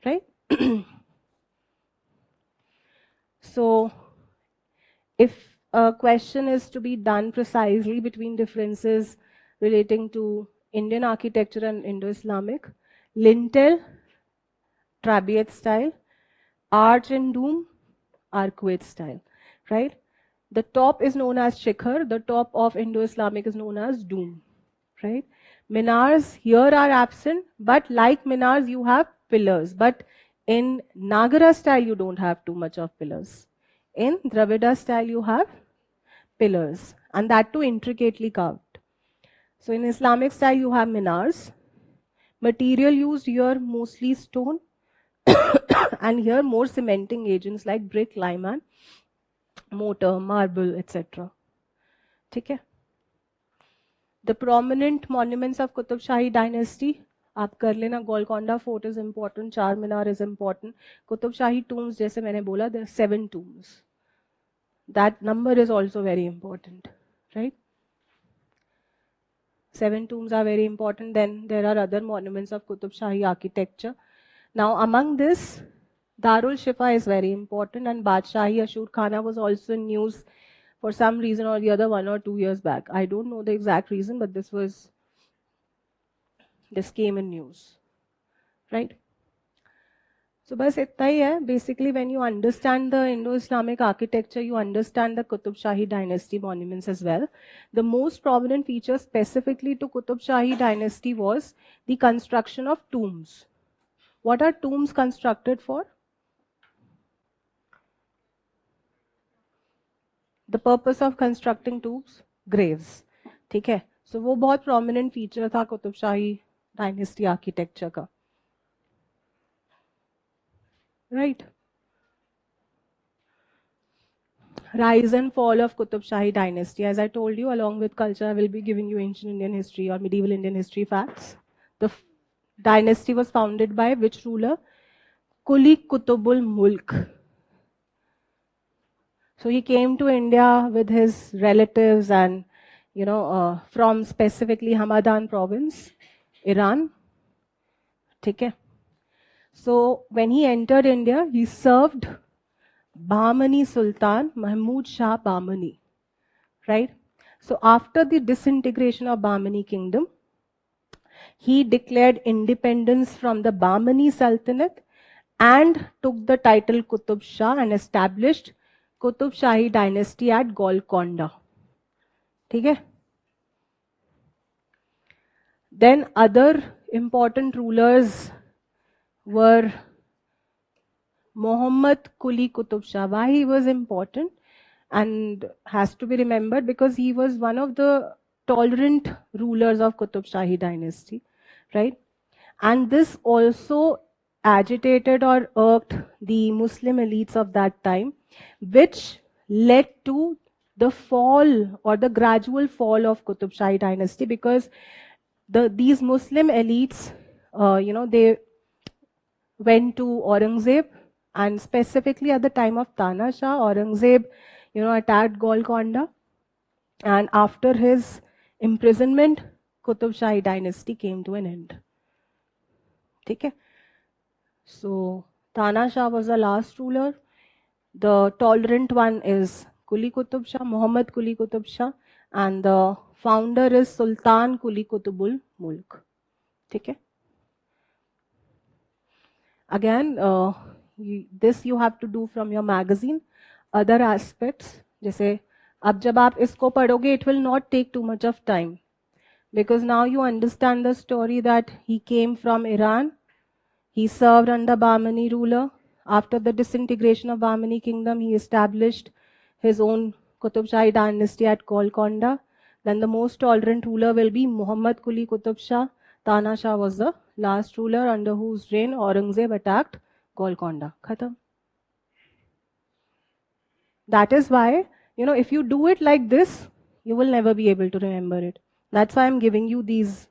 right? So if a question is to be done precisely between differences relating to Indian architecture and Indo-Islamic, lintel, Trabeate style, arch and dome, arcuate style, right? The top is known as shikhar, the top of Indo-Islamic is known as dome, right? Minars here are absent, but like minars, you have pillars. But in Nagara style, you don't have too much of pillars. In Dravida style, you have pillars, and that too intricately carved. So in Islamic style, you have minars. Material used here mostly stone, and here more cementing agents like brick, lime, and mortar, marble, etc. Okay. The prominent monuments of Qutub Shahi dynasty. आप कर लेना. Golconda Fort is important. Char Minar is important. Qutub Shahi tombs, जैसे मैंने बोला, there are 7 tombs. That number is also very important, right? 7 tombs are very important. Then there are other monuments of Qutub Shahi architecture. Now, among this, Darul Shifa is very important, and Badshahi Ashur Khana was also in news for some reason or the other 1 or 2 years back. I don't know the exact reason, but this came in news, right? So bas itna hi hai. Basically, when you understand the Indo-Islamic architecture, you understand the Qutub Shahi dynasty monuments as well. The most prominent feature specifically to Qutub Shahi dynasty was the construction of tombs. What are tombs constructed for? The purpose of constructing tombs? Graves. ठीक है? So वो बहुत prominent feature था Qutub Shahi dynasty architecture का. Right? Rise and fall of Qutub Shahi dynasty. As I told you, along with culture, I will be giving you ancient Indian history or medieval Indian history facts. The dynasty was founded by which ruler? Kuli Qutubul Mulk. So he came to India with his relatives and, from specifically Hamadan province, Iran. Okay. So when he entered India, he served Bahmani Sultan Mahmud Shah Bahmani, right? So after the disintegration of Bahmani kingdom, he declared independence from the Bahmani Sultanate and took the title Qutub Shah and established Qutub Shahi dynasty at Golconda. Okay? Then other important rulers were Muhammad Quli Qutub Shah. Why he was important and has to be remembered? Because he was one of the tolerant rulers of Qutub Shahi dynasty, right? And this also agitated or irked the Muslim elites of that time, which led to the fall or the gradual fall of Qutub Shahi dynasty, because these Muslim elites, they went to Aurangzeb, and specifically at the time of Tana Shah, Aurangzeb, attacked Golconda, and after his imprisonment, Qutub Shahi dynasty came to an end. Okay? So Tana Shah was the last ruler. The tolerant one is Quli Qutub Shah, Muhammad Quli Qutub Shah, and the founder is Sultan Quli Qutubul Mulk. Okay? Again, this you have to do from your magazine. Other aspects, जैसे अब जब आप इसको पढ़ोगे, it will not take too much of time, because now you understand the story that he came from Iran. He served under Bahmani ruler. After the disintegration of Bahmani kingdom, he established his own Qutub Shahi dynasty at Golconda. Then the most tolerant ruler will be Muhammad Quli Qutub Shah. Tana Shah was the last ruler under whose reign Aurangzeb attacked Golconda. Khatam. That is why, if you do it like this, you will never be able to remember it. That's why I'm giving you these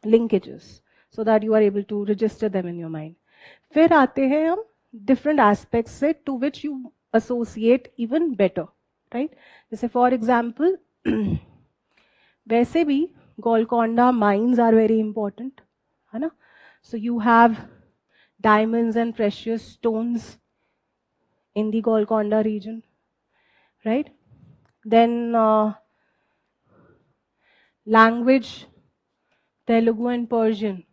linkages so that you are able to register them in your mind. फिर आते हैं हम different aspects से to which you associate even better, right? जैसे for example, वैसे भी Golconda mines are very important, है ना? So you have diamonds and precious stones in the Golconda region, right? Then language, Telugu and Persian.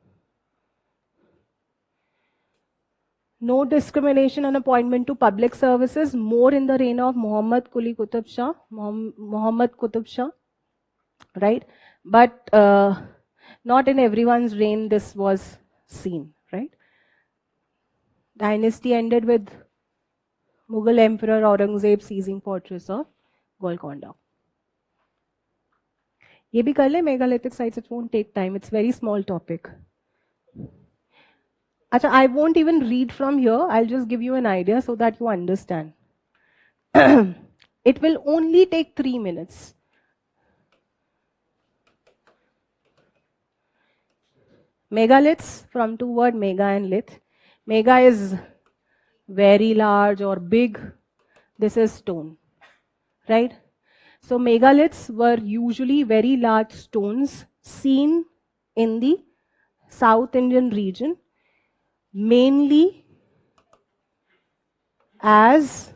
No discrimination on appointment to public services, more in the reign of Muhammad Qutb Shah, right? But not in everyone's reign this was seen, right? Dynasty ended with Mughal Emperor Aurangzeb seizing fortress of Golconda. ये भी कर ले megalithic sites, it won't take time, it's very small topic. Acha, I won't even read from here, I'll just give you an idea so that you understand. It will only take 3 minutes. Megaliths, from two words mega and lith. Mega is very large or big. This is stone, right? So megaliths were usually very large stones seen in the South Indian region, mainly as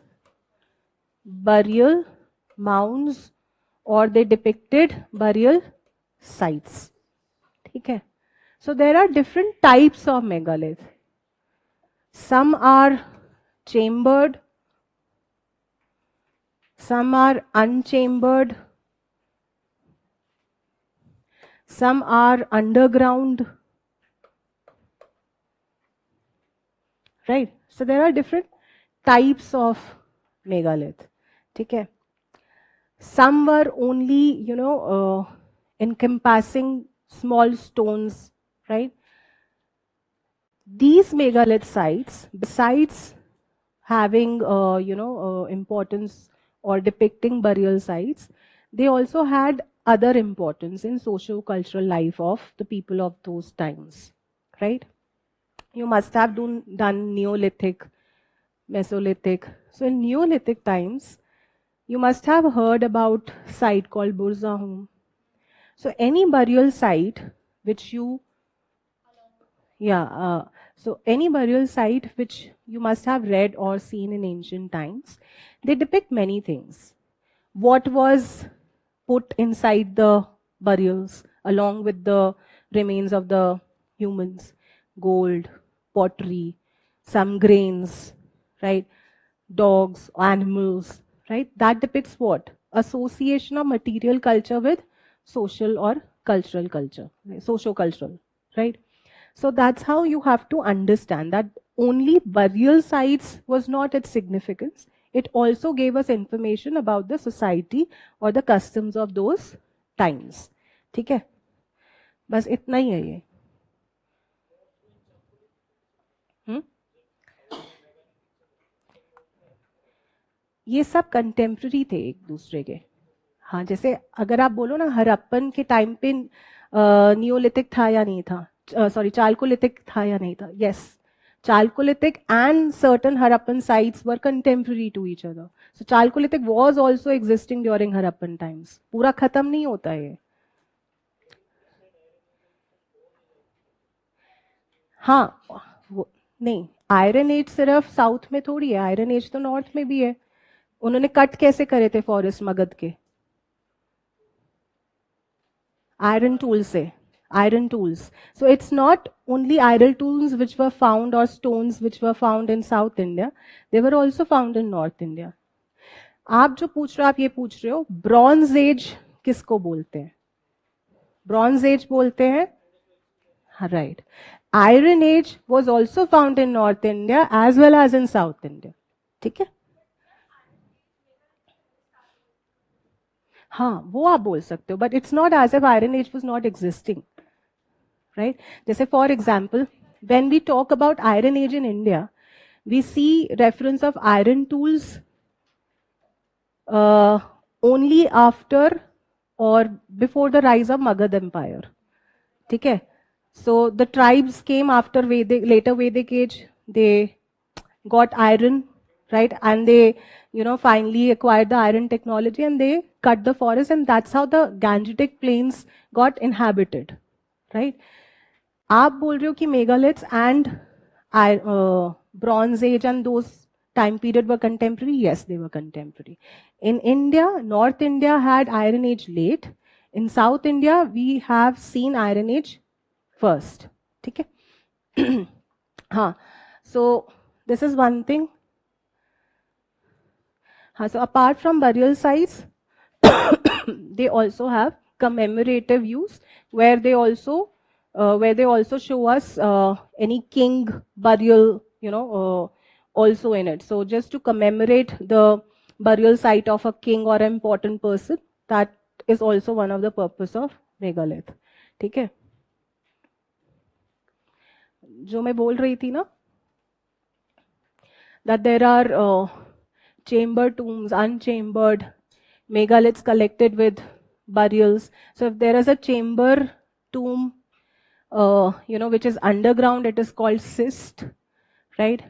burial mounds or they depicted burial sites. Okay. So there are different types of megalith. Some are chambered, some are unchambered, some are underground, right? So there are different types of megalith. Okay. Some were only, encompassing small stones, right? These megalith sites, besides having, importance or depicting burial sites, they also had other importance in socio-cultural life of the people of those times, right? You must have done Neolithic, Mesolithic. So in Neolithic times, you must have heard about a site called Burzahum. So any burial site which you, so any burial site which you must have read or seen in ancient times, they depict many things. What was put inside the burials along with the remains of the humans? Gold, pottery, some grains, right? Dogs, animals, right? That depicts what? Association of material culture with social or cultural culture, socio-cultural, right? So that's how you have to understand that only burial sites was not its significance. It also gave us information about the society or the customs of those times. ठीक है? बस इतना ही है ये. ये सब contemporary थे एक दूसरे के. हाँ, जैसे अगर आप बोलो ना हरप्पन के टाइम पे नियोलिथिक था या नहीं था, sorry, Chalcolithic था या नहीं था. Yes, Chalcolithic and certain Harappan sites were contemporary to each other. So Chalcolithic was also existing during Harappan times. पूरा खत्म नहीं होता है. हाँ, नहीं, आयरन एज सिर्फ साउथ में थोड़ी है, आयरन एज तो नॉर्थ में भी है. उन्होंने कट कैसे करे थे फॉरेस्ट मगध के? आयरन टूल से. Iron tools. So it's not only iron tools which were found or stones which were found in South India. They were also found in North India. आप जो पूछ रहे हो, आप ये पूछ रहे हो ब्रॉन्ज एज किसको बोलते हैं? ब्रॉन्ज एज बोलते हैं, right. Iron age was also found in north India as well as in south India. ठीक है, हाँ, वो आप बोल सकते हो, but it's not as if iron age was not existing, right? जैसे for example when we talk about iron age in India, We see reference of iron tools only after or before the rise of Magad Empire. Okay? So the tribes came after later Vedic age. They got iron, right? And they, finally acquired the iron technology and they cut the forest, and that's how the Gangetic plains got inhabited, right? आप बोल रहे हो कि megaliths and bronze age and those time period were contemporary? Yes, they were contemporary. In India, North India had Iron Age late. In South India, we have seen Iron Age first. ठीक है? हाँ. So this is one thing. So apart from burial sites, they also have commemorative use where they also show us any king burial, also in it. So just to commemorate the burial site of a king or an important person, that is also one of the purpose of megalith. ठीक है? जो मैं बोल रही थी ना, that there are chamber tombs, unchambered megaliths collected with burials. So if there is a chamber tomb, which is underground, it is called cyst, right?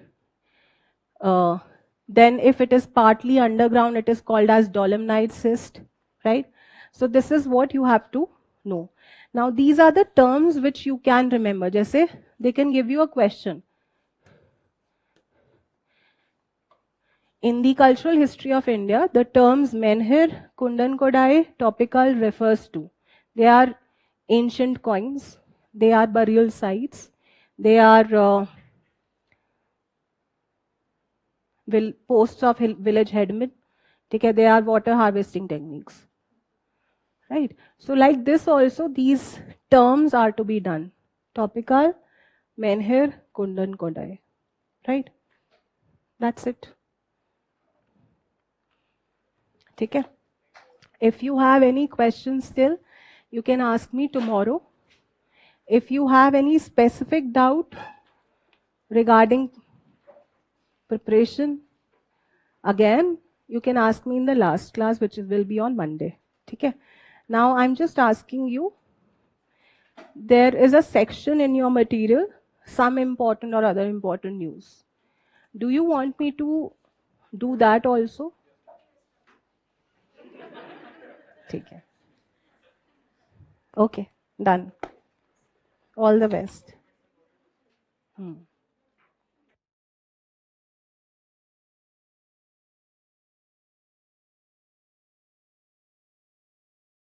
Then if it is partly underground, it is called as dolomite cyst, right? So this is what you have to know. Now these are the terms which you can remember. Jaise they can give you a question. In the cultural history of India, the terms menhir, kundan kodai, topical refers to. They are ancient coins, they are burial sites, they are posts of village headmen, okay, they are water harvesting techniques. Right? So like this also, these terms are to be done. Topical, menhir, kundan kodai. Right? That's it. Okay? If you have any questions still, you can ask me tomorrow. If you have any specific doubt regarding preparation, again, you can ask me in the last class, which will be on Monday. Okay? Now, I'm just asking you, there is a section in your material, some important or other important news. Do you want me to do that also? Okay. Okay, done. All the best.